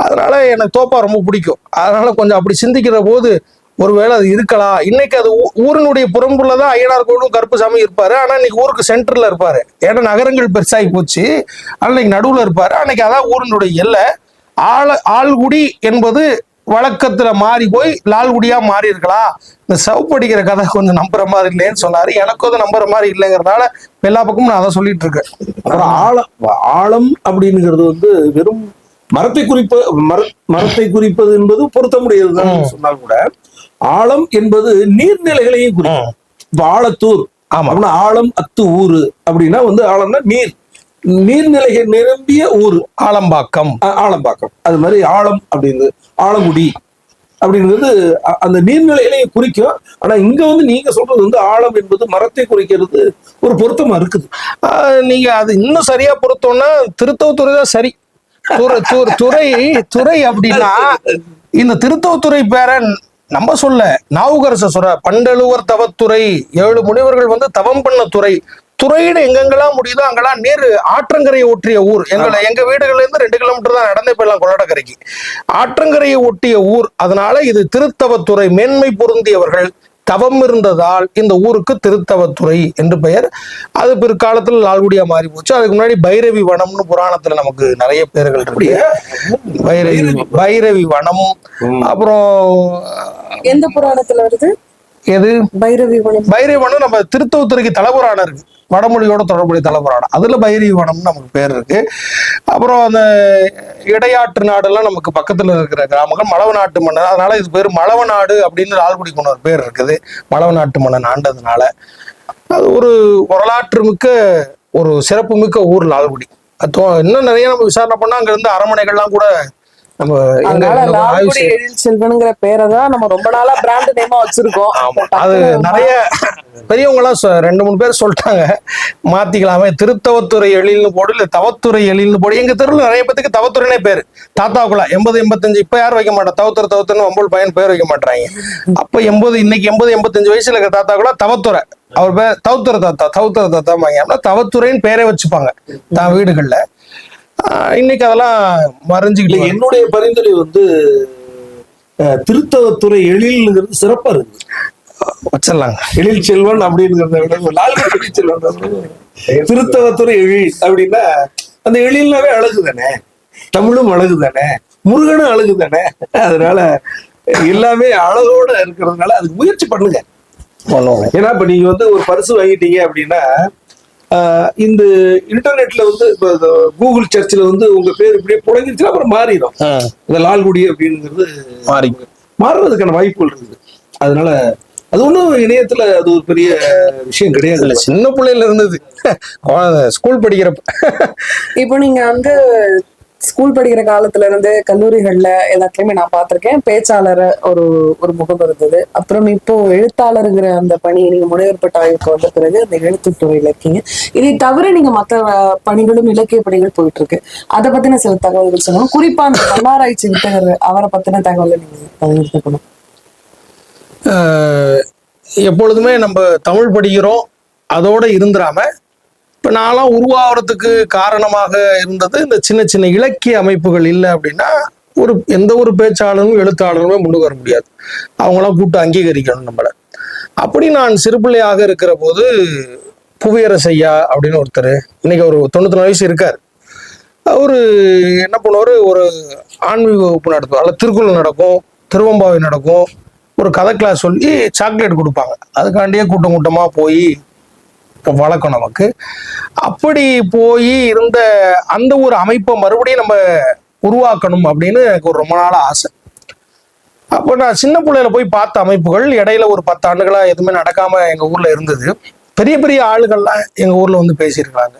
அதனால எனக்கு தோப்பா ரொம்ப பிடிக்கும். அதனால கொஞ்சம் அப்படி சிந்திக்கிற போது ஒருவேளை அது இருக்கலாம். இன்னைக்கு அது ஊரினுடைய புறம்புள்ளதான் ஐயனார் கோயிலும் கருப்புசாமி இருப்பாரு. ஆனா இன்னைக்கு ஊருக்கு சென்டர்ல இருப்பாரு. ஏன்னா நகரங்கள் பெருசாகி போச்சு. அன்னைக்கு நடுவுல இருப்பாரு. அன்னைக்கு அதான் ஊரினுடைய எல்லை. ஆள்குடி என்பது வழக்கத்துல மாறி போய் லால்குடியா மாறி இருக்கலாம். இந்த சவுப்பு அடிக்கிற கதை கொஞ்சம் நம்புற மாதிரி இல்லைன்னு சொன்னாரு. எனக்கும் அதை நம்புற மாதிரி இல்லைங்கிறதுனால எல்லா பக்கமும் நான் அதை சொல்லிட்டு இருக்கேன். அப்புறம் ஆழம் அப்படிங்கிறது வந்து வெறும் மரத்தை குறிப்பது என்பது பொருத்த முடியாதுதான் சொன்னால் கூட, ஆழம் என்பது நீர்நிலைகளையும் குறிக்கும். இப்ப ஆழத்தூர் அப்படின்னா ஆழம் அத்து ஊரு அப்படின்னா வந்து ஆழம்னா நீர்நிலைகள் நிரம்பிய ஊர். ஆலம்பாக்கம் அது மாதிரி ஆழம் அப்படின்னு, ஆலங்குடி அப்படிங்கிறது அந்த நீர்நிலைகளையும் குறிக்கும். ஆனா இங்க வந்து நீங்க சொல்றது வந்து ஆழம் என்பது மரத்தை குறிக்கிறது ஒரு பொருத்தமா இருக்குது. நீங்க அது இன்னும் சரியா பொருத்தம்னா திருத்தவத்துறை தான் சரி. துறை அப்படின்னா இந்த திருத்தவத்துறை பேர நம்ம சொல்ல நாவுக்கரச சொல்ற பண்டலுவர் தவத்துறை, 7 முனிவர்கள் வந்து தவம் பண்ண துறைன்னு எங்கெங்கெல்லாம் முடியுதோ அங்கெல்லாம் நீர் ஆற்றங்கரையை ஒட்டிய ஊர். எங்க வீடுகள்ல இருந்து 2 கிலோமீட்டர் தான் நடந்தே போயிடலாம் கொள்ளாடக்கரைக்கு. ஆற்றங்கரையை ஒட்டிய ஊர். அதனால இது திருத்தவத்துறை, மேன்மை பொருந்தியவர்கள், தவம் இருந்ததால் இந்த ஊருக்கு திருத்தவத்துறை என்று பெயர். அது பிற்காலத்தில் லால்குடியா மாறி போச்சு. அதுக்கு முன்னாடி பைரவி வனம்னு புராணத்துல நமக்கு நிறைய பேர்கள் இருக்கு. பைரவி வனம். அப்புறம் எந்த புராணத்துல வருது எது? பைரவி வனம். பைரவி வனம் நம்ம திருத்தவத்துறைக்கு தலபுராணம் இருக்கு, வடமொழியோட தொடர்புடைய தலபுராணம். அதுல பைரவி வனம்னு நமக்கு பேர் இருக்கு. அப்புறம் அந்த இடையாற்று நாடெல்லாம் நமக்கு பக்கத்துல இருக்கிற கிராமங்கள் மலவ நாட்டு மன்னன், அதனால இது பேர் மலவ நாடு அப்படின்னு லால்குடி கொண்டு ஒரு பேர் இருக்குது. மலவ நாட்டு மன்னன் ஆண்டதுனால அது ஒரு வரலாற்று மிக்க ஒரு சிறப்பு மிக்க ஊர் லால்குடி. இன்னும் நிறைய நம்ம விசாரணை பண்ணா அங்க இருந்து அரண்மனைகள்லாம் கூட நம்ம லால்குடி எழில் செல்வன்ங்கிற பேரை தான் நம்ம ரொம்ப நாளா பிராண்ட் நேமா வச்சிருக்கோம். அது நிறைய பெரியவங்க எல்லாம் 2-3 பேர் சொல்லிட்டாங்க மாத்திக்கலாமே, திருத்தவத்துறை எழில்னு போடு, இல்ல தவத்துறை எழில்னு போடு. எங்க தெருவில் நிறைய பேருக்கு தவத்துறைனே பேரு. தாத்தாவுக்குள்ள 80-85 இப்ப யாரும் வைக்க மாட்டோம், தவத்துறை 9 பையன் பேர் வைக்க மாட்டாங்க. அப்ப 80 இன்னைக்கு 80-85 வயசுல இருக்கிற தாத்தாக்குள்ள தவத்துறை, அவர் பேர் தவத்துறை தாத்தா வாங்க தவத்துறைன்னு பேரே வச்சுப்பாங்க தான் வீடுகள்ல. இன்னைக்கு அதெல்லாம் மறைஞ்சுக்கிட்டு. என்னுடைய பரிந்துரை வந்து திருத்தவத்துறை எழில்ங்கிறது சிறப்பா இருக்கு, வச்சிடலாங்க. எழில் செல்வன் அப்படிங்கிறத விட லால்குடி எழில் செல்வன், திருத்தவத்துறை எழில் அப்படின்னா அந்த எழில்னாவே அழகு தானே, தமிழும் அழகு தானே, முருகனும் அழகு தானே. அதனால எல்லாமே அழகோட இருக்கிறதுனால அதுக்கு முயற்சி பண்ணுங்க. ஏன்னா இப்ப நீங்க வந்து ஒரு பரிசு வாங்கிட்டீங்க அப்படின்னா இந்த இன்டர்நெட்ல வந்து கூகுள் சர்ச்ல வந்து உங்க பேர் இப்படியே புடங்கிருச்சுன்னா அப்புறம் மாறிடும். இந்த லால்குடி அப்படிங்கிறது மாறுறதுக்கான வாய்ப்புகள் இருக்குது. அதனால அது ஒன்றும் இணையத்துல அது ஒரு பெரிய விஷயம் கிடையாது. இல்ல, சின்ன பிள்ளையில இருந்தது, ஸ்கூல் படிக்கிறப்ப. இப்போ நீங்க வந்து ஸ்கூல் படிக்கிற காலத்துல இருந்து கல்லூரிகள்ல எல்லாத்துலயுமே நான் பார்த்திருக்கேன் பேச்சாளர் ஒரு முகம் இருந்தது. அப்புறம் இப்போ எழுத்தாளருங்கிற அந்த பணி நீங்க முனைவர் பட்டாய்வுக்கு வந்த பிறகு அந்த எழுத்துத்துறையில இருக்கீங்க. இதை தவிர நீங்க மற்ற பணிகளும் இலக்கிய பணிகள் போயிட்டு இருக்கு. அதை பத்தின சில தகவல்கள் சொல்லணும். குறிப்பா அந்த பன்னாராய்ச்சி வித்தகர் அவரை பத்தின தகவலை நீங்க பகிர்ந்துக்கணும். எப்பொழுதுமே நம்ம தமிழ் படிக்கிறோம் அதோட இருந்துடாம, இப்ப நான்லாம் உருவாகிறதுக்கு காரணமாக இருந்தது இந்த சின்ன சின்ன இலக்கிய அமைப்புகள் இல்லை அப்படின்னா எந்த ஒரு பேச்சாளரும் எழுத்தாளருமே முன்னுக்கு வர முடியாது. அவங்களாம் கூப்பிட்டு அங்கீகரிக்கணும் நம்மளை. அப்படி நான் சிறுபிள்ளையாக இருக்கிற போது புவியரசையா அப்படின்னு ஒருத்தர், இன்னைக்கு ஒரு 94 வயசு இருக்கார். அவரு என்ன பண்ணுவாரு, ஒரு ஆன்மீக வகுப்பு நடத்துவார். அதில் திருக்குறள் நடக்கும், திருவம்பாவை நடக்கும், ஒரு கதை கிளாஸ் சொல்லி சாக்லேட் கொடுப்பாங்க. அதுக்காண்டியே கூட்டம் கூட்டமா போய் வழக்கம் நமக்கு. அப்படி போய் இருந்த அந்த ஒரு அமைப்பை மறுபடியும் நம்ம உருவாக்கணும் அப்படின்னு எனக்கு ஒரு ரொம்ப நாள் ஆசை. அப்போ நான் சின்ன பிள்ளையில போய் பார்த்த அமைப்புகள் இடையில ஒரு 10 ஆண்டுகளா எதுவுமே நடக்காம எங்க ஊர்ல இருந்தது. பெரிய பெரிய ஆளுகள்லாம் எங்க ஊர்ல வந்து பேசியிருக்காங்க.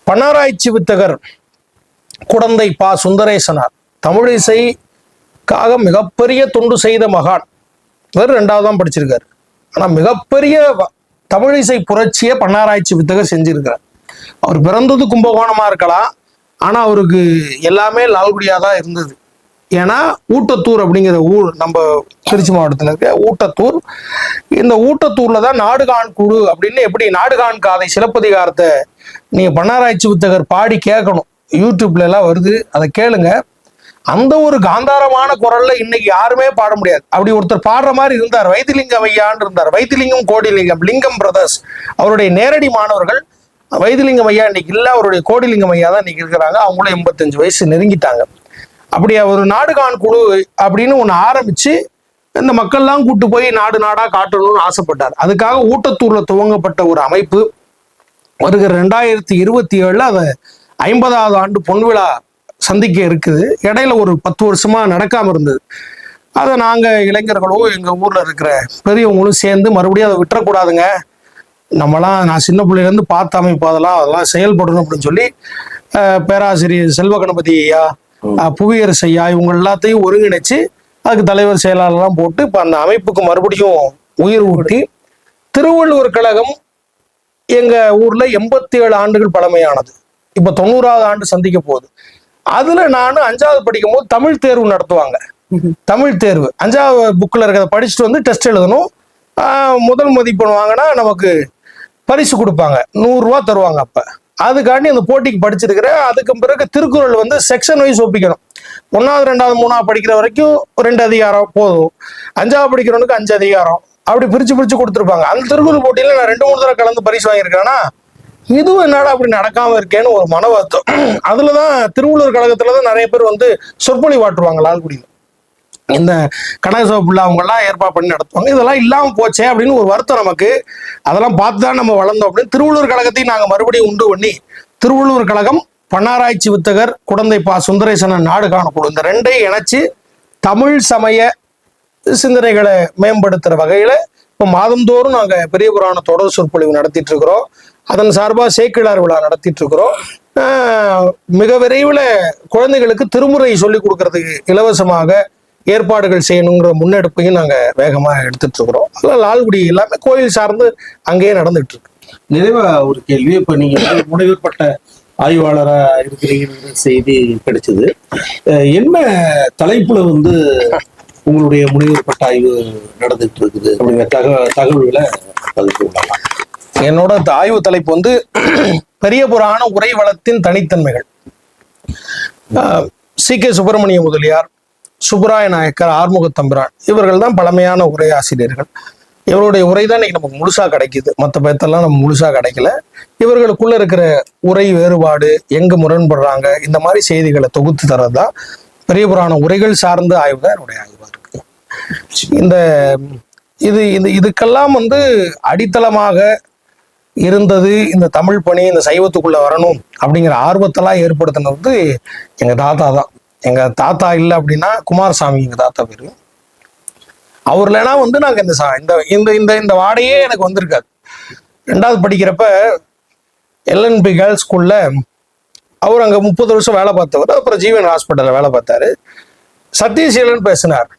பன்னாராய்ச்சி வித்தகர் குடந்தை பா சுந்தரேசனார் தமிழிசைக்காக மிகப்பெரிய தொண்டு செய்த மகான். இவர் 2வது தான் படிச்சிருக்காரு. ஆனா மிகப்பெரிய தமிழிசை புரட்சியை பன்னாராய்ச்சி வித்தகர் செஞ்சிருக்கிறார். அவர் பிறந்தது கும்பகோணமா இருக்கலாம், ஆனா அவருக்கு எல்லாமே லால்குடியா தான் இருந்தது. ஏன்னா ஊட்டத்தூர் அப்படிங்கிற ஊர் நம்ம திருச்சி மாவட்டத்தில் இருக்க ஊட்டத்தூர். இந்த ஊட்டத்தூர்ல தான் நாடுகான் குழு அப்படின்னு, எப்படி நாடுகான் காதை சிலப்பதிகாரத்தை நீங்க பன்னாராய்ச்சி வித்தகர் பாடி கேட்கணும், யூடியூப்ல எல்லாம் வருது, அதை கேளுங்க. அந்த ஒரு காந்தாரமான குரல்ல இன்னைக்கு யாருமே பாட முடியாது. அப்படி ஒருத்தர் பாடுற மாதிரி இருந்தார், வைத்திலிங்கம் ஐயான்னு இருந்தார். வைத்திலிங்கம் கோடிலிங்கம் லிங்கம் பிரதர்ஸ் அவருடைய நேரடி மாணவர்கள். வைத்திலிங்கம் ஐயா இன்னைக்கு இல்லை, அவருடைய கோடிலிங்கம் ஐயா தான் இன்னைக்கு இருக்கிறாங்க. அவங்களும் 85 வயசு நெருங்கிட்டாங்க. அப்படி ஒரு நாடுகான் குழு அப்படின்னு ஒன்று ஆரம்பிச்சு இந்த மக்கள்லாம் கூட்டு போய் நாடு நாடா காட்டணும்னு ஆசைப்பட்டார். அதுக்காக ஊட்டத்தூர்ல துவங்கப்பட்ட ஒரு அமைப்பு வருகிற 2027 அதை 50வது ஆண்டு பொன்விழா சந்திக்க இருக்குது. இடையில ஒரு 10 வருஷமா நடக்காம இருந்தது. அதை நாங்க இளைஞர்களும் எங்க ஊர்ல இருக்கிற பெரியவங்களும் சேர்ந்து மறுபடியும் அதை விட்டுறக்கூடாதுங்க, நம்மலாம் நான் சின்ன பிள்ளையிலேருந்து பார்த்த அமைப்பு அதெல்லாம் செயல்படணும் அப்படின்னு சொல்லி பேராசிரியர் செல்வ கணபதி ஐயா, புவியரசு ஐயா இவங்க எல்லாத்தையும் ஒருங்கிணைச்சு அதுக்கு தலைவர் செயலாளர்லாம் போட்டு இப்போ அந்த அமைப்புக்கு மறுபடியும் உயிர் ஊட்டி திருவள்ளுவர் கழகம் எங்க ஊர்ல 87 ஆண்டுகள் பழமையானது. இப்போ 90வது ஆண்டு சந்திக்க போகுது. அதுல நான் 5வது படிக்கும் போது தமிழ் தேர்வு நடத்துவாங்க. தமிழ் தேர்வு 5வது புக்ல இருக்கிறத படிச்சுட்டு வந்து டெஸ்ட் எழுதணும். முதல் மதிப்பெண் வாங்கினா நமக்கு பரிசு கொடுப்பாங்க, 100 ரூபா தருவாங்க. அப்ப அதுக்காண்டி அந்த போட்டிக்கு படிச்சிருக்கிறேன். அதுக்கு பிறகு திருக்குறள் வந்து செக்ஷன் வைஸ் ஒப்பிக்கணும். 1வது 2வது 3வது படிக்கிற வரைக்கும் 2 அதிகாரம் போதும், 5வது படிக்கிறவனுக்கு 5 அதிகாரம், அப்படி பிரிச்சு பிரிச்சு கொடுத்துருப்பாங்க. அந்த திருக்குறள் போட்டியில நான் 2-3 தடவை கலந்து பரிசு வாங்கியிருக்கேன்னா இதுவும் என்னடா அப்படி நடக்காம இருக்கேன்னு ஒரு மன வருத்தம். அதுலதான் திருவள்ளுவர் கழகத்துலதான் நிறைய பேர் வந்து சொற்பொழிவாற்றுவாங்க லால்குடியில. இந்த கனகசோப்புள்ள அவங்க எல்லாம் ஏற்பாடு பண்ணி நடத்துவாங்க. இதெல்லாம் இல்லாம போச்சே அப்படின்னு ஒரு வருத்தம் நமக்கு. அதெல்லாம் பார்த்துதான் நம்ம வளர்ந்தோம் அப்படின்னு திருவள்ளுவர் கழகத்தையும் நாங்க மறுபடியும் உண்டு பண்ணி திருவள்ளுவர் கழகம், பன்னாராய்ச்சி வித்தகர், குடந்தை பா சுந்தரேசன் நாடு காணக்கூடும் இந்த ரெண்டையும் இணைச்சு தமிழ் சமய சிந்தனைகளை மேம்படுத்துற வகையில இப்போ மாதந்தோறும் நாங்க பெரிய புராண தொடர் சொற்பொழிவு நடத்திட்டு இருக்கிறோம். அதன் சார்பாக சேக்கிழார் விழா நடத்திட்டு இருக்கிறோம். மிக விரைவில் குழந்தைகளுக்கு திருமுறை சொல்லிக் கொடுக்கறதுக்கு இலவசமாக ஏற்பாடுகள் செய்யணுங்கிற முன்னெடுப்பையும் நாங்க வேகமா எடுத்துட்டு இருக்கிறோம். அதெல்லாம் லால்குடி எல்லாமே கோயில் சார்ந்து அங்கேயே நடந்துட்டு இருக்கு. நிறைவா ஒரு கேள்வி, இப்ப நீங்க முனைவர் பட்ட ஆய்வாளரா இருக்கிறீங்க செய்தி கிடைச்சது. என்ன தலைப்புல வந்து உங்களுடைய முனைவர் பட்ட ஆய்வு நடந்துட்டு இருக்குது அப்படிங்கிற தகவல்களை பகிர்ந்து கொள்ளலாம். என்னோட ஆய்வு தலைப்பு வந்து பெரிய புராண உரை வளத்தின் தனித்தன்மைகள். CK சுப்பிரமணிய முதலியார், சுப்பராய நாயக்கர், ஆறுமுகத்தம்பிரான் இவர்கள் தான் பழமையான உரையாசிரியர்கள். இவருடைய உரை தான் இன்னைக்கு நமக்கு முழுசா கிடைக்குது. மற்ற பேர்த்தெல்லாம் நம்ம முழுசா கிடைக்கல. இவர்களுக்குள்ள இருக்கிற உரை வேறுபாடு, எங்க முரண்படுறாங்க, இந்த மாதிரி செய்திகளை தொகுத்து தர்றதுதான் பெரிய புராண உரைகள் சார்ந்த ஆய்வு தான் என்னுடைய ஆய்வா இருக்கு. இந்த இதுக்கெல்லாம் வந்து அடித்தளமாக இருந்தது இந்த தமிழ் பணி, இந்த சைவத்துக்குள்ள வரணும் அப்படிங்கிற ஆர்வத்தெல்லாம் ஏற்படுத்தினது வந்து எங்க தாத்தா தான். எங்க தாத்தா இல்லை அப்படின்னா குமாரசாமி எங்க தாத்தா பேரு. அவர் இல்லைன்னா வந்து நாங்க இந்த இந்த இந்த வாடையே எனக்கு வந்திருக்காது. 2வது படிக்கிறப்ப LNP கேர்ள்ஸ் ஸ்கூல்ல அவர் அங்க 30 வருஷம் வேலை பார்த்தவர். அப்புறம் ஜீவன் ஹாஸ்பிட்டல்ல வேலை பார்த்தாரு. சத்யசீலன் பேசினார்.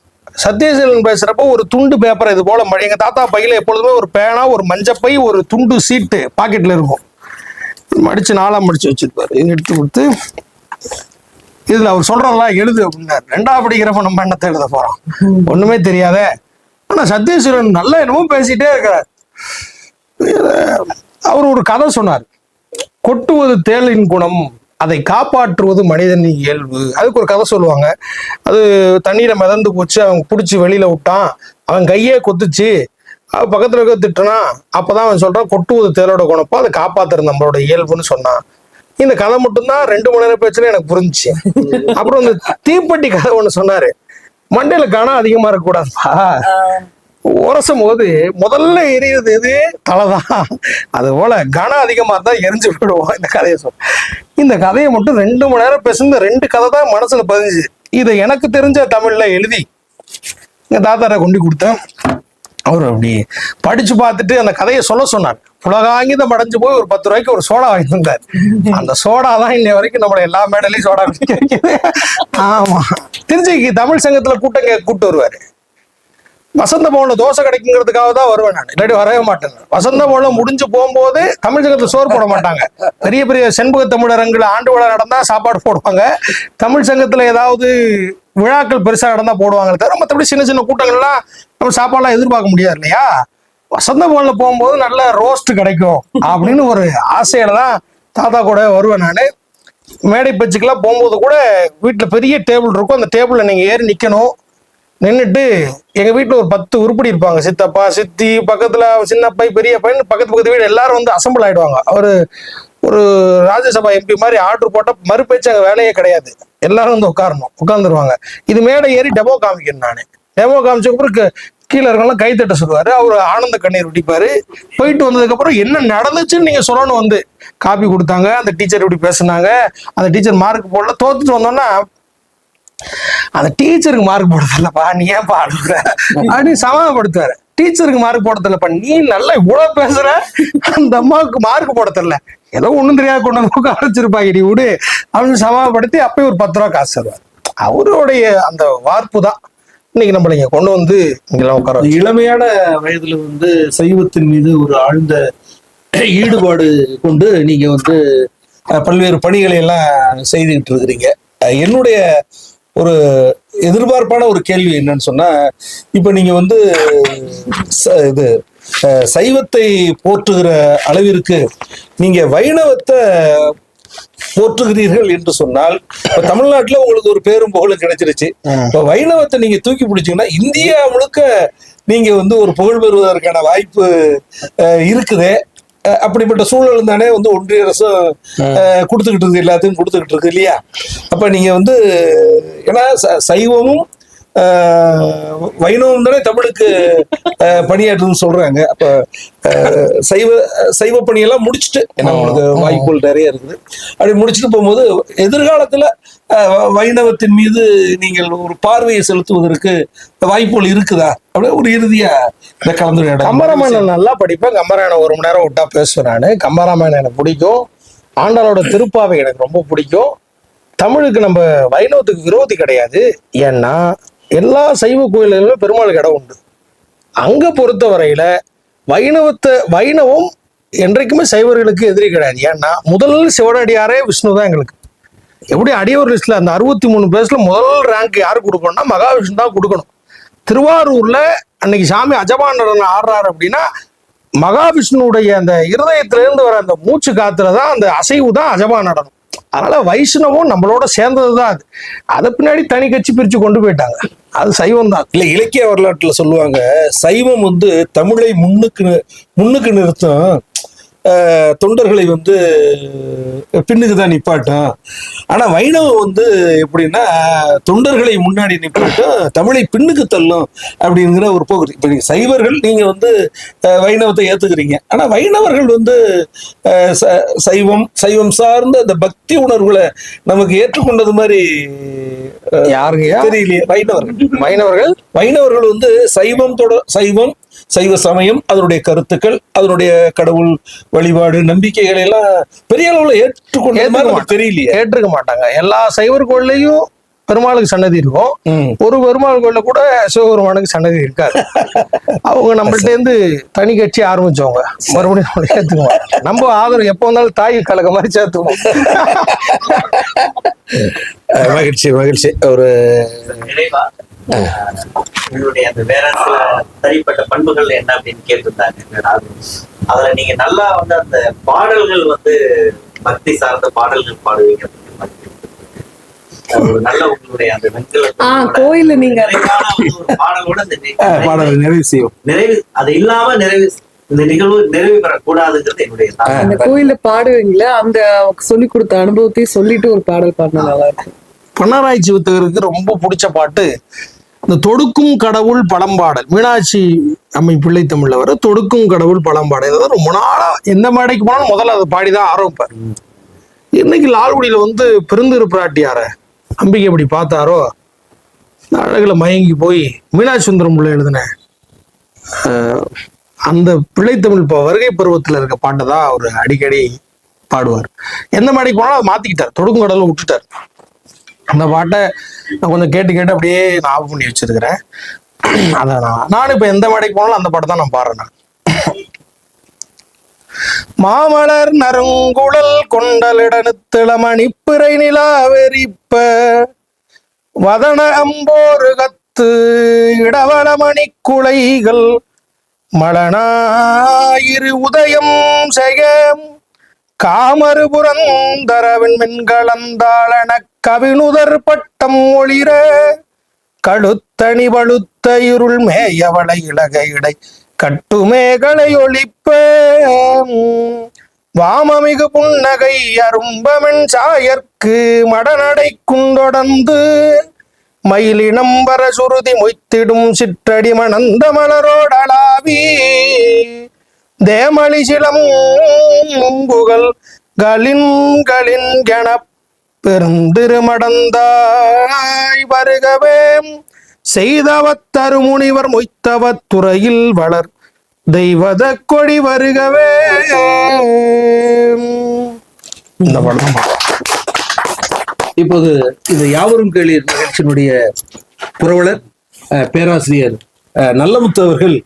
சத்யசீலன் பேசுறப்போ ஒரு துண்டு பேப்பர் இது போல எங்க தாத்தா பையில எப்பொழுதுமே ஒரு பேனா, ஒரு மஞ்சப்பை, ஒரு துண்டு சீட்டு பாக்கெட்ல இருக்கும். மடிச்சு 4ஆம் மடிச்சு வச்சிருப்பாரு. இது எடுத்து கொடுத்து இதுல அவர் சொல்றதெல்லாம் எழுது அப்படின்னாரு. 2வது படிக்கிறப்ப நம்ம என்னத்தை எழுத போறோம், ஒண்ணுமே தெரியாத. ஆனா சத்யசீலன் நல்லா என்னமோ பேசிட்டே இருக்கிறார். அவர் ஒரு கதை சொன்னார். கொட்டுவது தேளின் குணம், அதை காப்பாற்றுவது மனிதனின் இயல்பு. அதுக்கு ஒரு கதை சொல்லுவாங்க. அது தண்ணீரை மிதந்து போச்சு, அவன் பிடிச்சி வெளியில விட்டான், அவன் கையே கொத்துச்சு, அவன் பக்கத்துல இருக்க திட்டுனா, அப்பதான் அவன் சொல்றான் கொட்டுவது தேளோட குணப்போ அதை காப்பாத்துறது நம்மளோட இயல்புன்னு சொன்னான். இந்த கதை மட்டும்தான் 2 மணி நேரம் பேச்சுல எனக்கு புரிஞ்சுச்சு. அப்புறம் இந்த தீப்பெட்டி கதை ஒண்ணு சொன்னாரு. மண்டையில கனம் அதிகமா இருக்கக்கூடாதுப்பா, உரசும் போது முதல்ல எரியுறது எது, தலைதான். அது போல கனம் அதிகமா தான் எரிஞ்சு விடுவோம். இந்த கதையை இந்த கதையை மட்டும் 2 மணி நேரம் பேசுன 2 கதை தான் மனசுல பதிஞ்சு. இதை எனக்கு தெரிஞ்ச தமிழ்ல எழுதி எங்க தாத்தாரை கொண்டு கொடுத்தேன். அவர் அப்படி படிச்சு பார்த்துட்டு அந்த கதையை சொல்ல சொன்னார். உலகாங்கிதம் அடைஞ்சு போய் ஒரு 10 ரூபாய்க்கு ஒரு சோடா வாங்கி தந்தார். அந்த சோடா தான் இன்னை வரைக்கும் நம்மள எல்லா மேடலையும் சோடா குடிக்கிறது. ஆமா, திருச்சிக்கு தமிழ் சங்கத்துல கூட்டு வருவாரு. வசந்த பவன்ல தோசை கிடைக்குங்கிறதுக்காக தான் வருவேன் நான், இல்லாட்டி வரவே மாட்டேன். வசந்த பவன்ல முடிஞ்சு போகும்போது தமிழ் சங்கத்துல சோறு போட மாட்டாங்க. பெரிய பெரிய செண்பக தமிழரங்குல ஆண்டு விழா நடந்தா சாப்பாடு போடுவாங்க. தமிழ் சங்கத்துல ஏதாவது விழாக்கள் பெருசா நடந்தா போடுவாங்களே தவிர மற்றபடி சின்ன சின்ன கூட்டங்கள்லாம் நம்ம சாப்பாடுலாம் எதிர்பார்க்க முடியாது இல்லையா. வசந்த பவன்ல போகும்போது நல்ல ரோஸ்ட் கிடைக்கும் அப்படின்னு ஒரு ஆசையில தான் தாத்தா கூட வருவேன் நான். மேடை பேச்சுக்கெல்லாம் போகும்போது கூட வீட்டுல பெரிய டேபிள் இருக்கும். அந்த டேபிள்ல நீங்க ஏறி நிக்கணும். நின்றுட்டு எங்க வீட்டுல ஒரு 10 உருப்படி இருப்பாங்க. சித்தப்பா, சித்தி, பக்கத்துல சின்னப்பை, பெரிய பையன், பக்கத்து வீடு எல்லாரும் வந்து அசம்பிள் ஆயிடுவாங்க. அவரு ஒரு ராஜ்யசபா MP மாதிரி ஆர்டர் போட்ட மறுபேச்சு அங்க வேலையே கிடையாது. எல்லாரும் வந்து உட்காந்துருவாங்க. இது மேடை ஏறி டெமோ காமிக்கணும். நானு டெமோ காமிச்ச அப்புறம் கீழே இருக்கலாம் கைத்தட்ட சொல்லுவாரு. அவரு ஆனந்த கண்ணீர் விட்டிப்பாரு. போயிட்டு வந்ததுக்கு அப்புறம் என்ன நடந்துச்சுன்னு நீங்க சொல்லணும். வந்து காப்பி கொடுத்தாங்க, அந்த டீச்சர் இப்படி பேசுனாங்க, அந்த டீச்சர் மார்க் போடல, தோத்துட்டு வந்தோம்னா அந்த டீச்சருக்கு மார்க் போடுறதில்லப்பா, நீ ஏன் பாடுற அப்படின்னு சமாதானப்படுத்துவாரு. டீச்சருக்கு மார்க் போடுறதில்லப்பா, நீ நல்லா இவ்வளவு பேசுற, அந்த அம்மாவுக்கு மார்க் போட தெரியல, ஏதோ ஒண்ணும் தெரியாது கொண்டு வந்து அரைச்சிருப்பாங்க, நீ விடு அப்படின்னு சமாதானப்படுத்தி அப்பயும் ஒரு 10 ரூபா காசு தருவார். அவருடைய அந்த வார்ப்பு தான் இன்னைக்கு நம்மள இங்க கொண்டு வந்து இங்கெல்லாம் உட்கார. இளமையான வயதுல வந்து சைவத்தின் மீது ஒரு ஆழ்ந்த ஈடுபாடு கொண்டு நீங்க வந்து பல்வேறு பணிகளை எல்லாம் செய்துகிட்டு இருக்கிறீங்க. என்னுடைய ஒரு எதிர்பார்ப்பான ஒரு கேள்வி என்னன்னு சொன்னா, இப்ப நீங்க வந்து இது சைவத்தை போற்றுகிற அளவிற்கு நீங்க வைணவத்தை போற்றுகிறீர்கள் என்று சொன்னால், இப்ப தமிழ்நாட்டுல உங்களுக்கு ஒரு பேரும் புகழும் கிடைச்சிருச்சு. இப்ப வைணவத்தை நீங்க தூக்கி பிடிச்சீங்கன்னா இந்தியா முழுக்க நீங்க வந்து ஒரு புகழ் பெறுவதற்கான வாய்ப்பு இருக்குது. அப்படிப்பட்ட சூழல் தானே வந்து ஒன்றிய அரசும் கொடுத்துக்கிட்டு இருக்கு, எல்லாத்தையும் கொடுத்துக்கிட்டு இருக்கு இல்லையா? அப்ப நீங்க வந்து ஏன்னா சைவமும் வைணவம் தானே தமிழுக்கு பணியாற்றுன்னு சொல்றாங்க. அப்ப சைவ பணியெல்லாம் முடிச்சுட்டு, ஏன்னா உங்களுக்கு வாய்ப்புகள் நிறைய இருக்குது, அப்படி முடிச்சுட்டு போகும்போது எதிர்காலத்துல வைணவத்தின் மீது நீங்கள் ஒரு பார்வையை செலுத்துவதற்கு வாய்ப்புகள் இருக்குதா? அப்படியே ஒரு இறுதியா இந்த கலந்துரையாடல். கம்பராமாயணம் நல்லா படிப்பேன். கம்பராமாயணம் 1 மணி நேரம் விட்டா பேசுவேன் நானு. கம்பராமாயணம் எனக்கு பிடிக்கும். ஆண்டாளோட திருப்பாவை எனக்கு ரொம்ப பிடிக்கும். தமிழுக்கு நம்ம வைணவத்துக்கு விரோதி கிடையாது. ஏன்னா எல்லா சைவ கோயில்களிலும் பெருமாளுக்கு இடம் உண்டு. அங்க பொறுத்த வரையில வைணவம் என்றைக்குமே சைவர்களுக்கு எதிரி கிடையாது. ஏன்னா முதல் சிவனடியாரே விஷ்ணு தான் எங்களுக்கு. எப்படி அடியோர் லிஸ்ட்ல அந்த 63 பேர்ஸ்ல முதல் ரேங்க் யாரு கொடுக்கணும்னா மகாவிஷ்ணு தான் கொடுக்கணும். திருவாரூர்ல அன்னைக்கு சாமி அஜபான் நடனம் ஆடுறாரு அப்படின்னா மகாவிஷ்ணுடைய அந்த இருதயத்திலிருந்து வர அந்த மூச்சு காத்துலதான் அந்த அசைவு தான் அஜபான் நடனம். அதனால வைஷ்ணவம் நம்மளோட சேர்ந்ததுதான். அதை பின்னாடி தனி கட்சி பிரிச்சு கொண்டு போயிட்டாங்க. அது சைவம் தான். இல்ல, இலக்கிய வரலாற்றுல சொல்லுவாங்க, சைவம் வந்து தமிழை முன்னுக்கு நிறுத்தும், தொண்டர்களை வந்து பின்னுக்கு தான் நிப்பாட்டும். ஆனா வைணவம் வந்து எப்படின்னா தொண்டர்களை முன்னாடி நிப்பாட்டும், தமிழை பின்னுக்கு தள்ளும் அப்படிங்கிற ஒரு போகுது. இப்ப நீங்க சைவர்கள், நீங்க வந்து வைணவத்தை ஏத்துக்கிறீங்க. ஆனா வைணவர்கள் வந்து சைவம் சார்ந்த அந்த பக்தி உணர்வுகளை நமக்கு ஏற்றுக்கொண்டது மாதிரி யாருங்க தெரியலையே. வைணவர்கள் வந்து சைவ சமயம், அதனுடைய கருத்துக்கள், அதனுடைய கடவுள் வழிபாடு, நம்பிக்கைகளை எல்லாம் பெரிய அளவுல தெரியலையே. ஏற்றுக்க மாட்டாங்க. எல்லா சைவர் கோயிலையும் பெருமாளுக்கு சன்னதி இருக்கும். ஒரு பெருமாள் கோயில கூட சிவபெருமானுக்கு சன்னதி இருக்காது. அவங்க நம்மள்ட்ட இருந்து தனி கட்சி ஆரம்பிச்சவங்க. மறுபடியும் ஏத்துக்குவோம். நம்ம ஆதரவு எப்ப வந்தாலும் தாய் கலக்க மாதிரி சேர்த்துக்குவோம். மகிழ்ச்சி. ஒரு உங்களுடைய அந்த வேற சில தனிப்பட்ட பண்புகள் என்ன அப்படின்னு கேட்டிருந்தாங்க. அதுல நீங்க நல்லா வந்து அந்த பாடல்கள் வந்து பக்தி சார்ந்த பாடல்கள் பாடுவீங்க. ஒரு நல்ல உங்களுடைய அந்த கோயில்ல நீங்க ஒரு பாடலோட பாடல் நிறைவு செய்யும். அது இல்லாம இந்த நிகழ்வு நிறைவு பெறக்கூடாதுங்கிறது என்னுடைய. அந்த கோயில்ல பாடுவீங்களா, அந்த சொல்லி கொடுத்த அனுபவத்தையும் சொல்லிட்டு ஒரு பாடல் பாடினா நல்லா இருக்கும். பன்னராய்ச்சி வித்தகருக்கு ரொம்ப பிடிச்ச பாட்டு இந்த தொடுக்கும் கடவுள் பழம்பாடல். மீனாட்சி அம்மை பிள்ளை தமிழ்ல வர தொடுக்கும் கடவுள் பழம்பாடல். ஏதாவது ரொம்ப நாளா எந்த மேடைக்கு போனாலும் முதல்ல அதை பாடிதான் ஆரம்பிப்பார். இன்னைக்கு லால்குடியில வந்து பெருந்திரு பிராட்டியார அம்பிகை எப்படி பார்த்தாரோ அழகுல மயங்கி போய் மீனாட்சி சுந்தரம் பிள்ளை எழுதின அந்த பிள்ளைத்தமிழ் வருகை பருவத்துல இருக்க பாட்டை தான் அவர் அடிக்கடி பாடுவார். எந்த மேடைக்கு போனாலும் அதை மாத்திக்கிட்டார். தொடுக்கும் கடவுளை விட்டுட்டார். அந்த பாட்டை நான் கொஞ்சம் கேட்டு அப்படியே ஞாபகம் பண்ணி வச்சிருக்கிறேன். அதான் நானும் இப்ப எந்த மேடைக்கு போனாலும் அந்த பாட்டை தான் நான் பாடுறேன். மாமலர் நறுங்குழல் கொண்டலிடனுத்திளமணி பிறை நிலாவெறிப்ப வதன அம்போரு கத்து இடவளமணி குலைகள் மலனாயிரு உதயம் செய்ய காமரு புரந்தரவின் மின்கலந்தாளன கவினுதர் பட்டம் ஒளிர கழுத்தணி வழுத்த இருள் மேயவளை இலக இடை கட்டுமேகளை ஒளிப்ப வாமமிகு புன்னகை அரும்பமென் சாயற்கு மடநடை குண்டொடர்ந்து மயிலினம்பர சுருதி மொய்த்திடும் சிற்றடி மணந்த மலரோடலாவி தேமளி சிலம்புகள் கலின் கென பெருந்திருமடந்தாய் வருகவே செய்தவத்தருமுனிவர் மொய்த்தவத்துறையில் வளர் தெய்வத கொடி வருகவே. இந்த படம் இப்போது இந்த யாவரும் கேளீர் நிகழ்ச்சியினுடைய புரவலர் பேராசிரியர் நல்லமுத்து அவர்கள்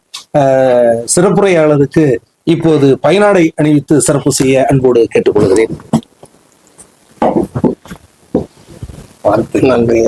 சிறப்புரையாளருக்கு இப்போது பயனாடை அணிவித்து சிறப்பு செய்ய அன்போடு கேட்டுக்கொள்கிறேன். நன்றி.